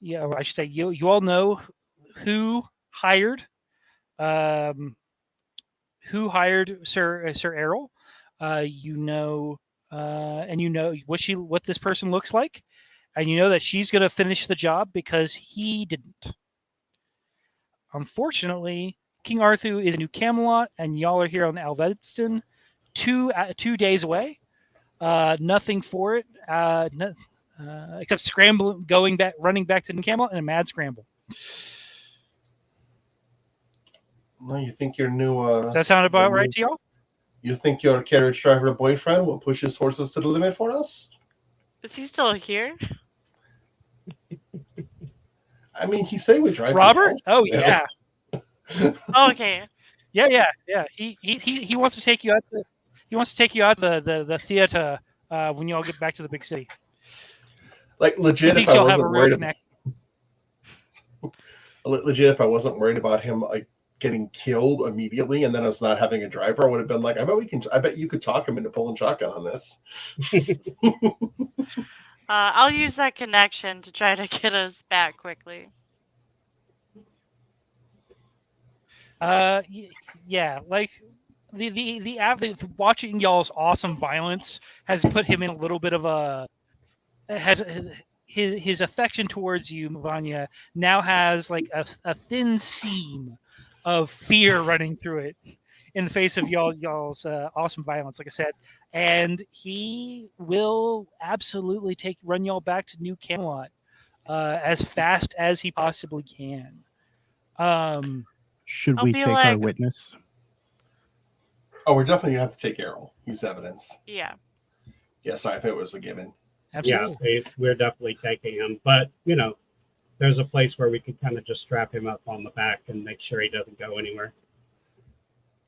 Yeah, or I should say, you all know who hired Sir Errol. You know, and you know what this person looks like, and you know that she's going to finish the job because he didn't. Unfortunately, King Arthur is in New Camelot, and y'all are here on Alvedston, 2 days away. Nothing for it, except scrambling, running back to New Camelot, and a mad scramble. No, you think your new Does that sound about right to y'all? You think your carriage driver boyfriend will push his horses to the limit for us? Is he still here? I mean, he said we drive. Robert? Oh yeah. Oh, okay. Yeah. He wants to take you out. He wants to take you out the theater when you all get back to the big city. Like legit, if I wasn't worried legit, if I wasn't worried about him like getting killed immediately and then us not having a driver, I would have been like, I bet you could talk him into pulling shotgun on this. I'll use that connection to try to get us back quickly. Yeah, like the watching y'all's awesome violence has put him in a little bit of a his affection towards you, Vanya, now has like a thin seam of fear running through it in the face of y'all's awesome violence, like I said, and he will absolutely run y'all back to New Camelot as fast as he possibly can. Should we take our witness? Oh, we're definitely gonna have to take Errol. He's evidence. Yeah. Yeah, sorry if it was a given. Absolutely. Yeah, we're definitely taking him, but there's a place where we could kind of just strap him up on the back and make sure he doesn't go anywhere.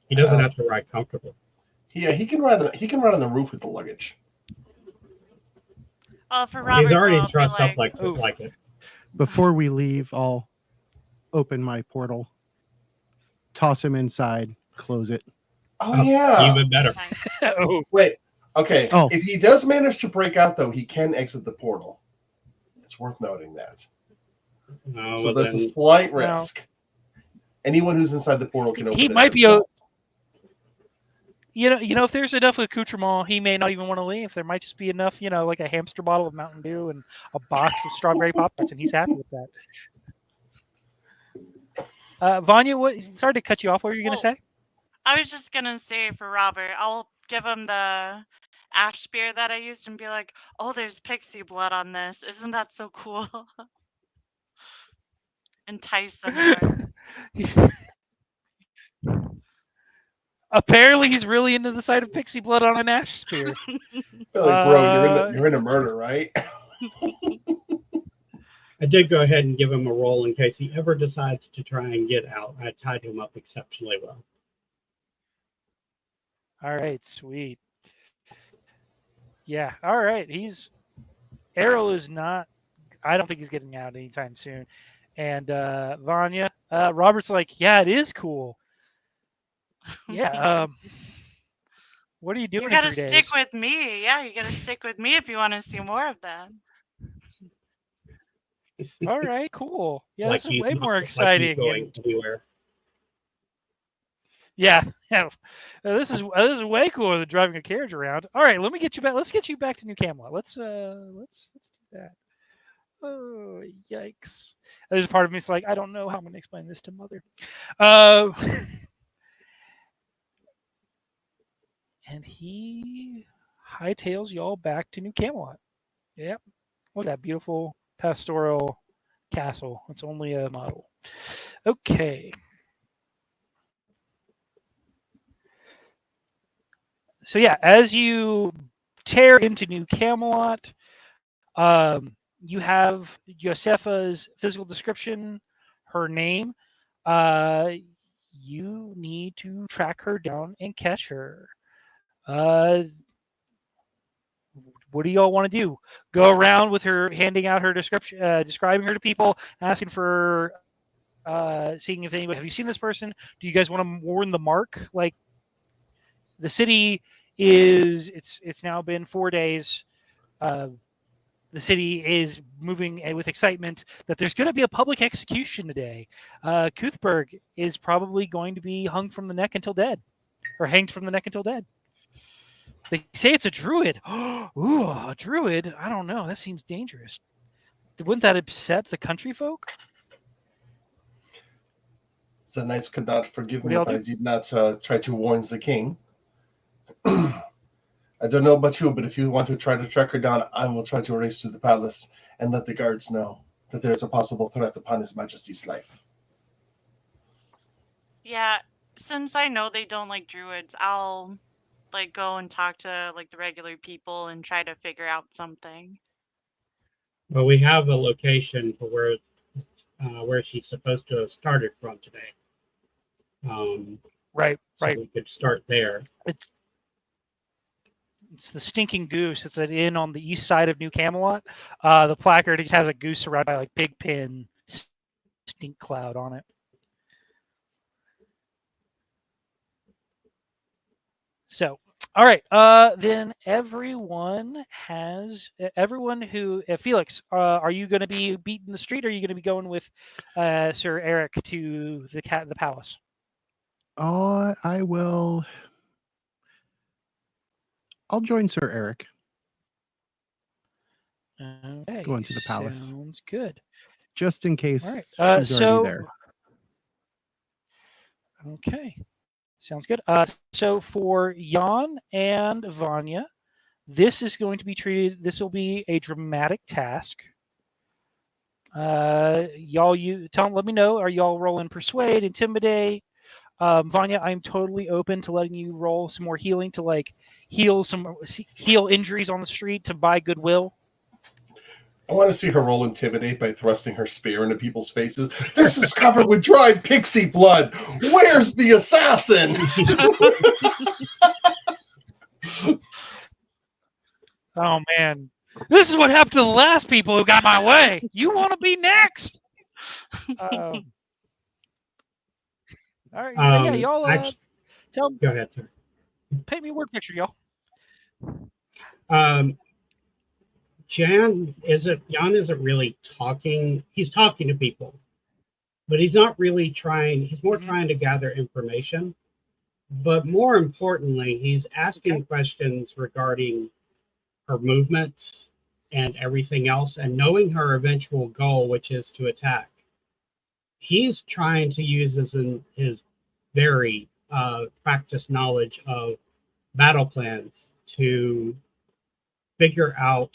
He doesn't have to ride comfortable. Yeah, he can ride on the roof with the luggage. For Robert, he's already trussed up like it. Before we leave, I'll open my portal, toss him inside, close it. Oh yeah, even better. Wait. Okay. Oh. If he does manage to break out, though, he can exit the portal. It's worth noting that. So there's a slight risk. Anyone who's inside the portal can open it. He might be if there's enough accoutrement, he may not even want to leave. There might just be enough, like a hamster bottle of Mountain Dew and a box of strawberry Pop-Tarts, and he's happy with that. Vanya, sorry to cut you off. What were you going to say? I was just going to say for Robert, I'll give him the ash spear that I used and be like, "Oh, there's pixie blood on this. Isn't that so cool?" Entice him. Apparently, he's really into the sight of pixie blood on an ash spear. Like, bro, you're in a murder, right? I did go ahead and give him a roll in case he ever decides to try and get out. I tied him up exceptionally well. All right, sweet. Yeah, all right. Errol is not. I don't think he's getting out anytime soon. And Vanya, Robert's like, yeah, it is cool. Yeah. What are you doing You in gotta 3 stick days? with me. Yeah, you gotta stick with me if you want to see more of that. All right, cool. Yeah, Like this is he's way not- more like he's exciting. going And anywhere. yeah, yeah. This is way cooler than driving a carriage around. All right, let me get you back. Let's get you back to New Camelot. Let's do that. Oh, yikes! There's a part of me that's like, I don't know how I'm going to explain this to Mother. And he hightails y'all back to New Camelot. Yep. Look at that beautiful pastoral castle. It's only a model. Okay. So yeah, as you tear into New Camelot, you have Josefa's physical description, her name. You need to track her down and catch her. What do y'all want to do? Go around with her, handing out her description, describing her to people, asking for, seeing if anybody have you seen this person? Do you guys want to warn the mark? Like, the city is it's now been 4 days. The city is moving with excitement that there's going to be a public execution today. Cuthberg is probably going to be hung from the neck until dead, or hanged from the neck until dead. They say it's a druid. Ooh, a druid? I don't know. That seems dangerous. Wouldn't that upset the country folk? The knights could not forgive What me do y'all if I do? did not try to warn the king. I don't know about you, but if you want to try to track her down, I will try to race to the palace and let the guards know that there is a possible threat upon His Majesty's life. Yeah, since I know they don't like druids, I'll like go and talk to like the regular people and try to figure out something. Well, we have a location for where she's supposed to have started from today. Right, So right. we could start there. It's the Stinking Goose. It's an inn on the east side of New Camelot. The placard just has a goose surrounded by like big pin stink cloud on it. So, all right. Then everyone who Felix, are you going to be beating the street, or are you going to be going with Sir Eric to the palace? I will. I'll join Sir Eric. Okay, Going to the palace. Sounds good. Just in case All right. she's already there. Okay. Sounds good. So for Jan and Vanya, this is going to be treated. This will be a dramatic task. Y'all, let me know. Are y'all rolling persuade, intimidate? Vanya, I'm totally open to letting you roll some more healing to like heal injuries on the street to buy goodwill. I want to see her roll intimidate by thrusting her spear into people's faces. This is covered with dried pixie blood. Where's the assassin? Oh man, this is what happened to the last people who got my way. You want to be next? All right, yeah, y'all. Tell them. Go ahead, sir. Paint me a word picture, y'all. Jan isn't really talking. He's talking to people, but he's not really trying. He's more trying to gather information. But more importantly, he's asking questions regarding her movements and everything else, and knowing her eventual goal, which is to attack. He's trying to use his very practiced knowledge of battle plans to figure out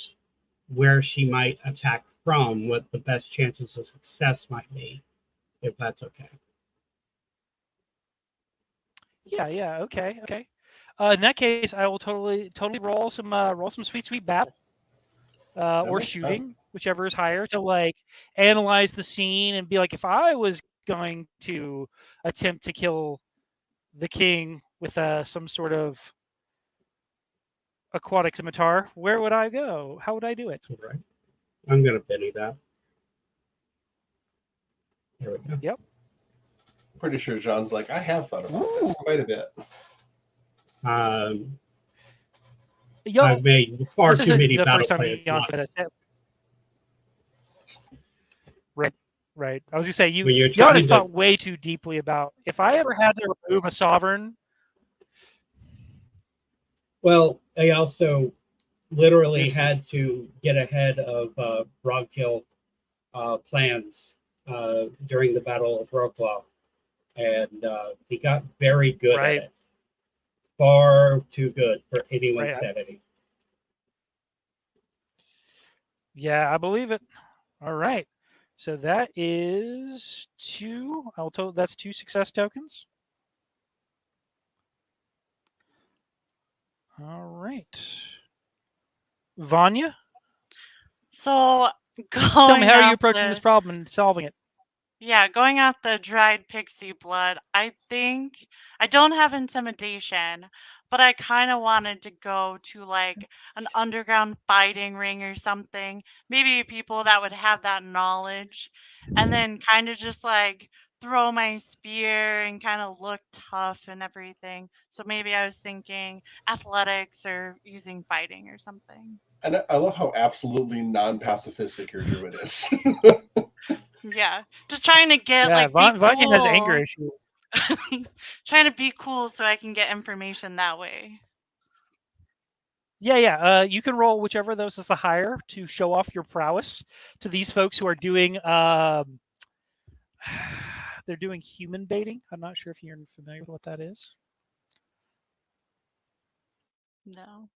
where she might attack from, what the best chances of success might be, if that's okay. Yeah. Okay. In that case, I will totally roll some sweet battle. or makes shooting, sense. whichever is higher, to like analyze the scene and be like, if I was going to attempt to kill the king with some sort of aquatic scimitar, where would I go? How would I do it? Right. I'm going to penny that. There we go. Yep. Pretty sure John's like, I have thought about this quite a bit. Yo, I've made far this too isn't many the battle first time plans. Jan said it. Right. I was gonna say When you're Jan trying has to- thought way too deeply about if I ever had to remove a sovereign. Well, they also literally This is- had to get ahead of Brogkill plans during the Battle of Rockwell, and he got very good Right. at it. Far too good for anyone's Right. sanity. Yeah, I believe it. All right. So that is 2. That's 2 success tokens. All right. Vanya, So tell me, going how are you off approaching this the problem and solving it? yeah, going off the dried pixie blood, I think I don't have intimidation, but I kind of wanted to go to like an underground fighting ring or something. Maybe people that would have that knowledge, and then kind of just like throw my spear and kind of look tough and everything. So maybe I was thinking athletics or using fighting or something. And I love how absolutely non-pacifistic your druid is. Yeah, just trying to get Yeah, like be Vanya has anger cool. issues. Trying to be cool so I can get information that way. Yeah. You can roll whichever of those is the higher to show off your prowess to these folks who are doing. They're doing human baiting. I'm not sure if you're familiar with what that is, No.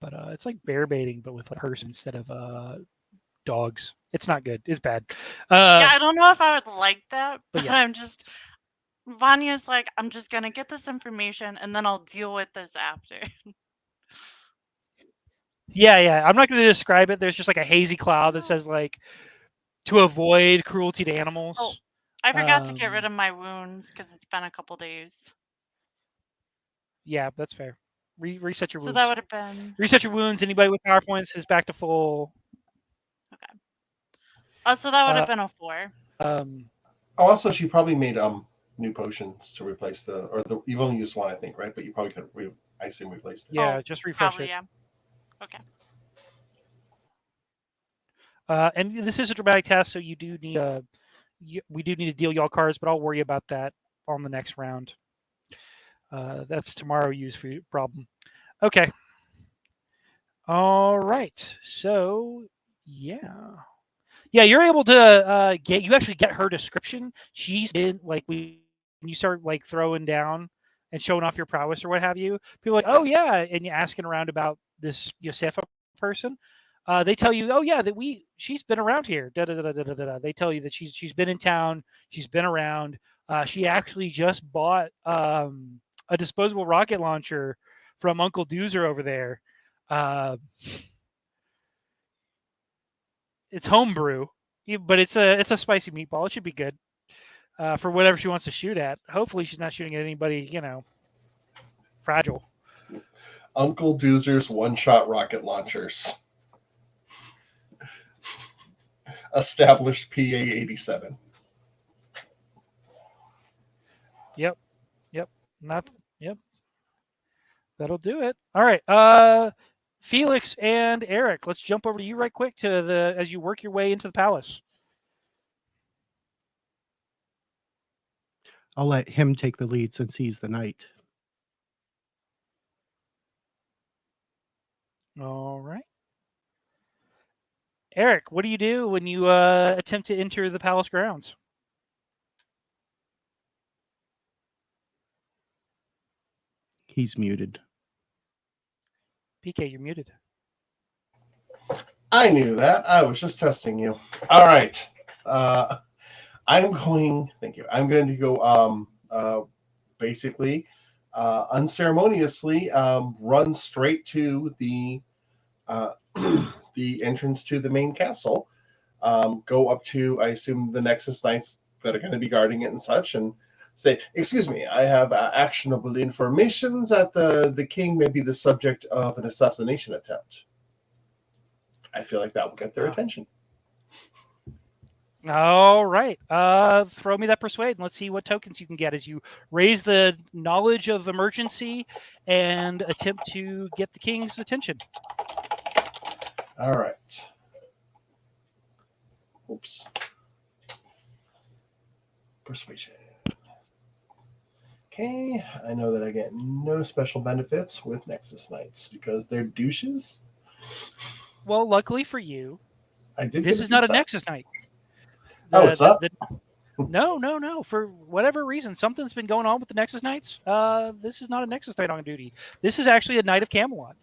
but it's like bear baiting, but with a person instead of dogs. It's not good. It's bad. Yeah, I don't know if I would like that, but but yeah. I'm just Vanya's like, I'm just gonna get this information and then I'll deal with this after. Yeah. I'm not going to describe it. There's just like a hazy cloud that says like to avoid cruelty to animals. Oh, I forgot to get rid of my wounds because it's been a couple days. Yeah, that's fair. Reset your So wounds. that would have been Reset your wounds. Anybody with power points is back to full. okay. Oh, so that would have been a 4. Also, she probably made new potions to replace you've only used one, I think, right? But you probably could I assume replace it. Yeah, Oh, just refresh probably, it. yeah. Okay. And this is a dramatic test, so you do need we do need to deal y'all cards, but I'll worry about that on the next round. That's tomorrow use for your problem. Okay. All right. So yeah, you're able to you actually get her description. She's been like when you start like throwing down and showing off your prowess or what have you. People are like, oh yeah, and you're asking around about this Yosefa person. They tell you, oh yeah, she's been around here. Da, da, da, da, da, da. They tell you that she's been in town. She's been around. She actually just bought a disposable rocket launcher from Uncle Doozer over there. It's homebrew, but it's a spicy meatball. It should be good for whatever she wants to shoot at. Hopefully, she's not shooting at anybody, fragile. Uncle Doozer's one-shot rocket launchers. Established PA-87. Yep. Yep. That'll do it. All right. Felix and Eric, let's jump over to you right quick as you work your way into the palace. I'll let him take the lead since he's the knight. All right. Eric, what do you do when you attempt to enter the palace grounds? He's muted. PK, you're muted. I knew that. I was just testing you. All right. Thank you. I'm going to go basically unceremoniously run straight to the the entrance to the main castle, go up to, I assume, the Nexus Knights that are going to be guarding it and such, and say, "Excuse me, I have actionable information that the king may be the subject of an assassination attempt." I feel like that will get their attention. All right. Throw me that persuade, and let's see what tokens you can get as you raise the knowledge of emergency and attempt to get the king's attention. All right. Oops. Persuasion. Okay, I know that I get no special benefits with Nexus Knights because they're douches. Well, luckily for you, I did. this is not a Nexus Knight. Oh, it's not? No. For whatever reason, something's been going on with the Nexus Knights. This is not a Nexus Knight on duty. This is actually a Knight of Camelot.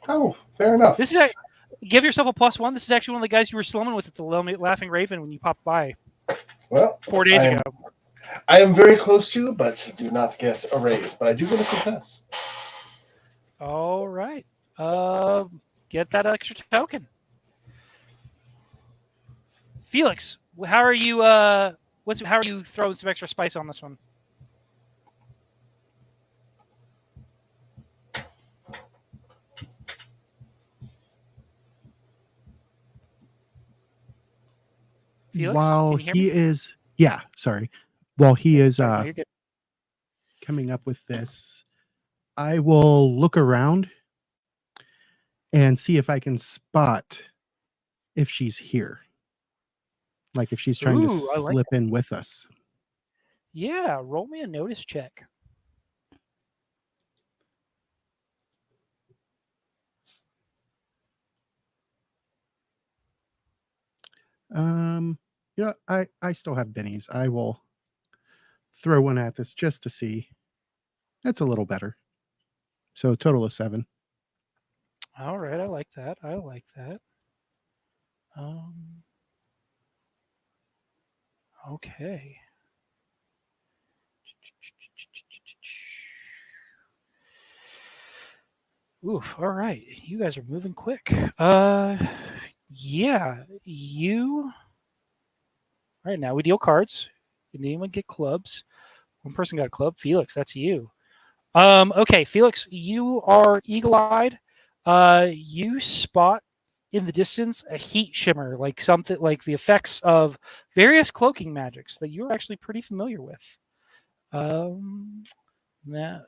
Oh, fair enough. This is give yourself a +1. This is actually one of the guys you were slumming with at the Laughing Raven when you popped by. Well, 4 days ago. I am very close to, but do not get a raise. But I do get a success. All right. Get that extra token. Felix, how are you? How are you throwing some extra spice on this one? Felix, while he is, while he is coming up with this, I will look around and see if I can spot if she's here. Like if she's trying to slip in with us. Yeah, roll me a notice check. You know, I still have bennies. I will throw one at this just to see. That's a little better. So a total of 7. All right, I like that. Okay. Oof, all right. You guys are moving quick. Yeah, you... All right, now we deal cards. Did anyone get clubs? One person got a club. Felix, that's you. Okay, Felix, you are eagle-eyed. You spot in the distance a heat shimmer, like something like the effects of various cloaking magics that you're actually pretty familiar with. That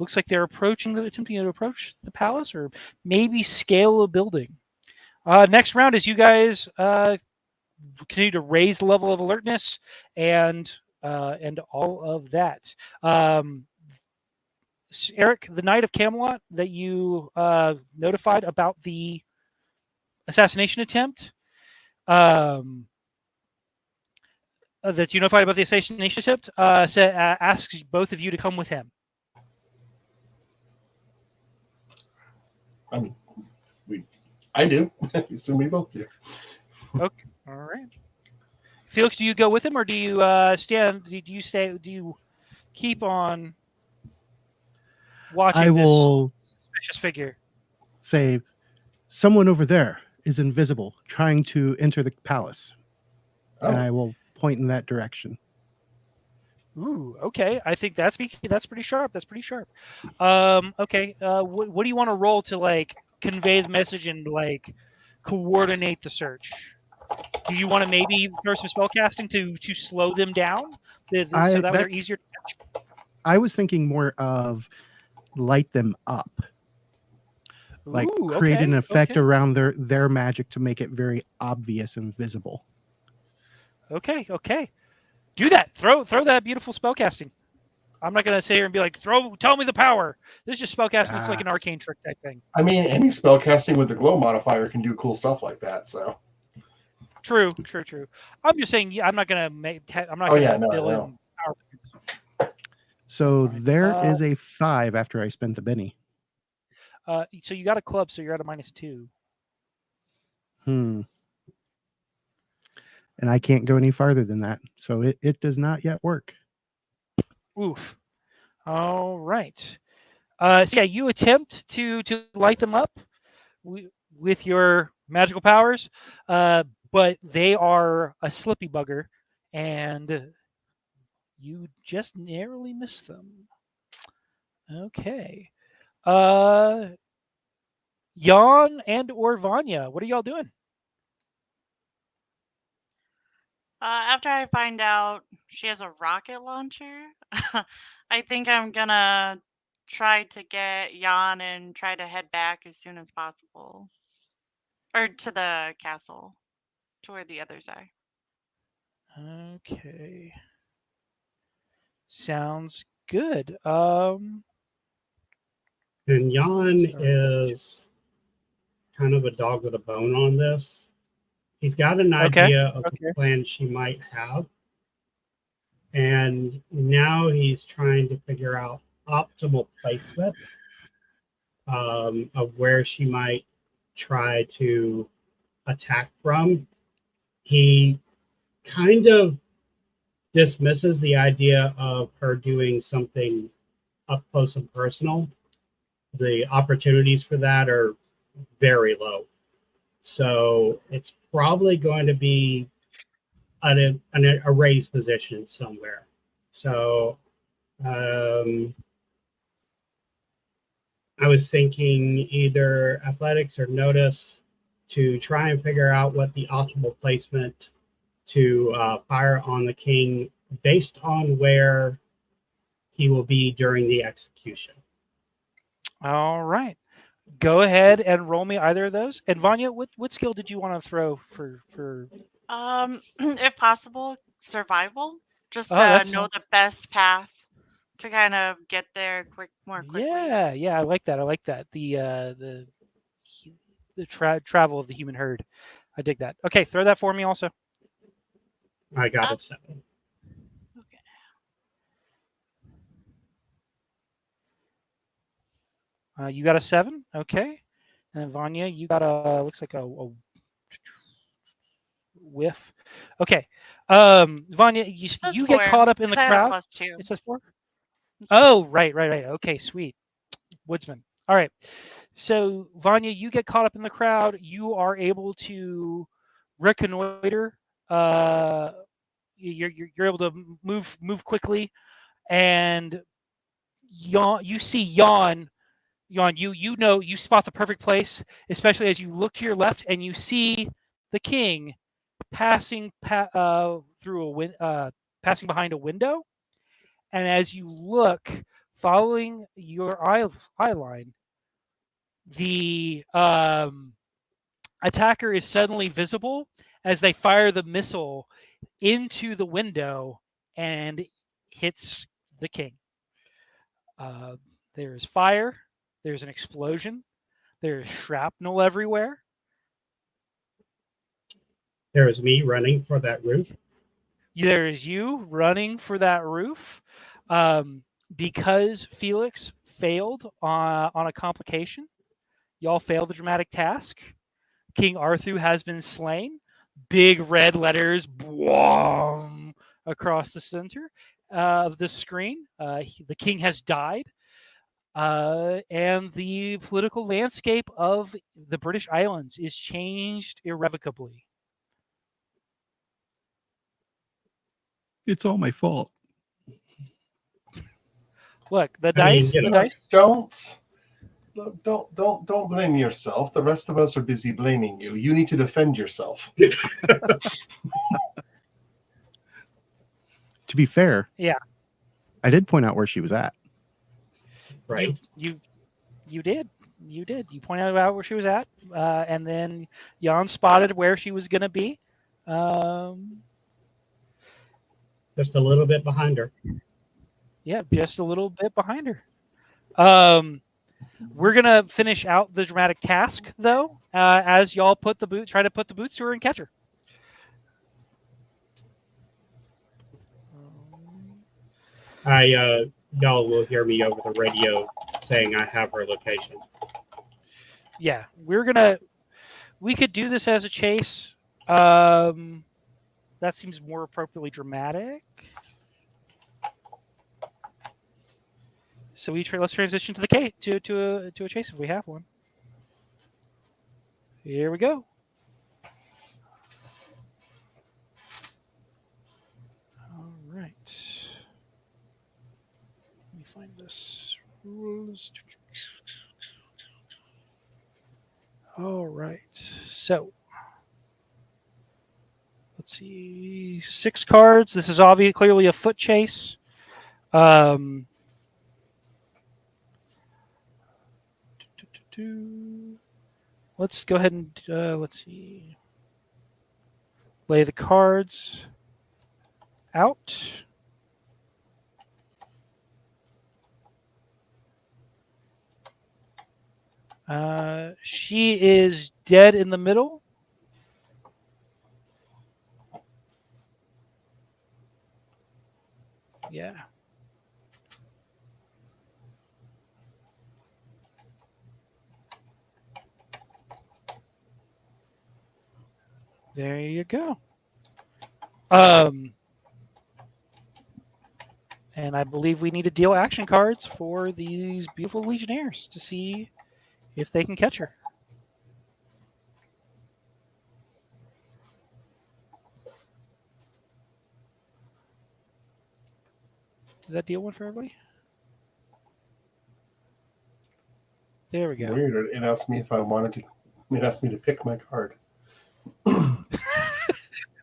looks like they're attempting to approach the palace or maybe scale a building. Next round is you guys continue to raise the level of alertness and all of that. Eric, the Knight of Camelot that you notified about the assassination attempt, asks both of you to come with him. I mean, I do. So we both do. Okay, all right. Felix, do you go with him, or do you stand? Do you stay? Do you keep on watching this suspicious figure? Say, someone over there is invisible, trying to enter the palace, and I will point in that direction. Ooh, okay. I think that's pretty sharp. Okay. What do you want to roll to like convey the message and like coordinate the search? Do you want to maybe throw some spellcasting to slow them down, so that they're easier to catch? I was thinking more of light them up, like create an effect around their magic to make it very obvious and visible. Okay. Do that. Throw that beautiful spellcasting. I'm not gonna sit here and be like, tell me the power. This is just spellcasting. It's like an arcane trick type thing. I mean, any spellcasting with the glow modifier can do cool stuff like that. So true. I'm just saying, I'm not gonna build in power points. So there is a 5 after I spent the Benny. So you got a club, so you're at a -2. And I can't go any farther than that. So it does not yet work. Oof. All right. So yeah, you attempt to light them up with your magical powers, but they are a slippy bugger, and you just narrowly missed them. Okay. Jan and or Vanya, what are y'all doing? After I find out she has a rocket launcher, I think I'm gonna try to get Jan and try to head back as soon as possible. Or to the castle, to where the others are. Okay. Sounds good. And Jan Sorry. is kind of a dog with a bone on this. He's got an Okay. idea of Okay. the plan she might have. And now he's trying to figure out optimal placement of where she might try to attack from. He kind of dismisses the idea of her doing something up close and personal. The opportunities for that are very low. So it's probably going to be a raised position somewhere. So I was thinking either athletics or notice to try and figure out what the optimal placement to fire on the king based on where he will be during the execution. All right. Go ahead and roll me either of those. And Vanya, what skill did you want to throw for? If possible, survival. Just Oh, to that's know the best path to kind of get there more quickly. yeah. I like that. I like that. The travel of the human herd. I dig that. Okay, throw that for me also. I got it 7. Okay. You got a 7. Okay. And then Vanya, you got a looks like a whiff. Okay. Vanya, That's you get 4, caught up in the 'cause I had a crowd. +2. It says 4. Oh, right. Okay, sweet. Woodsman. All right. So Vanya, you get caught up in the crowd. You are able to reconnoiter. You're able to move quickly, and you see Yawn. You spot the perfect place, especially as you look to your left and you see the king passing passing behind a window. And as you look, following your eye line, the attacker is suddenly visible as they fire the missile into the window and hits the king. There is fire. There's an explosion. There is shrapnel everywhere. There is me running for that roof. There is you running for that roof. Because Felix failed on a complication, y'all failed the dramatic task. King Arthur has been slain. Big red letters boom, across the center of the screen. The king has died. And the political landscape of the British Islands is changed irrevocably. It's all my fault. Look, the I mean, dice. you The know. dice. Don't blame yourself. The rest of us are busy blaming you. You need to defend yourself. To be fair, Yeah. I did point out where she was at. Right. You did. You pointed out where she was at, and then Jan spotted where she was going to be. Just a little bit behind her. Yeah, just a little bit behind her. We're gonna finish out the dramatic task though, as y'all try to put the boots to her and catch her. Y'all will hear me over the radio saying I have her location. Yeah, we could do this as a chase. That seems more appropriately dramatic. So let's transition to the to a chase if we have one. Here we go. All right. Let me find this. Rules. All right. So let's see. 6 cards. This is obviously clearly a foot chase. Let's go ahead and let's see. Lay the cards out. She is dead in the middle. Yeah. There you go. And I believe we need to deal action cards for these beautiful Legionnaires to see if they can catch her. Did that deal one for everybody? There we go. Weird. It asked me if I wanted to. It asked me to pick my card.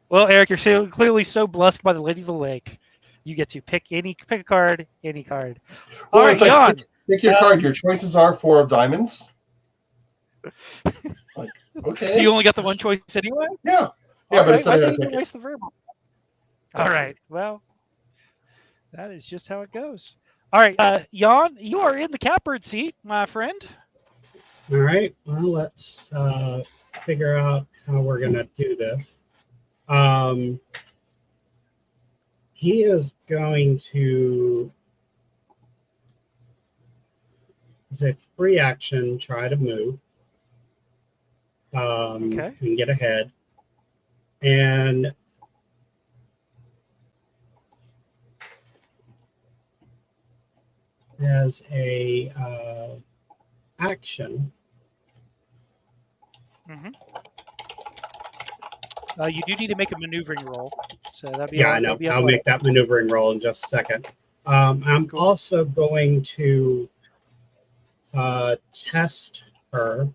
Well, Eric, you're clearly so blessed by the Lady of the Lake. You get to pick a card, any card. Well, All right, it's like Jan. pick your card. Your choices are 4 of diamonds. Like, okay. So you only got the one choice anyway? Yeah. All But right, it's why not didn't pick you it. waste the verb? All right. Well, that is just how it goes. All right, Jan, you are in the catbird seat, my friend. All right. Well, let's figure out how we're going to do this. He is going to, as a free action, try to move Okay. and get ahead. And as a action, You do need to make a maneuvering roll. So that'd be I know. that'd be I'll athletic. make that maneuvering roll in just a second. I'm Cool. also going to test her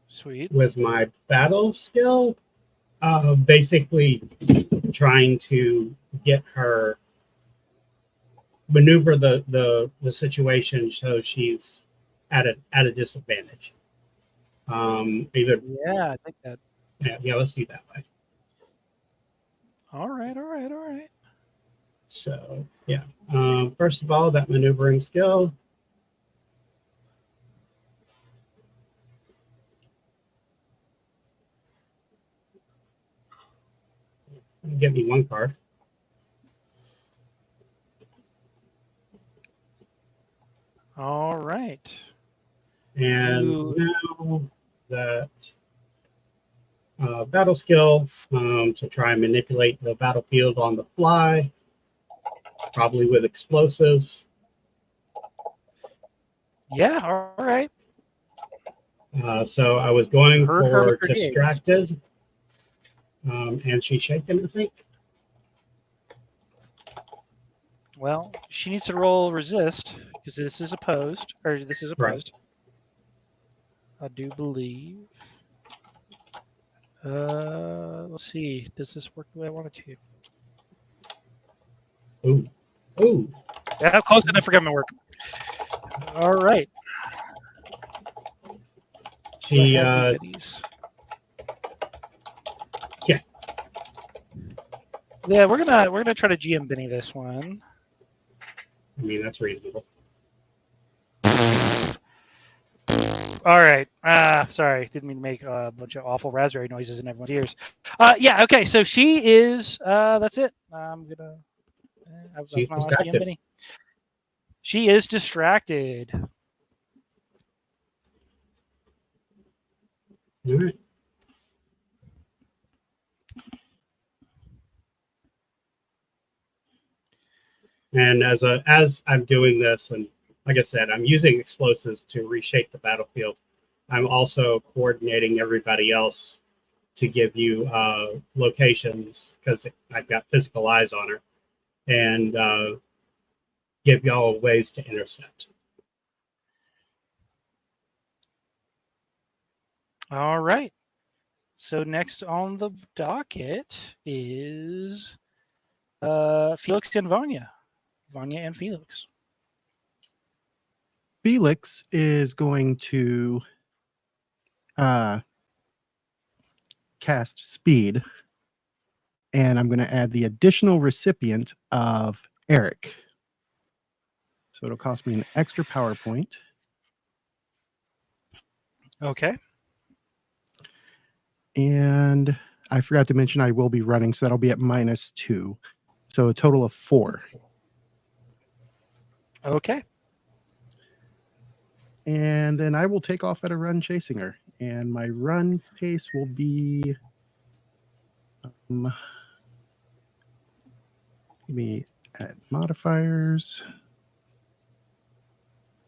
Sweet. with my battle skill, basically trying to get her maneuver the situation so she's at a disadvantage. Either Yeah, I think that. yeah, let's do that way. All right. So yeah, first of all, that maneuvering skill. Give me one card. All right. And now that battle skill to try and manipulate the battlefield on the fly, probably with explosives. Yeah, all right. So I was going Her for Mr. Diggs. distracted, and she's shaking, I think. Well, she needs to roll resist because this is opposed, or this is opposed. Right. I do believe. Let's see. Does this work the way I want it to? Ooh. Yeah, close enough for government work. All right. She yeah. Yeah, we're gonna try to GM Benny this one. I mean, that's reasonable. All right. Sorry, didn't mean to make a bunch of awful raspberry noises in everyone's ears. Yeah. Okay. So she is. That's it. I'm gonna. She's distracted. She is distracted. All right. And as I'm doing this, and like I said, I'm using explosives to reshape the battlefield. I'm also coordinating everybody else to give you locations because I've got physical eyes on her, and give y'all ways to intercept. All right. So next on the docket is Felix and Vanya. Vanya and Felix. Felix is going to cast speed, and I'm going to add the additional recipient of Eric. So it'll cost me an extra power point. Okay. And I forgot to mention I will be running, so that'll be at -2. So a total of 4. Okay. And then I will take off at a run chasing her. And my run pace will be... let me add modifiers.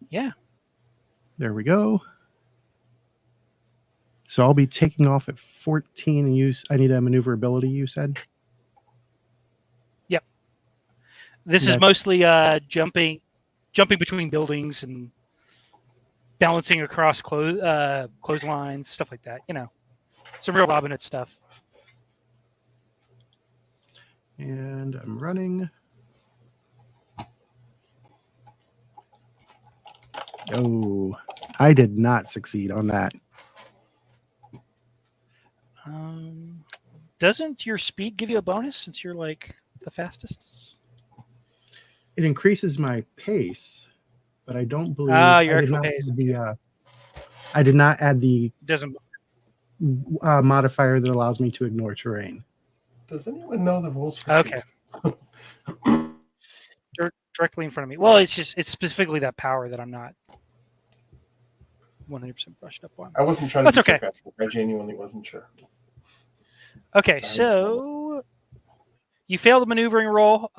Yeah. There we go. So I'll be taking off at 14 and I need a maneuverability, you said? Yep. This is mostly jumping between buildings and balancing across clotheslines, stuff like that. You know, some real Robin Hood stuff. And I'm running. Oh, I did not succeed on that. Doesn't your speed give you a bonus since you're like the fastest? It increases my pace, but I don't believe your I did actual not pace. add the I did not add the Doesn't. modifier that allows me to ignore terrain. Does anyone know the rules for Okay. Directly in front of me. Well, it's specifically that power that I'm not 100% brushed up on. I wasn't trying That's to be okay. sarcastic. I genuinely wasn't sure. Okay, so you fail the maneuvering roll.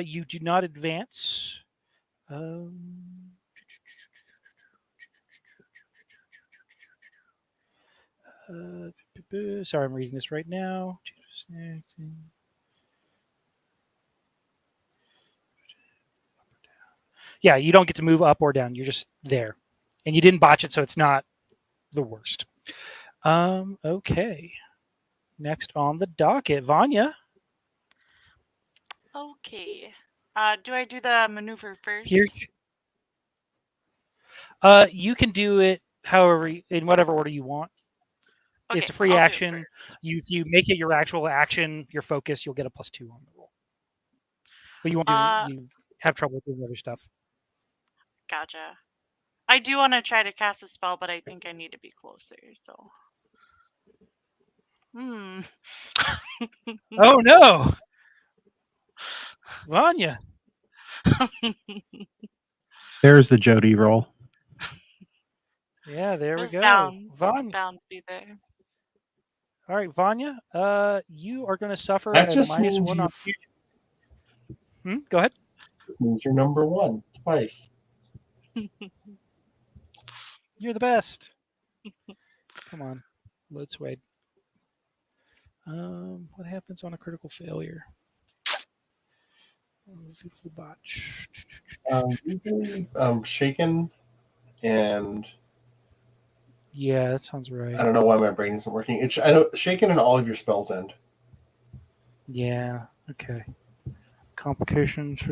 You do not advance. Sorry, I'm reading this right now. Yeah, you don't get to move up or down. You're just there. And you didn't botch it, so it's not the worst. Okay. Next on the docket, Vanya. Okay. Do I do the maneuver first? Here. You can do it however in whatever order you want. Okay, It's a free I'll do it action. first. If you make it your actual action, your focus, you'll get a +2 on the roll. But you won't you have trouble with other stuff. Gotcha. I do want to try to cast a spell, but I think I need to be closer, so. Oh no, Vanya. There's the Jody roll. Yeah, there we go. Vanya. Bound to be there. All right, Vanya. You are going to suffer That a just -1 means on fusion. Go ahead. It means you're number 1 twice. You're the best. Come on, load Suede. What happens on a critical failure? Beautiful botch. Usually shaken and yeah, that sounds right. I don't know why my brain isn't working. I know shaken and all of your spells end. Yeah. Okay. Complications.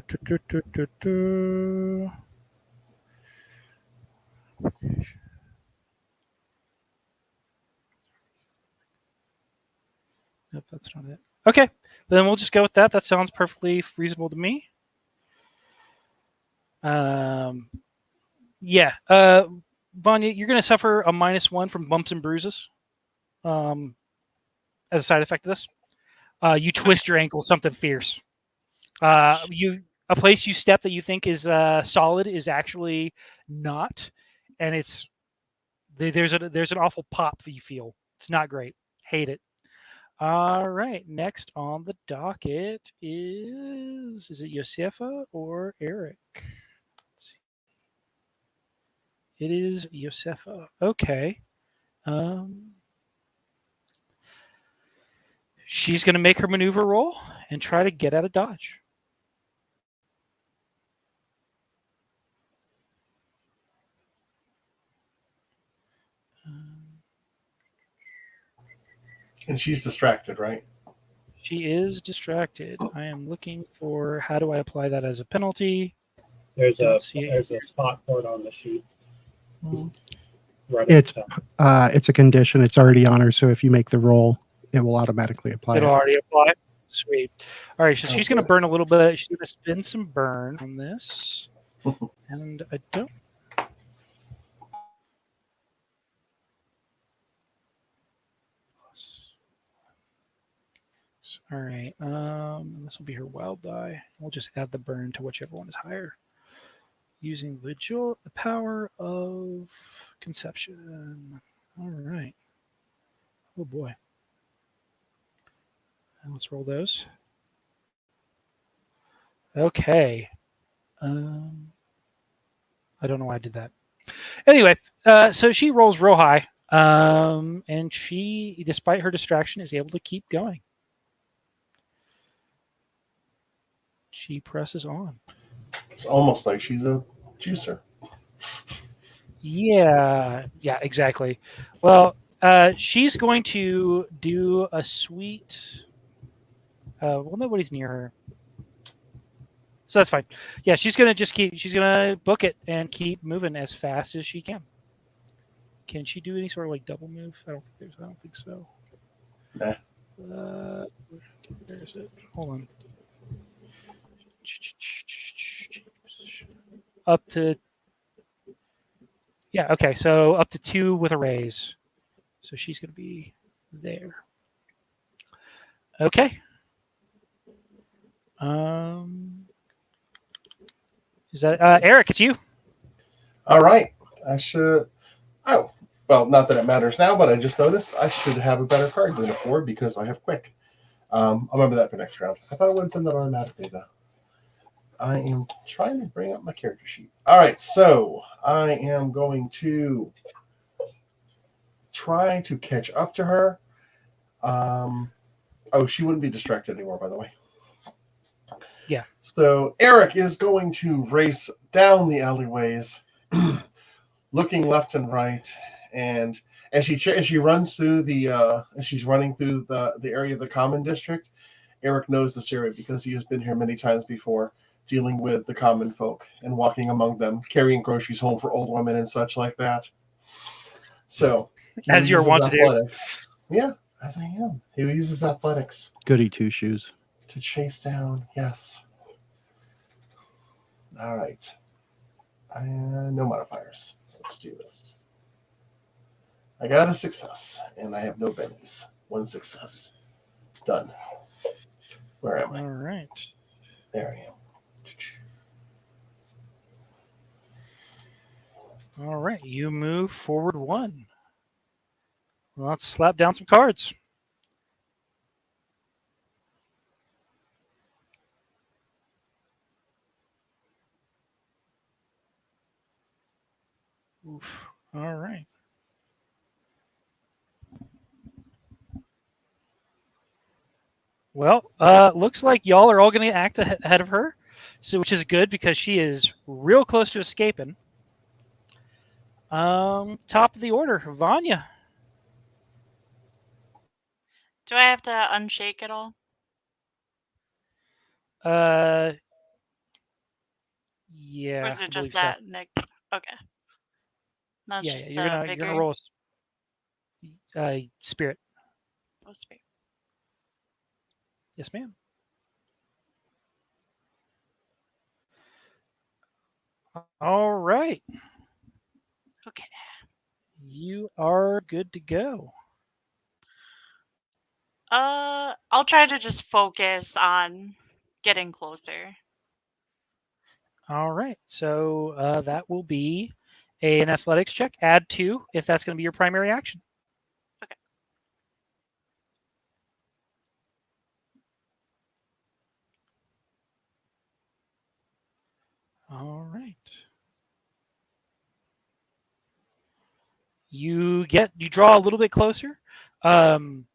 Nope, that's not it. Okay, then we'll just go with that. That sounds perfectly reasonable to me. Yeah. Vanya, you're going to suffer a -1 from bumps and bruises as a side effect of this. You twist your ankle, something fierce. A place you step that you think is solid is actually not, and there's an awful pop that you feel. It's not great. Hate it. All right. Next on the docket is it Josefa or Eric? Let's see. It is Josefa. Okay. She's going to make her maneuver roll and try to get out of dodge. And she's distracted, right? She is distracted. I am looking for how do I apply that as a penalty. There's Don't a see it there's here. a spot for it on the sheet. Right. It's a condition. It's already on her. So if you make the roll, it will automatically apply It'll it. already apply. Sweet. All right, so she's going to Okay. burn a little bit. She's going to spin some burn on this. And I don't. All right. This will be her wild die. We'll just add the burn to whichever one is higher. Using the power of conception. All right. Oh boy. Let's roll those. Okay. I don't know why I did that. Anyway, so she rolls real high, and she, despite her distraction, is able to keep going. She presses on. It's almost like she's a juicer. Yeah, exactly. Well, she's going to do a sweet. Well, nobody's near her, so that's fine. Yeah, she's gonna just keep. She's gonna book it and keep moving as fast as she can. Can she do any sort of like double move? I don't think so. Nah. Where is it? Hold on. Up to. Yeah. Okay. So up to 2 with a raise. So she's gonna be there. Okay. Is that Eric? It's you. All right. I should. Oh, well, not that it matters now, but I just noticed I should have a better card than a 4 because I have quick. I'll remember that for next round. I thought it would have done that automatically, though. I am trying to bring up my character sheet. All right, so I am going to try to catch up to her. Oh, she wouldn't be distracted anymore, by the way. Yeah. So Eric is going to race down the alleyways, looking left and right, and as she runs through as she's running through the area of the common district, Eric knows this area because he has been here many times before, dealing with the common folk and walking among them, carrying groceries home for old women and such like that. So As you're wont to do. Yeah, as I am. He uses athletics. Goody two shoes. To chase down, yes. All right. No modifiers. Let's do this. I got a success, and I have no bennies. 1 success. Done. Where am I? All right. There I am. All right. You move forward 1. Well, let's slap down some cards. Oof. All right. Well, looks like y'all are all going to act ahead of her, so which is good because she is real close to escaping. Top of the order, Vanya. Do I have to unshake at all? Yeah. Or is it I just believe so. that, Nick? Okay. That's Yeah, just you're gonna vigor. roll spirit. Oh, spirit. Yes, ma'am. All right. Okay. You are good to go. I'll try to just focus on getting closer. All right. So that will be an athletics check. Add 2 if that's going to be your primary action. Okay. All right. You draw a little bit closer. That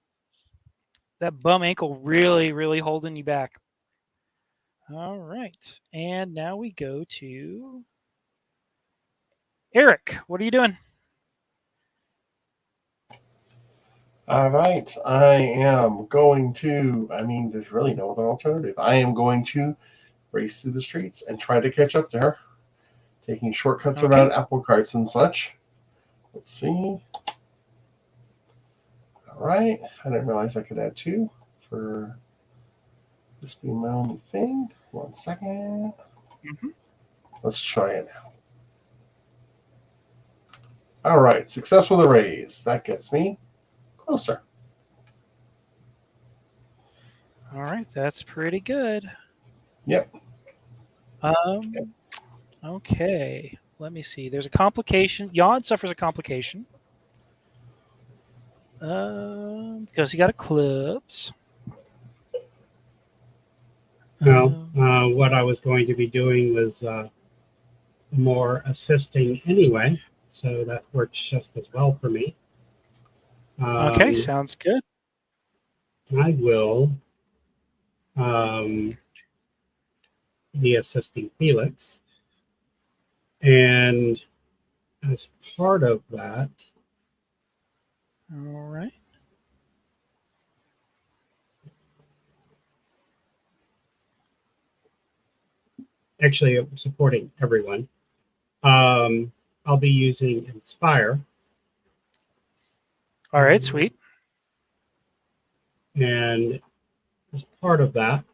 bum ankle really holding you back. All right, and now we go to Eric. What are you doing? All right, I am going to. I mean, there's really no other alternative. I am going to race through the streets and try to catch up to her, taking shortcuts around apple carts and such. Let's see. All right, I didn't realize I could add 2 for this being my only thing. 1 second. Let's try it now. All right, success with a raise. That gets me closer. All right, that's pretty good. Yep. Okay, let me see. There's a complication. Jan suffers a complication. Because he got eclipse. Well, what I was going to be doing was more assisting anyway, so that works just as well for me. Okay, sounds good. I will be assisting Felix, and as part of that, all right. Actually supporting everyone, I'll be using Inspire. All right, sweet. And as part of that,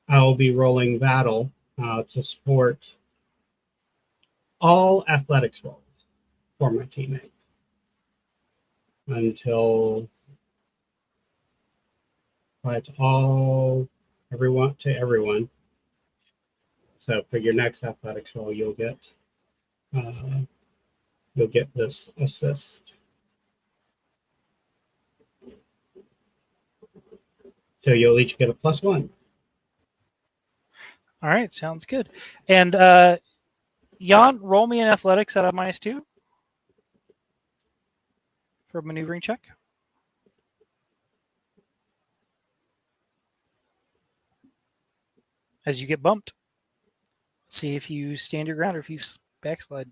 I'll be rolling Battle to support all athletics roles for my teammates until it's all everyone to everyone. So for your next athletics role, you'll get this assist. So you'll each get a +1. All right, sounds good. And Jan, roll me an athletics out of -2 for a maneuvering check. As you get bumped. See if you stand your ground or if you backslide.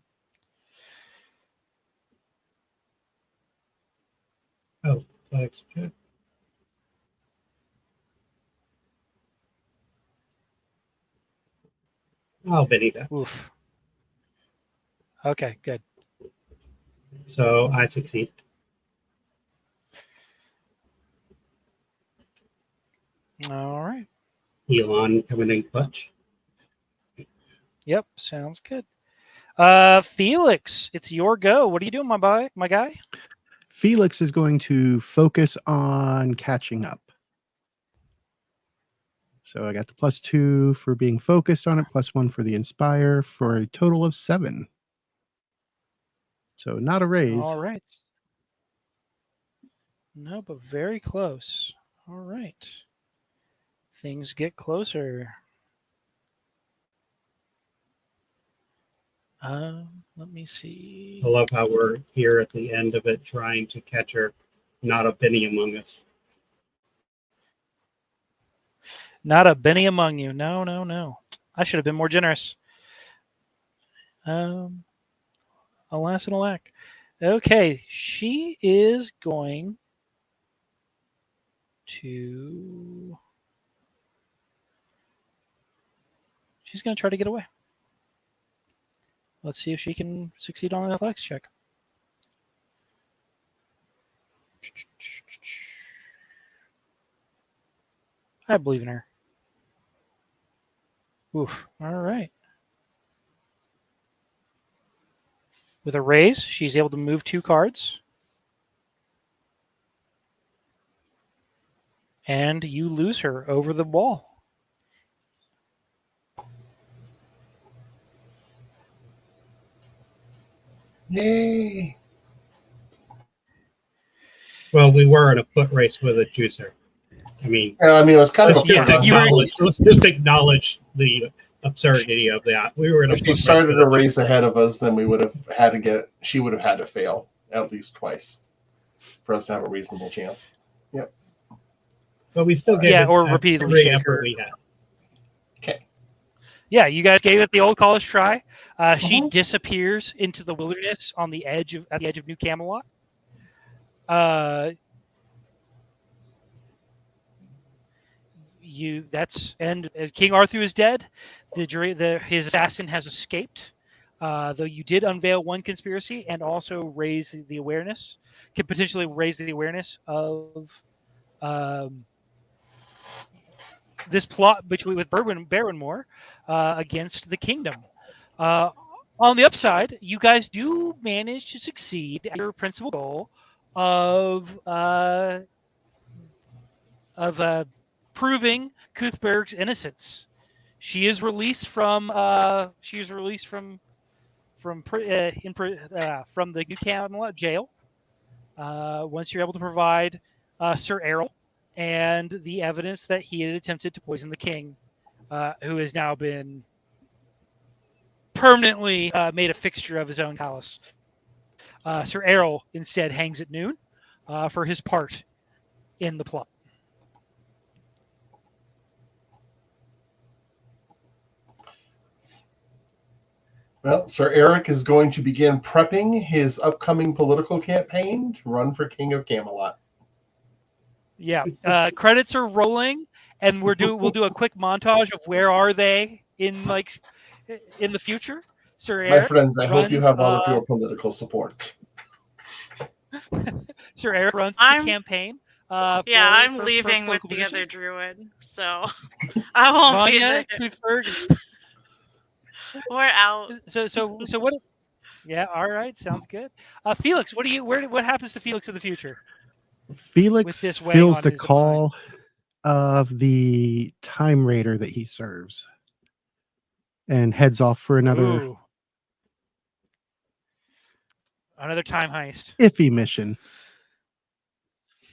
Oh, athletics check. I'll biddy that. Oof. Okay, good. So I succeed. All right. Elon coming in clutch. Yep, sounds good. Felix, it's your go. What are you doing, my guy? Felix is going to focus on catching up. So I got the +2 for being focused on it, +1 for the Inspire, for a total of 7. So not a raise. All right. No, but very close. All right. Things get closer. Let me see. I love how we're here at the end of it trying to catch her, not a penny among us. Not a penny among you. No. I should have been more generous. Alas and alack. Okay, she is going to... She's going to try to get away. Let's see if she can succeed on an athletics check. I believe in her. Oof. All right. With a raise, she's able to move 2 cards. And you lose her over the wall. Yay! Well, we were in a foot race with a juicer. I mean, it was kind of a Yeah, pure you were- let's just acknowledge the absurdity of that. We were in a If she started a race ahead of us, then we would have had to get. She would have had to fail at least twice for us to have a reasonable chance. Yep. But we still gave or repeatedly every shake effort her. we had. Okay. Yeah, you guys gave it the old college try. She Mhm. disappears into the wilderness at the edge of New Camelot. King Arthur is dead. His assassin has escaped. Though you did unveil one conspiracy and also could potentially raise the awareness of this plot with Barrymore against the kingdom. On the upside, you guys do manage to succeed at your principal goal of proving Cuthberg's innocence. She is released from the New Camelot jail once you're able to provide Sir Errol and the evidence that he had attempted to poison the king, who has now been permanently made a fixture of his own palace. Sir Errol instead hangs at noon for his part in the plot. Well, Sir Eric is going to begin prepping his upcoming political campaign to run for King of Camelot. Yeah, credits are rolling, and we'll do a quick montage of where are they in the future. Sir Eric, my friends, I hope you have all of your political support. Sir Eric runs the campaign. I'm leaving with the other druid, so I won't be there. We're out. So what? Yeah, all right, sounds good. Felix, what happens to Felix in the future? Felix feels the call of the Time Raider that he serves and heads off for another time heist, iffy mission.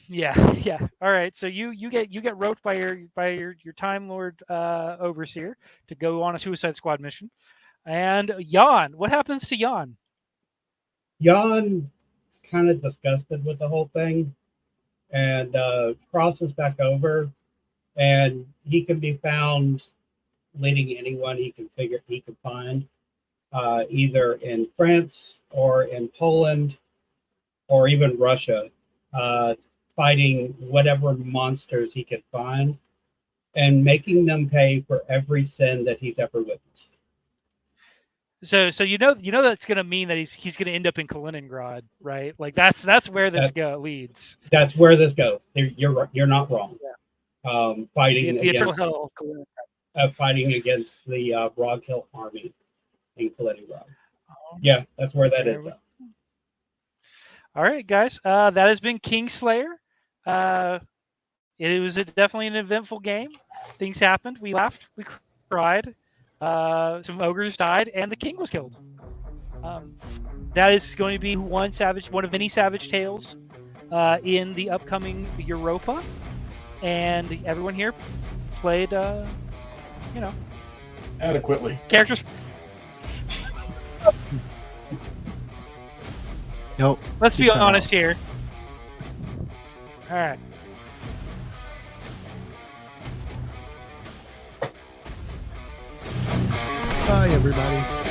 Yeah. All right. So you get roped by your Time Lord overseer to go on a Suicide Squad mission. And Jan, what happens to Jan? Jan kind of disgusted with the whole thing and crosses back over, and he can be found leading anyone he can find, either in France or in Poland or even Russia, fighting whatever monsters he can find and making them pay for every sin that he's ever witnessed. So you know that's going to mean that he's going to end up in Kaliningrad, right? Like that's where this leads. That's where this goes. You're not wrong. Yeah. Fighting the against, hell of Kaliningrad. Fighting against the Broghill army in Kaliningrad. Yeah, that's where that is. All right, guys. That has been Kingslayer. It was definitely an eventful game. Things happened. We laughed. We cried. Some ogres died, and the king was killed. That is going to be one of many Savage Tales in the upcoming Europa, and everyone here played, adequately. Characters. Nope. Let's be honest here. All right. Bye, everybody.